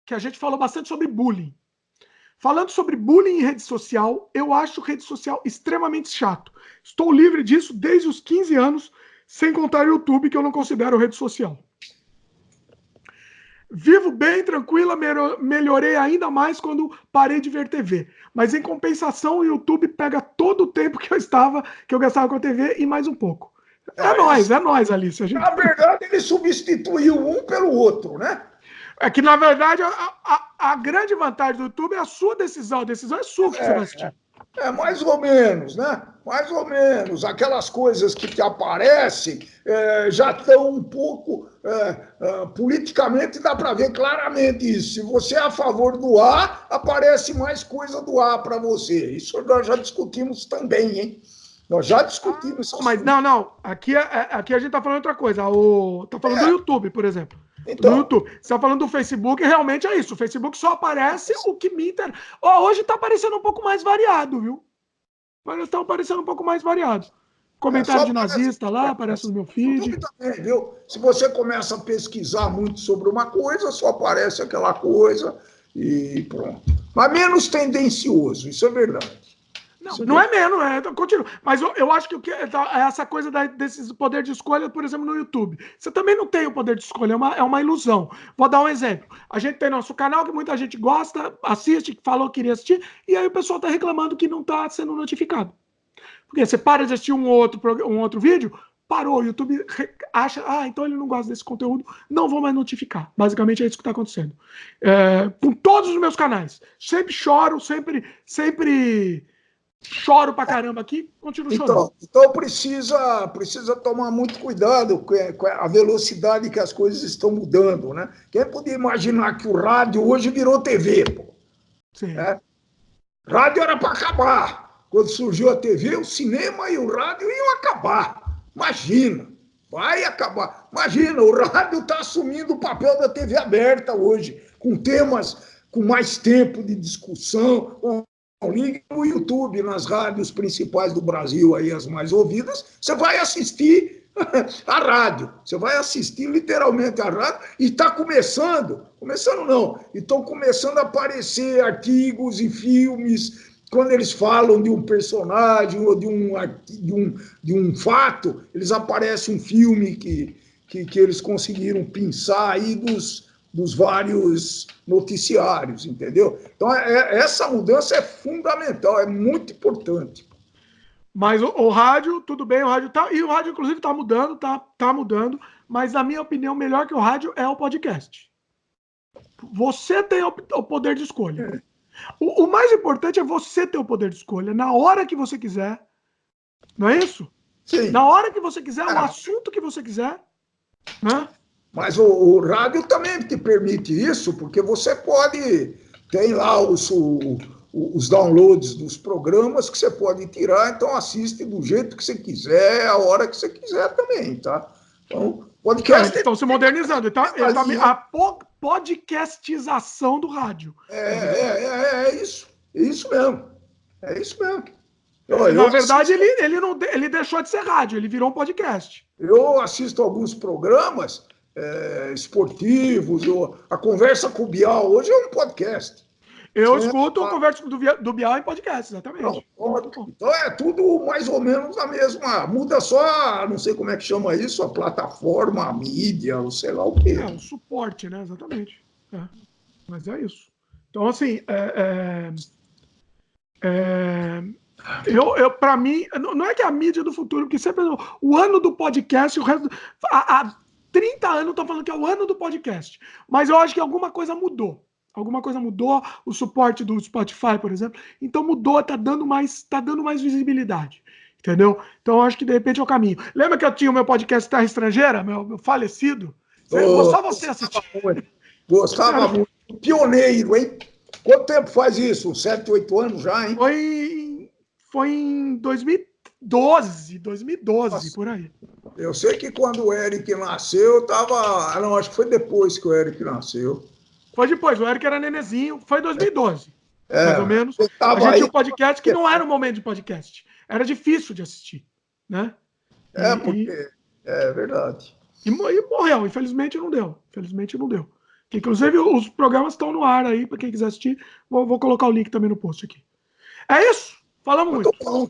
que a gente falou bastante sobre bullying. Falando sobre bullying em rede social, eu acho rede social extremamente chato. Estou livre disso desde os 15 anos, sem contar o YouTube, que eu não considero rede social. Vivo bem, tranquila, melhorei ainda mais quando parei de ver TV. Mas em compensação, o YouTube pega todo o tempo que eu gastava com a TV e mais um pouco. É nóis, Alice. Na verdade, ele substituiu um pelo outro, né? É que, na verdade, a grande vantagem do YouTube é a sua decisão. A decisão é sua que você vai assistir. Mais ou menos, né? Mais ou menos. Aquelas coisas que te aparecem já estão um pouco... politicamente dá para ver claramente isso. Se você é a favor do A, aparece mais coisa do A para você. Isso nós já discutimos também, hein? Nós já discutimos isso. Mas não. Aqui a gente está falando outra coisa. Está falando do YouTube, por exemplo. Então, no YouTube. Você está falando do Facebook, realmente é isso. O Facebook só aparece o que me interessa. Hoje está aparecendo um pouco mais variado, viu? Está aparecendo um pouco mais variado. Comentário de nazista lá, aparece no meu feed. Também, viu? Se você começa a pesquisar muito sobre uma coisa, só aparece aquela coisa e pronto. Mas menos tendencioso, isso é verdade. Não é menos, então continua. Mas eu acho que essa coisa desses poder de escolha, por exemplo, no YouTube. Você também não tem o poder de escolha, é uma ilusão. Vou dar um exemplo. A gente tem nosso canal que muita gente gosta, assiste, falou que queria assistir, e aí o pessoal está reclamando que não está sendo notificado. Porque você para de assistir um outro vídeo, parou, o YouTube acha, então ele não gosta desse conteúdo, não vou mais notificar. Basicamente é isso que está acontecendo. Com todos os meus canais. Sempre choro, sempre choro pra caramba aqui, continuo chorando. Então precisa tomar muito cuidado com a velocidade que as coisas estão mudando, né? Quem podia imaginar que o rádio hoje virou TV, pô? Sim. Rádio era para acabar. Quando surgiu a TV, o cinema e o rádio iam acabar. Imagina, vai acabar. Imagina, o rádio está assumindo o papel da TV aberta hoje, com temas com mais tempo de discussão. Ligue no YouTube, nas rádios principais do Brasil, aí as mais ouvidas, você vai assistir a rádio. Você vai assistir literalmente a rádio e está começando não, estão começando a aparecer artigos e filmes. Quando eles falam de um personagem ou de um fato, eles aparecem um filme que eles conseguiram pensar aí dos vários noticiários, entendeu? Então, essa mudança é fundamental, é muito importante. Mas o rádio, tudo bem, o rádio tá... E o rádio, inclusive, tá mudando, mas, na minha opinião, melhor que o rádio é o podcast. Você tem o poder de escolha. O mais importante é você ter o poder de escolha na hora que você quiser. Não é isso? Sim. Na hora que você quiser, o assunto que você quiser, né? Mas o rádio também te permite isso, porque você tem lá os downloads dos programas que você pode tirar, então assiste do jeito que você quiser, a hora que você quiser também, tá? Então, podcast... Estão se modernizando. Então, a podcastização do rádio. É isso mesmo. É isso mesmo. Na verdade, ele deixou de ser rádio, ele virou um podcast. Eu assisto alguns programas esportivos, a Conversa com o Bial hoje é um podcast. Eu escuto a Conversa do Bial em podcast, exatamente. Então é tudo mais ou menos a mesma. Muda só, não sei como é que chama isso, a plataforma, a mídia, ou sei lá o quê. O suporte, né? Exatamente. Mas é isso. Então, assim, para mim, não é que é a mídia do futuro, porque sempre o ano do podcast, o resto. Há 30 anos estão falando que é o ano do podcast. Mas eu acho que alguma coisa mudou. O suporte do Spotify, por exemplo. Então mudou, tá dando mais visibilidade. Entendeu? Então eu acho que de repente é o caminho. Lembra que eu tinha o meu podcast Terra Estrangeira, meu falecido? Só você assistir. Gostava muito. Pioneiro, hein? Quanto tempo faz isso? 7, 8 anos já, hein? Foi em 2012, Nossa. Por aí. Eu sei que quando o Eric nasceu, eu tava... Não, acho que foi depois que o Eric nasceu. Foi depois, o Eric era nenezinho, foi em 2012, mais ou menos. A gente tinha um podcast que não era um momento de podcast. Era difícil de assistir, né? Porque... É verdade. E morreu, infelizmente não deu. Que, inclusive, os programas estão no ar aí, para quem quiser assistir. Vou colocar o link também no post aqui. É isso, falamos muito. Bom.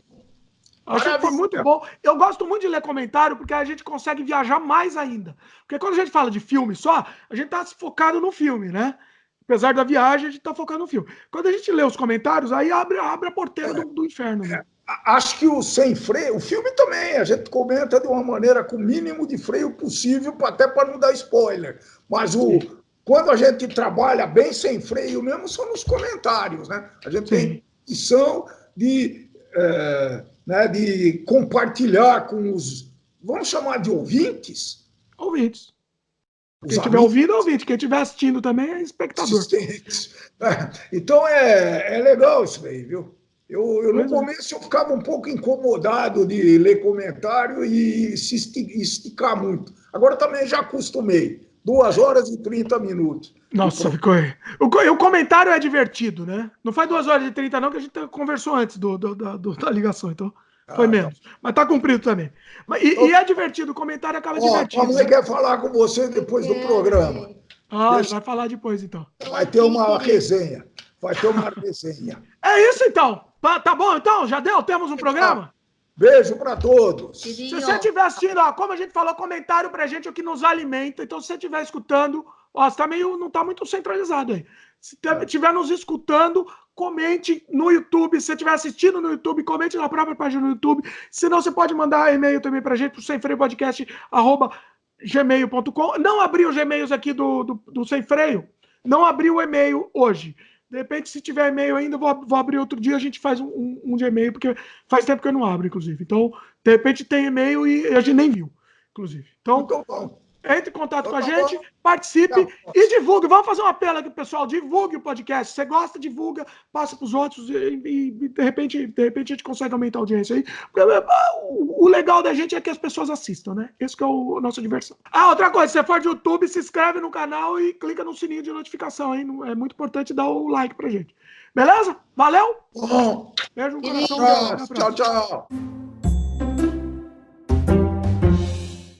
Acho que foi muito bom. Eu gosto muito de ler comentário, porque a gente consegue viajar mais ainda. Porque quando a gente fala de filme só, a gente tá focado no filme, né? Apesar da viagem, a gente tá focado no filme. Quando a gente lê os comentários, aí abre a porteira do inferno. Né? Acho que o sem freio, o filme também, a gente comenta de uma maneira com o mínimo de freio possível, até para não dar spoiler. Mas quando a gente trabalha bem sem freio mesmo, são nos comentários, né? A gente tem missão de compartilhar com os, vamos chamar de ouvintes? Ouvintes. Quem estiver ouvindo é ouvinte, quem estiver assistindo também é espectador. Então é legal isso aí, viu? Eu no começo eu ficava um pouco incomodado de ler comentário e se esticar muito. Agora também já acostumei. 2 horas e 30 minutos. Nossa, ficou aí. O comentário é divertido, né? Não faz 2 horas e 30 não, que a gente conversou antes da ligação, então foi menos. Mas tá cumprido também. E é divertido, o comentário acaba divertido. A mãe quer falar com você depois do programa. Vai falar depois, então. Vai ter uma resenha. É isso, então. Tá bom, então? Já deu? Temos um programa? Beijo para todos. Se você estiver assistindo, ó, como a gente falou, comentário pra gente é o que nos alimenta. Então, se você estiver escutando, ó, você não tá muito centralizado aí. Se estiver nos escutando, comente no YouTube. Se você estiver assistindo no YouTube, comente na própria página do YouTube. Se não, você pode mandar e-mail também pra gente, pro semfreiopodcast@gmail.com. Não abri os e-mails aqui do Sem Freio. Não abri o e-mail hoje. De repente, se tiver e-mail ainda, vou abrir outro dia, a gente faz um de e-mail, porque faz tempo que eu não abro, inclusive. Então, de repente tem e-mail e a gente nem viu, inclusive. Então, entre em contato com a gente, participe e divulgue. Vamos fazer um apelo aqui, pessoal. Divulgue o podcast. Se você gosta, divulga, passa para os outros e de repente a gente consegue aumentar a audiência aí. O legal da gente é que as pessoas assistam, né? Esse que é a nossa diversão. Outra coisa, se você for de YouTube, se inscreve no canal e clica no sininho de notificação aí. É muito importante dar o like pra gente. Beleza? Valeu? Bom. Beijo no coração. Tchau, tchau.